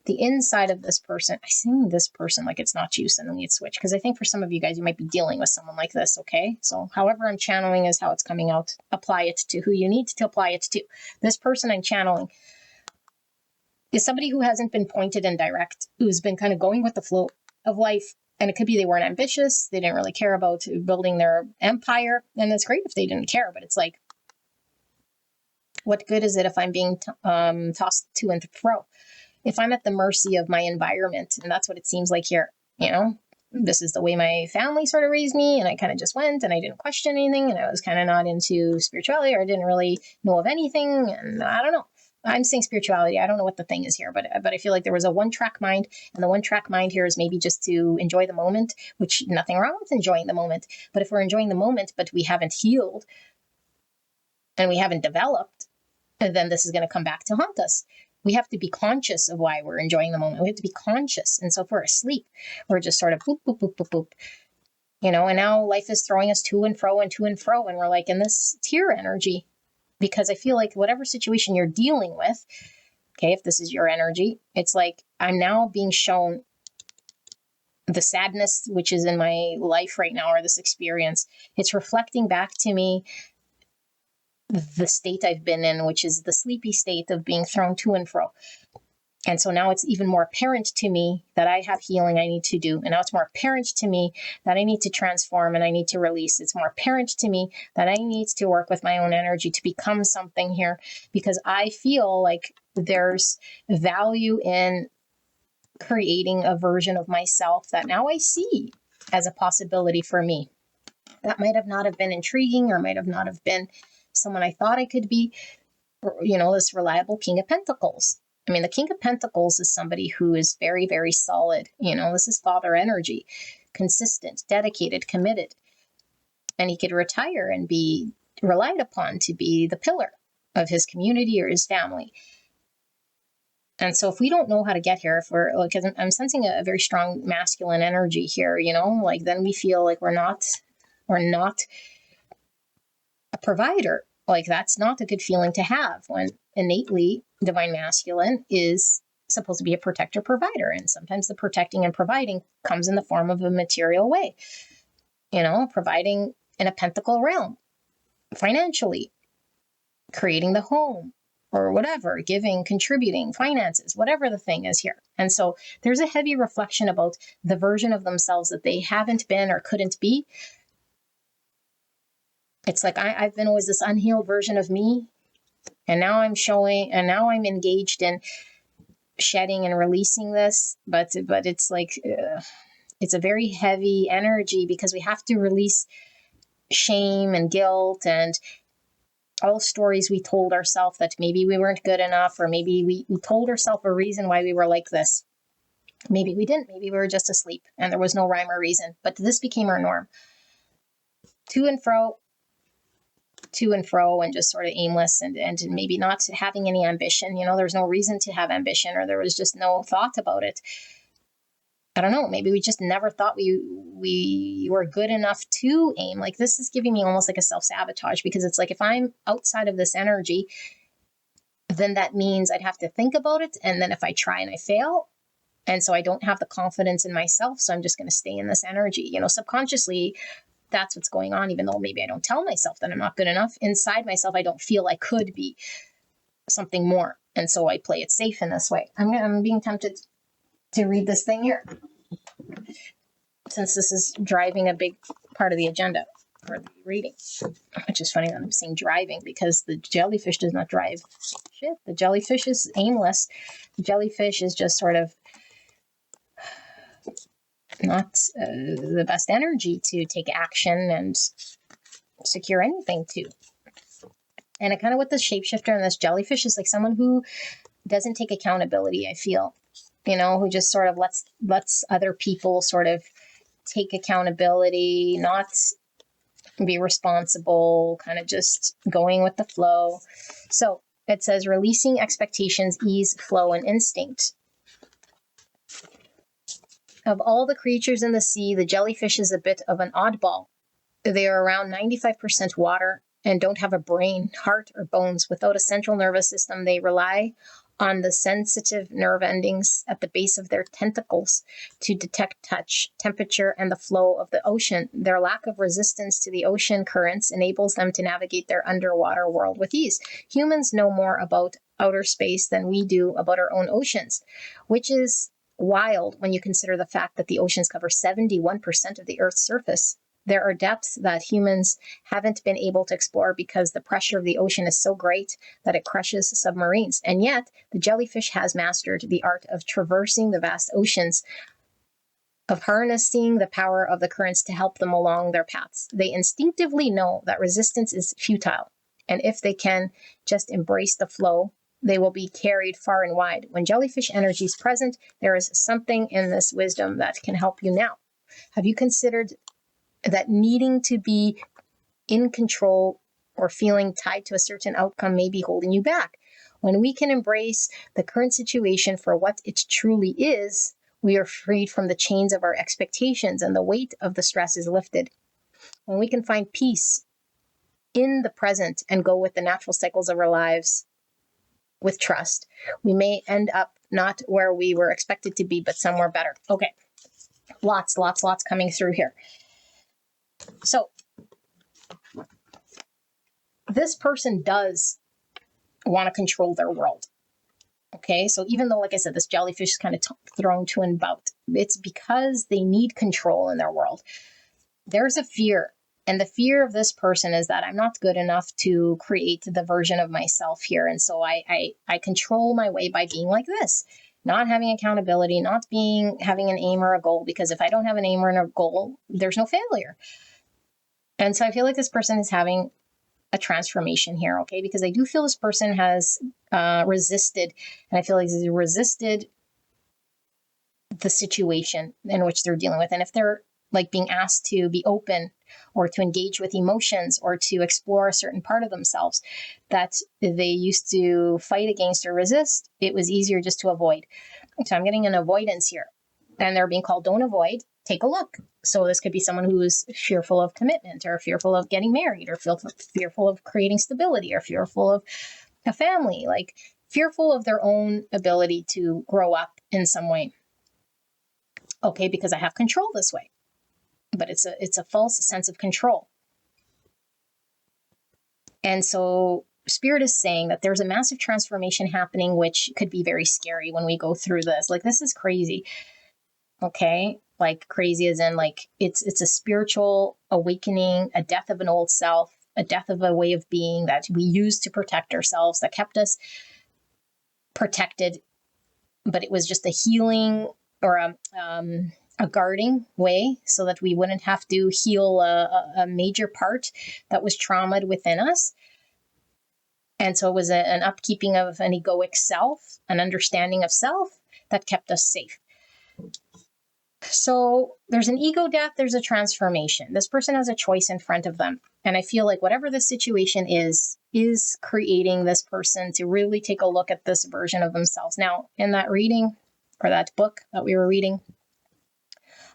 The inside of this person, I say this person like it's not you, suddenly it's switch. Because I think for some of you guys, you might be dealing with someone like this, okay? So however I'm channeling is how it's coming out. Apply it to who you need to apply it to. This person I'm channeling is somebody who hasn't been pointed and direct, who's been kind of going with the flow of life. And it could be they weren't ambitious. They didn't really care about building their empire. And it's great if they didn't care, but it's like, what good is it if I'm being tossed to and fro? If I'm at the mercy of my environment, and that's what it seems like here, this is the way my family sort of raised me, and I kind of just went and I didn't question anything, and I was kind of not into spirituality, or I didn't really know of anything, and I don't know. I'm saying spirituality. I don't know what the thing is here, but I feel like there was a one-track mind, and the one-track mind here is maybe just to enjoy the moment, which nothing wrong with enjoying the moment. But if we're enjoying the moment, but we haven't healed and we haven't developed, then this is going to come back to haunt us. We have to be conscious of why we're enjoying the moment. We have to be conscious. And so if we're asleep, we're just sort of boop, boop, boop, boop, boop. And now life is throwing us to and fro and to and fro. And we're like in this tear energy, because I feel like whatever situation you're dealing with, okay, if this is your energy, it's like I'm now being shown the sadness which is in my life right now, or this experience. It's reflecting back to me the state I've been in, which is the sleepy state of being thrown to and fro. And so now it's even more apparent to me that I have healing I need to do. And now it's more apparent to me that I need to transform and I need to release. It's more apparent to me that I need to work with my own energy to become something here, because I feel like there's value in creating a version of myself that now I see as a possibility for me. That might have not have been intriguing, or might have not have been someone I thought I could be, this reliable King of Pentacles. I mean, the King of Pentacles is somebody who is very, very solid. This is father energy, consistent, dedicated, committed. and he could retire and be relied upon to be the pillar of his community or his family. And so if we don't know how to get here, if we're like, I'm sensing a very strong masculine energy here, you know, like then we feel like we're not a provider. Like that's not a good feeling to have when innately divine masculine is supposed to be a protector provider. And sometimes the protecting and providing comes in the form of a material way, you know, providing in a pentacle realm, financially, creating the home, or whatever, giving, contributing, finances, whatever the thing is here. And so there's a heavy reflection about the version of themselves that they haven't been or couldn't be. It's like I've been always this unhealed version of me, and now I'm engaged in shedding and releasing this. But it's like it's a very heavy energy because we have to release shame and guilt and all stories we told ourselves that maybe we weren't good enough, or maybe we told ourselves a reason why we were like this. Maybe we didn't. Maybe we were just asleep and there was no rhyme or reason. But this became our norm. To and fro, and just sort of aimless and maybe not having any ambition. You know, there's no reason to have ambition, or there was just no thought about it. I don't know, maybe we just never thought we were good enough to aim. Like this is giving me almost like a self-sabotage, because it's like if I'm outside of this energy, then that means I'd have to think about it. And then if I try and I fail, and so I don't have the confidence in myself, so I'm just going to stay in this energy. You know, subconsciously, that's what's going on, even though maybe I don't tell myself that I'm not good enough. Inside myself, I don't feel I could be something more. And so I play it safe in this way. I'm being tempted to read this thing here, since this is driving a big part of the agenda for the reading, which is funny that I'm saying driving, because the jellyfish does not drive shit. The jellyfish is aimless. The jellyfish is just sort of not the best energy to take action and secure anything to. And it kind of with this shapeshifter and this jellyfish is like someone who doesn't take accountability, I feel. You know, who just sort of lets other people sort of take accountability, not be responsible, kind of just going with the flow. So it says releasing expectations, ease, flow, and instinct. Of all the creatures in the sea, the jellyfish is a bit of an oddball. They are around 95% water and don't have a brain, heart, or bones. Without a central nervous system, they rely on the sensitive nerve endings at the base of their tentacles to detect touch, temperature, and the flow of the ocean. Their lack of resistance to the ocean currents enables them to navigate their underwater world with ease. Humans know more about outer space than we do about our own oceans, which is wild when you consider the fact that the oceans cover 71% of the Earth's surface. There are depths that humans haven't been able to explore because the pressure of the ocean is so great that it crushes submarines. And yet, the jellyfish has mastered the art of traversing the vast oceans, of harnessing the power of the currents to help them along their paths. They instinctively know that resistance is futile, and if they can just embrace the flow, they will be carried far and wide. When jellyfish energy is present, there is something in this wisdom that can help you now. Have you considered that needing to be in control or feeling tied to a certain outcome may be holding you back? When we can embrace the current situation for what it truly is, we are freed from the chains of our expectations and the weight of the stress is lifted. When we can find peace in the present and go with the natural cycles of our lives with trust, we may end up not where we were expected to be, but somewhere better. Okay, lots coming through here. So this person does want to control their world. Okay, so even though, like I said, this jellyfish is kind of thrown to and about, it's because they need control in their world. There's a fear, and the fear of this person is that I'm not good enough to create the version of myself here, and so I control my way by being like this, not having accountability, not having an aim or a goal, because if I don't have an aim or a goal, there's no failure. And so I feel like this person is having a transformation here, okay? Because I do feel this person has resisted, and I feel like he's resisted the situation in which they're dealing with. And if they're like being asked to be open or to engage with emotions or to explore a certain part of themselves that they used to fight against or resist. It was easier just to avoid. So I'm getting an avoidance here. And they're being called, don't avoid, take a look. So this could be someone who is fearful of commitment or fearful of getting married or fearful of creating stability or fearful of a family, like fearful of their own ability to grow up in some way. Okay, because I have control this way. But it's a false sense of control. And so Spirit is saying that there's a massive transformation happening, which could be very scary when we go through this. Like, this is crazy. Okay, like crazy as in like it's a spiritual awakening, a death of an old self, a death of a way of being that we used to protect ourselves, that kept us protected, but it was just a healing or a guarding way so that we wouldn't have to heal a major part that was traumatized within us. And so it was an upkeeping of an egoic self, an understanding of self that kept us safe. So there's an ego death, there's a transformation. This person has a choice in front of them. And I feel like whatever the situation is creating this person to really take a look at this version of themselves. Now, in that reading or that book that we were reading,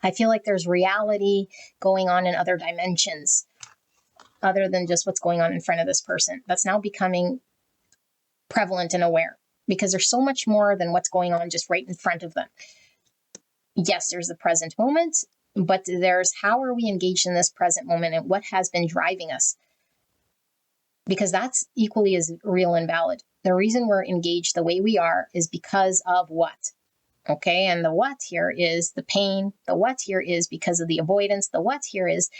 I feel like there's reality going on in other dimensions other than just what's going on in front of this person. That's now becoming prevalent and aware because there's so much more than what's going on just right in front of them. Yes, there's the present moment, but there's how are we engaged in this present moment and what has been driving us? Because that's equally as real and valid. The reason we're engaged the way we are is because of what? Okay, and the what here is the pain. The what here is because of the avoidance. The what here is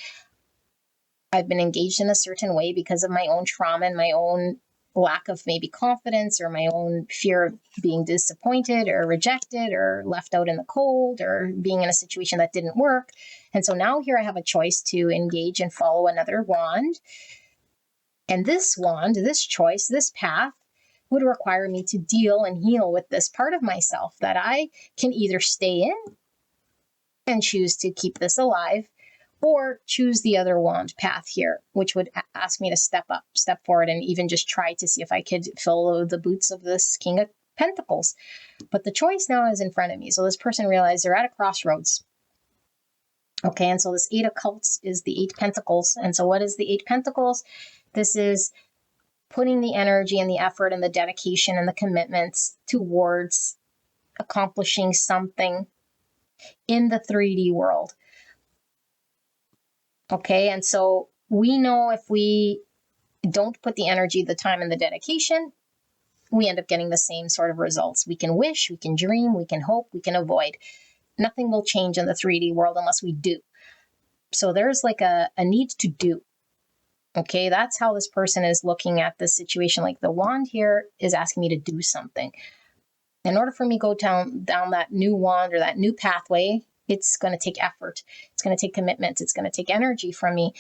I've been engaged in a certain way because of my own trauma and my own lack of maybe confidence or my own fear of being disappointed or rejected or left out in the cold or being in a situation that didn't work. And so now here I have a choice to engage and follow another wand. And this wand, this choice, this path would require me to deal and heal with this part of myself that I can either stay in and choose to keep this alive or choose the other wand path here, which would ask me to step forward and even just try to see if I could fill the boots of this King of Pentacles. But the choice now is in front of me. So this person realized they're at a crossroads. Okay, and so this Eight of Cups is the Eight Pentacles. And so what is the Eight Pentacles? This is putting the energy and the effort and the dedication and the commitments towards accomplishing something in the 3D world. Okay, and so we know if we don't put the energy, the time, and the dedication, we end up getting the same sort of results. We can wish, we can dream, we can hope, we can avoid. Nothing will change in the 3D world unless we do. So there's like a need to do. Okay, that's how this person is looking at this situation. Like the wand here is asking me to do something. In order for me to go down that new wand or that new pathway, it's going to take effort. It's going to take commitment. It's going to take energy from me.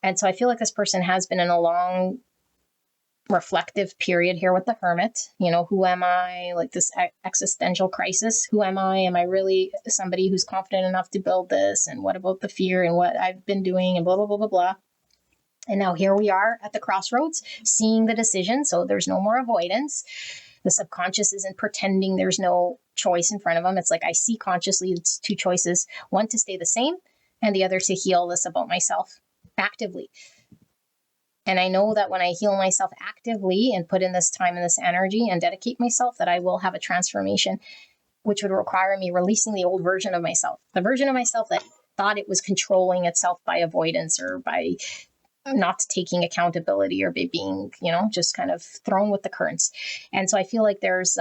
And so I feel like this person has been in a long reflective period here with the Hermit. You know, who am I? Like this existential crisis. Who am I? Am I really somebody who's confident enough to build this? And what about the fear and what I've been doing and blah, blah, blah, blah, blah. And now here we are at the crossroads, seeing the decision. So there's no more avoidance. The subconscious isn't pretending there's no choice in front of them. It's like I see consciously it's two choices, one to stay the same and the other to heal this about myself actively. And I know that when I heal myself actively and put in this time and this energy and dedicate myself, that I will have a transformation, which would require me releasing the old version of myself, the version of myself that thought it was controlling itself by avoidance or by not taking accountability or being, just kind of thrown with the currents. And so I feel like there's,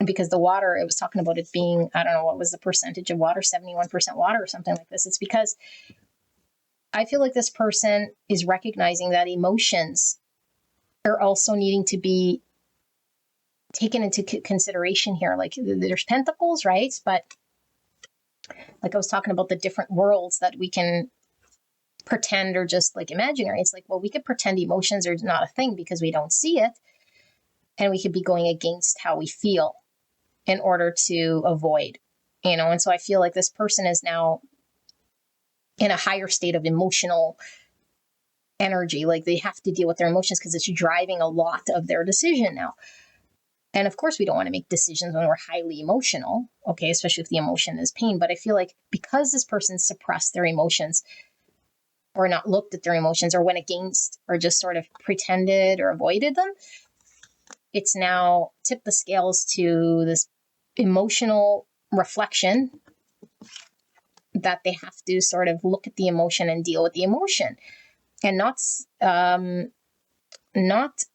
because the water, it was talking about it being, I don't know, what was the percentage of water, 71% water or something like this. It's because I feel like this person is recognizing that emotions are also needing to be taken into consideration here. Like there's pentacles, right? But like I was talking about the different worlds that we can pretend or just like imaginary. It's like, well, we could pretend emotions are not a thing because we don't see it. And we could be going against how we feel in order to avoid, and so I feel like this person is now in a higher state of emotional energy. Like they have to deal with their emotions because it's driving a lot of their decision now. And of course, we don't want to make decisions when we're highly emotional, okay, especially if the emotion is pain. But I feel like because this person suppressed their emotions or not looked at their emotions or went against or just sort of pretended or avoided them, it's now tipped the scales to this emotional reflection that they have to sort of look at the emotion and deal with the emotion and not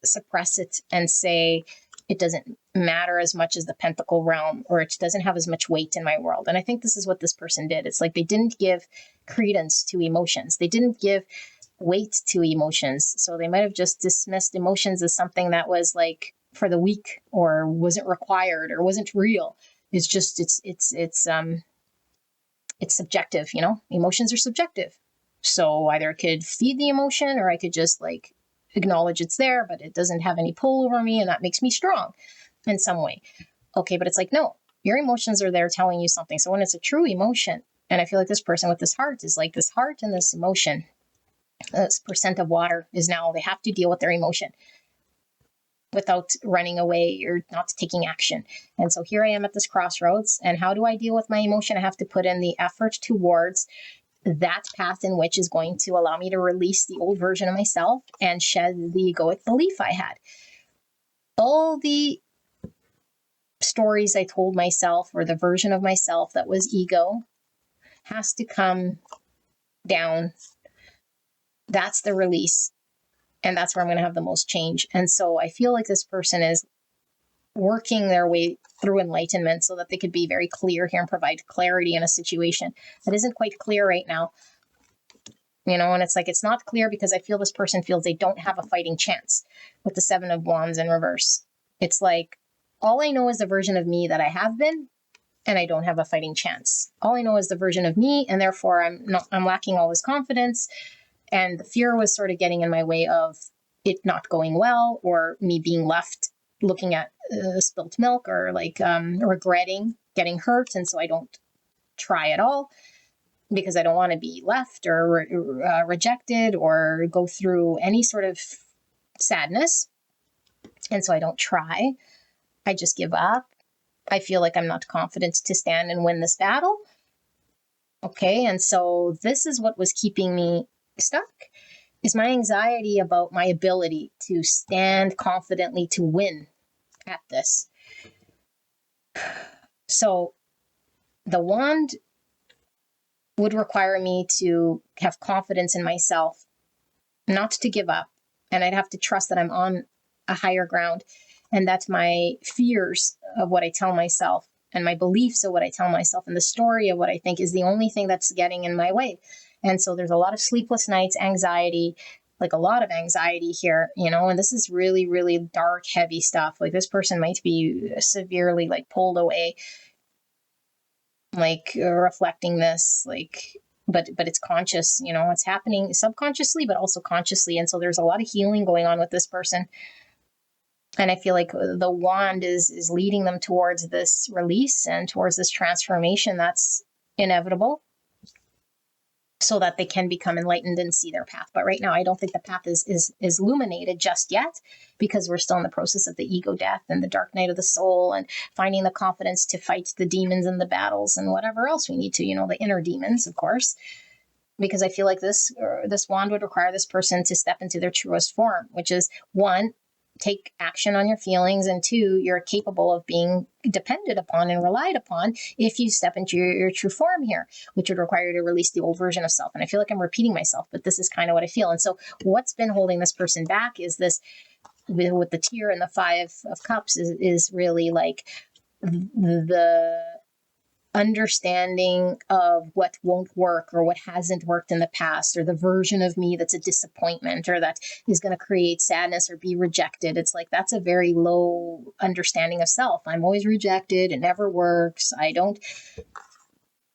suppress it and say it doesn't matter as much as the pentacle realm, or it doesn't have as much weight in my world. And I think this is what this person did. It's like they didn't give credence to emotions. They didn't give weight to emotions. So they might have just dismissed emotions as something that was like for the weak or wasn't required or wasn't real. It's just, it's subjective, you know, emotions are subjective. So either I could feed the emotion or I could just like acknowledge it's there, but it doesn't have any pull over me. And that makes me strong in some way. Okay. But it's like, no, your emotions are there telling you something. So when it's a true emotion, and I feel like this person with this heart is like this heart and this emotion, this percent of water is now, they have to deal with their emotion without running away or not taking action. And so here I am at this crossroads. And how do I deal with my emotion? I have to put in the effort towards that path in which is going to allow me to release the old version of myself and shed the egoic belief I had. All the stories I told myself or the version of myself that was ego has to come down. That's the release. And that's where I'm going to have the most change. And so I feel like this person is working their way through enlightenment so that they could be very clear here and provide clarity in a situation that isn't quite clear right now. You know, and it's like, it's not clear because I feel this person feels they don't have a fighting chance with the 7 of Wands in reverse. It's like, all I know is the version of me that I have been, and I don't have a fighting chance. All I know is the version of me, and therefore I'm lacking all this confidence. And the fear was sort of getting in my way of it not going well, or me being left looking at spilt milk, or like regretting getting hurt. And so I don't try at all because I don't want to be left or rejected or go through any sort of sadness. And so I don't try. I just give up. I feel like I'm not confident to stand and win this battle. Okay. And so this is what was keeping me stuck, is my anxiety about my ability to stand confidently to win at this. So the wand would require me to have confidence in myself, not to give up. And I'd have to trust that I'm on a higher ground and that my fears of what I tell myself and my beliefs of what I tell myself and the story of what I think is the only thing that's getting in my way. And so there's a lot of sleepless nights, anxiety, like a lot of anxiety here, you know, and this is really, really dark, heavy stuff. Like this person might be severely like pulled away, like reflecting this, like, but it's conscious, you know, it's happening subconsciously, but also consciously. And so there's a lot of healing going on with this person. And I feel like the wand is leading them towards this release and towards this transformation that's inevitable, so that they can become enlightened and see their path. But right now, I don't think the path is illuminated just yet, because we're still in the process of the ego death and the dark night of the soul and finding the confidence to fight the demons and the battles and whatever else we need to, you know, the inner demons, of course. Because I feel like this wand would require this person to step into their truest form, which is 1, take action on your feelings, and 2, you're capable of being depended upon and relied upon if you step into your true form here, which would require you to release the old version of self. And I feel like I'm repeating myself, but this is kind of what I feel. And so what's been holding this person back is this, with the tear and the 5 of cups, is really like the understanding of what won't work or what hasn't worked in the past, or the version of me that's a disappointment or that is going to create sadness or be rejected. It's like, that's a very low understanding of self. I'm always rejected. It never works. I don't,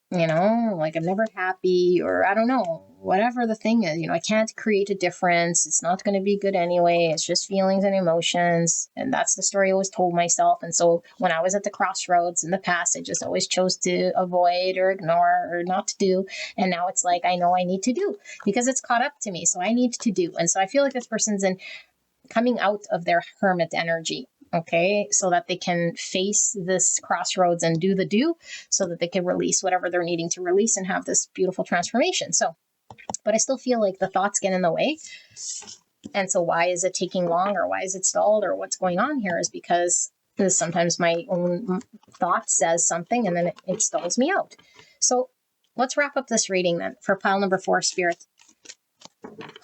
you know, like I'm never happy, or I don't know, whatever the thing is, I can't create a difference. It's not going to be good anyway. It's just feelings and emotions. And that's the story I always told myself. And so when I was at the crossroads in the past, I just always chose to avoid or ignore or not to do. And now it's like, I know I need to do because it's caught up to me. So I need to do. And so I feel like this person's coming out of their hermit energy. Okay, so that they can face this crossroads and do so that they can release whatever they're needing to release and have this beautiful transformation. So, but I still feel like the thoughts get in the way. And so why is it taking long, or why is it stalled, or what's going on here is because sometimes my own thought says something and then it stalls me out. So let's wrap up this reading then for pile number 4, Spirit.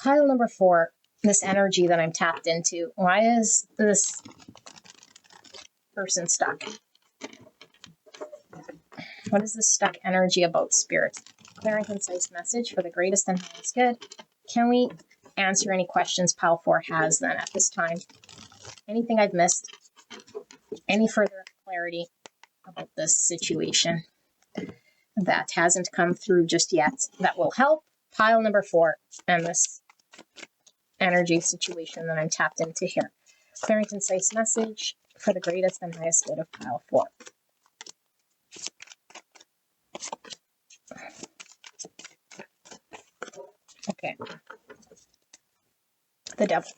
Pile number 4, this energy that I'm tapped into. Why is this person stuck? What is this stuck energy about, Spirit? Clear and concise message for the greatest and highest good. Can we answer any questions pile 4 has then at this time? Anything I've missed? Any further clarity about this situation that hasn't come through just yet that will help pile number 4 and this energy situation that I'm tapped into here? Clear and concise message for the greatest and highest good of pile 4. Okay. The devil.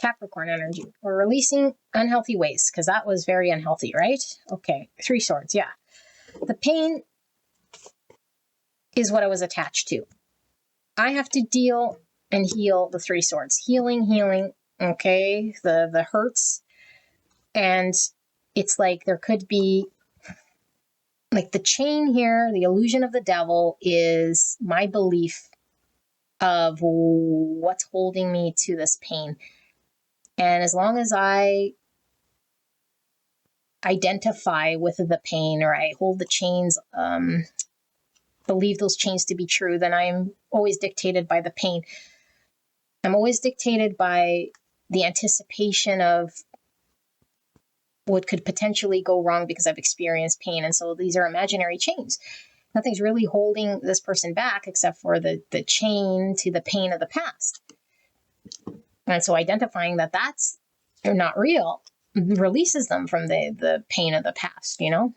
Capricorn energy. We're releasing unhealthy ways because that was very unhealthy, right? Okay. 3 swords. Yeah. The pain is what I was attached to. I have to deal and heal the 3 swords. Healing. Okay. The hurts. And it's like there could be like the chain here, the illusion of the devil is my belief of what's holding me to this pain. And as long as I identify with the pain, or I hold the chains, believe those chains to be true, then I'm always dictated by the pain. I'm always dictated by the anticipation of what could potentially go wrong because I've experienced pain. And so these are imaginary chains. Nothing's really holding this person back except for the chain to the pain of the past. And so identifying that that's not real releases them from the pain of the past, The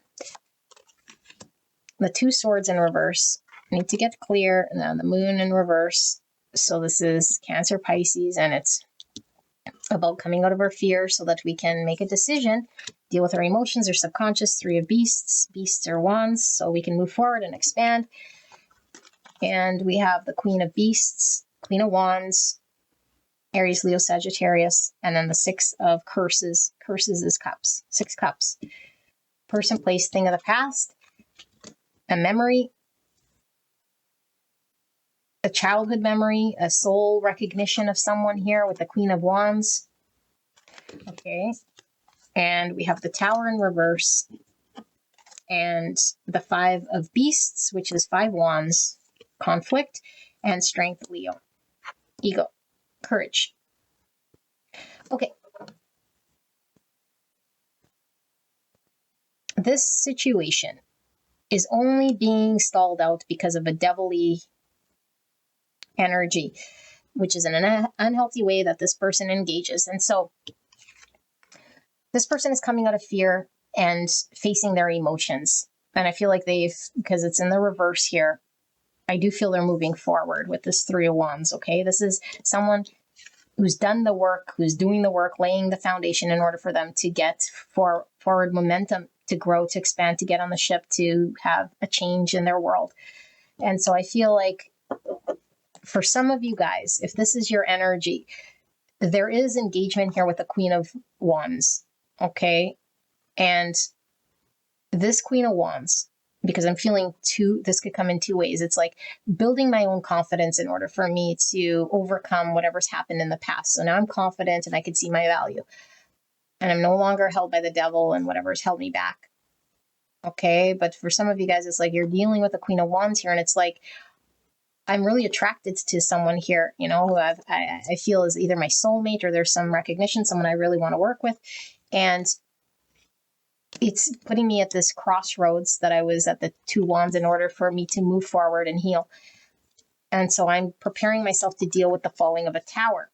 2 swords in reverse need to get clear, and then the moon in reverse. So this is Cancer, Pisces, and it's about coming out of our fear so that we can make a decision, deal with our emotions, our subconscious. 3 of beasts. Beasts are wands, so we can move forward and expand. And we have the Queen of Beasts, Queen of Wands, Aries, Leo, Sagittarius, and then the 6 of curses. Curses is cups. 6 cups. Person, place, thing of the past. A memory. A childhood memory. A soul recognition of someone here with the Queen of Wands. Okay. And we have the Tower in reverse. And the 5 of Beasts, which is 5 wands. Conflict. And Strength, Leo. Ego. Courage. Okay. This situation is only being stalled out because of a devilly energy, which is an unhealthy way that this person engages. And so this person is coming out of fear and facing their emotions. And I feel like because it's in the reverse here, I do feel they're moving forward with this 3 of wands. Okay. This is someone who's done the work, who's doing the work, laying the foundation in order for them to get forward momentum, to grow, to expand, to get on the ship, to have a change in their world. And so I feel like for some of you guys, if this is your energy, there is engagement here with the Queen of Wands. Okay. And this Queen of Wands, because I'm feeling this could come in 2 ways. It's like building my own confidence in order for me to overcome whatever's happened in the past. So now I'm confident and I can see my value. And I'm no longer held by the devil and whatever's held me back. Okay. But for some of you guys, it's like you're dealing with the Queen of Wands here. And it's like, I'm really attracted to someone here, who I feel is either my soulmate, or there's some recognition, someone I really want to work with. And it's putting me at this crossroads that I was at the 2 wands in order for me to move forward and heal. And so I'm preparing myself to deal with the falling of a tower.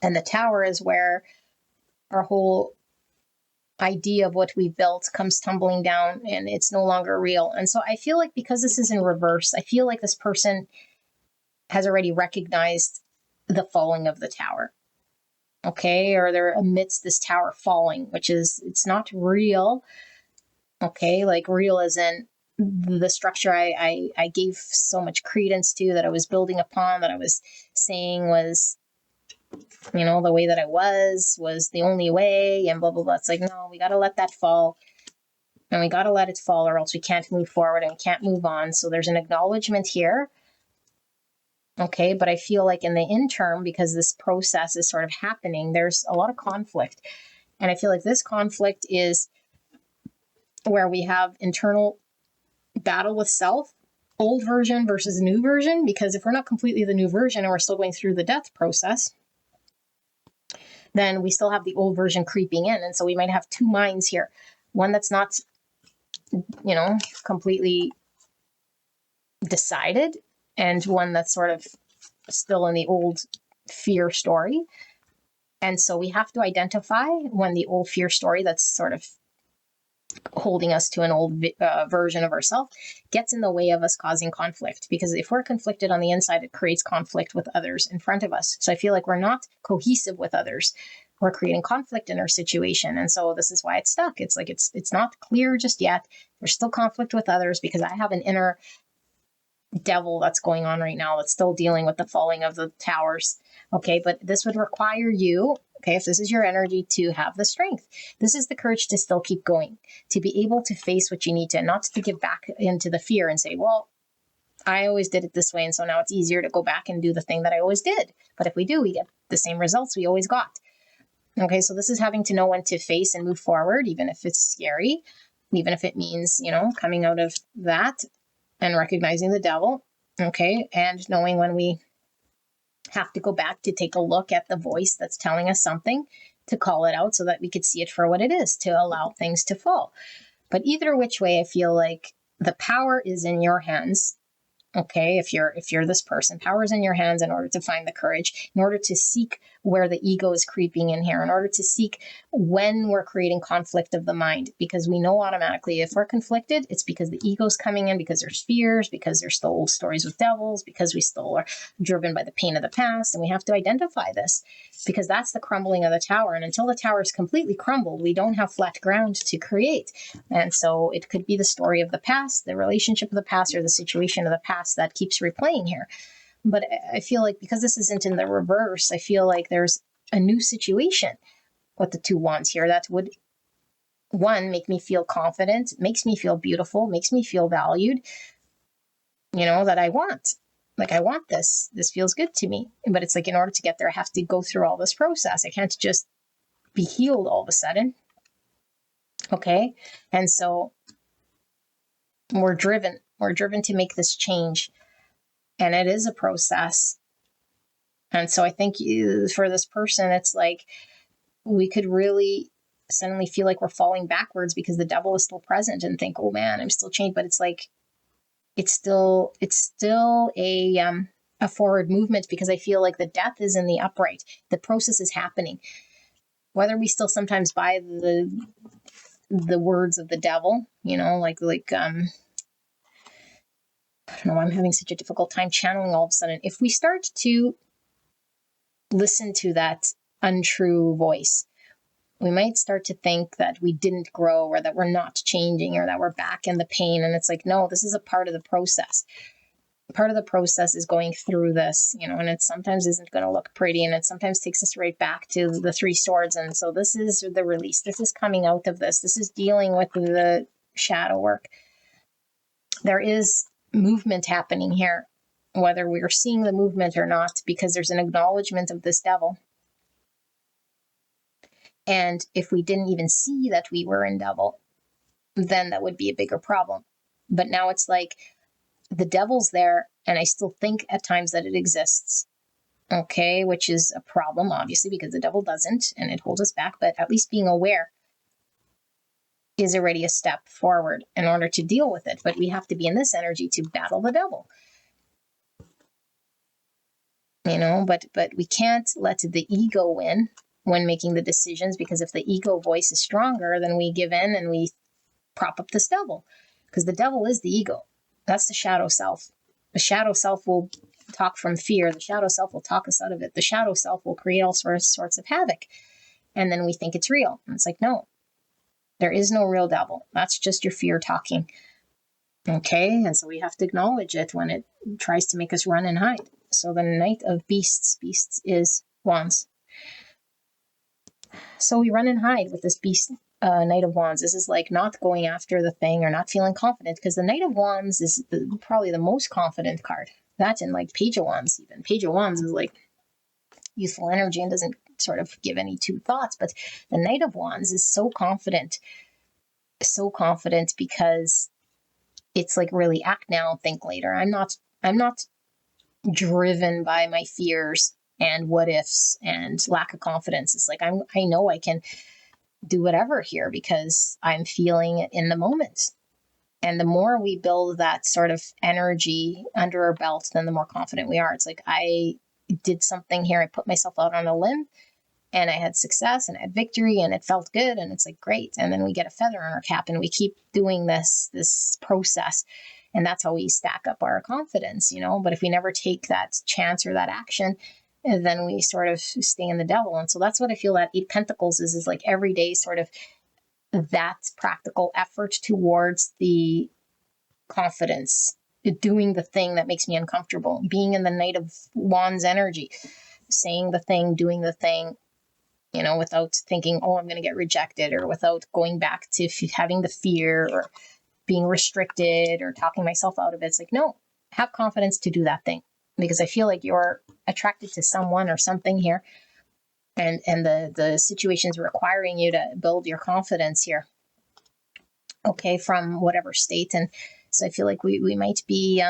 And the tower is where our whole idea of what we built comes tumbling down and it's no longer real. And so I feel like because this is in reverse, I feel like this person has already recognized the falling of the tower. Okay, or they're amidst this tower falling, which is, it's not real. Okay, like real as in the structure I gave so much credence to, that I was building upon, that I was saying was, you know, the way that I was the only way, and blah, blah, blah. It's like, no, we got to let that fall. And we got to let it fall, or else we can't move forward and we can't move on. So there's an acknowledgement here. Okay, but I feel like in the interim, because this process is sort of happening, there's a lot of conflict. And I feel like this conflict is where we have internal battle with self, old version versus new version, because if we're not completely the new version and we're still going through the death process, then we still have the old version creeping in. And so we might have two minds here. One that's not, you know, completely decided, and one that's sort of still in the old fear story. And so we have to identify when the old fear story that's sort of holding us to an old version of ourselves gets in the way of us causing conflict. Because if we're conflicted on the inside, it creates conflict with others in front of us. So I feel like we're not cohesive with others. We're creating conflict in our situation. And so this is why it's stuck. It's like, it's not clear just yet. There's still conflict with others because I have an inner devil that's going on right now that's still dealing with the falling of the towers. Okay, but this would require you, okay, if this is your energy, to have the strength. This is the courage to still keep going, to be able to face what you need to, not to give back into the fear and say, well, I always did it this way, and so now it's easier to go back and do the thing that I always did. But if we do, we get the same results we always got. Okay, so this is having to know when to face and move forward, even if it's scary, even if it means, you know, coming out of that and recognizing the devil, okay, and knowing when we have to go back to take a look at the voice that's telling us something, to call it out so that we could see it for what it is, to allow things to fall. But either which way, I feel like the power is in your hands. Okay, if you're this person, power is in your hands in order to find the courage, in order to seek where the ego is creeping in here, in order to seek when we're creating conflict of the mind, because we know automatically if we're conflicted, it's because the ego's coming in, because there's fears, because there's still old stories with devils, because we still are driven by the pain of the past, and we have to identify this, because that's the crumbling of the tower. And until the tower is completely crumbled, we don't have flat ground to create. And so it could be the story of the past, the relationship of the past, or the situation of the past that keeps replaying here. But I feel like because this isn't in the reverse, I feel like there's a new situation with the two wands here that would, one, make me feel confident, makes me feel beautiful, makes me feel valued, you know, that I want. Like, I want this. This feels good to me. But it's like, in order to get there, I have to go through all this process. I can't just be healed all of a sudden. Okay. And so we're driven to make this change. And it is a process. And so I think for this person, it's like we could really suddenly feel like we're falling backwards because the devil is still present and think, oh man, I'm still chained. But it's like, it's still a forward movement, because I feel like the death is in the upright. The process is happening. Whether we still sometimes buy the words of the devil, you know, like I don't know, I'm having such a difficult time channeling all of a sudden. If we start to listen to that untrue voice, we might start to think that we didn't grow, or that we're not changing, or that we're back in the pain. And it's like, no, this is a part of the process. Part of the process is going through this, you know, and it sometimes isn't going to look pretty, and it sometimes takes us right back to the three swords. And so this is the release. This is coming out of this. This is dealing with the shadow work. There is movement happening here, whether we're seeing the movement or not, because there's an acknowledgement of this devil. And if we didn't even see that we were in devil, then that would be a bigger problem. But now it's like the devil's there, and I still think at times that it exists. Okay, which is a problem, obviously, because the devil doesn't, and it holds us back. But at least being aware is already a step forward in order to deal with it. But we have to be in this energy to battle the devil. but we can't let the ego win when making the decisions, because if the ego voice is stronger, then we give in and we prop up this devil, because the devil is the ego. That's the shadow self. The shadow self will talk from fear. The shadow self will talk us out of it. The shadow self will create all sorts of havoc. And then we think it's real. And it's like, no, there is no real devil. That's just your fear talking. Okay, and so we have to acknowledge it when it tries to make us run and hide. So the Knight of Beasts is Wands. So we run and hide with this beast, Knight of Wands. This is like not going after the thing or not feeling confident, because the Knight of Wands is probably the most confident card. That's in like Page of Wands even. Page of Wands is like youthful energy and doesn't sort of give any two thoughts. But the Knight of Wands is so confident because it's like really act now, think later. I'm not driven by my fears and what ifs and lack of confidence. It's like I know I can do whatever here because I'm feeling it in the moment. And the more we build that sort of energy under our belt, then the more confident we are. It's like I did something here. I put myself out on a limb and I had success and I had victory and it felt good. And it's like, great. And then we get a feather in our cap and we keep doing this process. And that's how we stack up our confidence, But if we never take that chance or that action, then we sort of stay in the devil. And so that's what I feel that 8 Pentacles is like every day sort of that practical effort towards the confidence, doing the thing that makes me uncomfortable, being in the Knight of Wands energy, saying the thing, doing the thing, without thinking, oh, I'm going to get rejected, or without going back to having the fear or being restricted or talking myself out of it. It's like, no, have confidence to do that thing, because I feel like you're attracted to someone or something here, and the situation's requiring you to build your confidence here, okay, from whatever state. And so I feel like we might be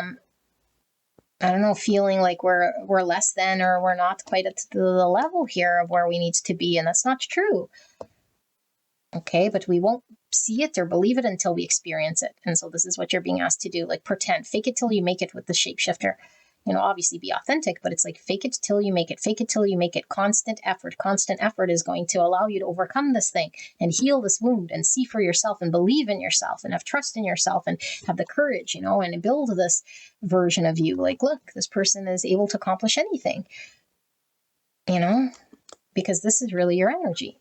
I don't know, feeling like we're less than, or we're not quite at the level here of where we need to be, and that's not true. Okay, but we won't see it or believe it until we experience it. And so this is what you're being asked to do, like pretend, fake it till you make it with the shapeshifter. Obviously be authentic, but it's like fake it till you make it, fake it till you make it. Constant effort is going to allow you to overcome this thing and heal this wound and see for yourself and believe in yourself and have trust in yourself and have the courage, and build this version of you. Like, look, this person is able to accomplish anything, because this is really your energy.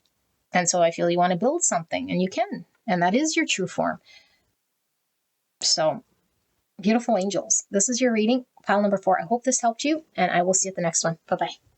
And so I feel you want to build something, and you can, and that is your true form. So beautiful angels, this is your reading, pile number 4. I hope this helped you, and I will see you at the next one. Bye-bye.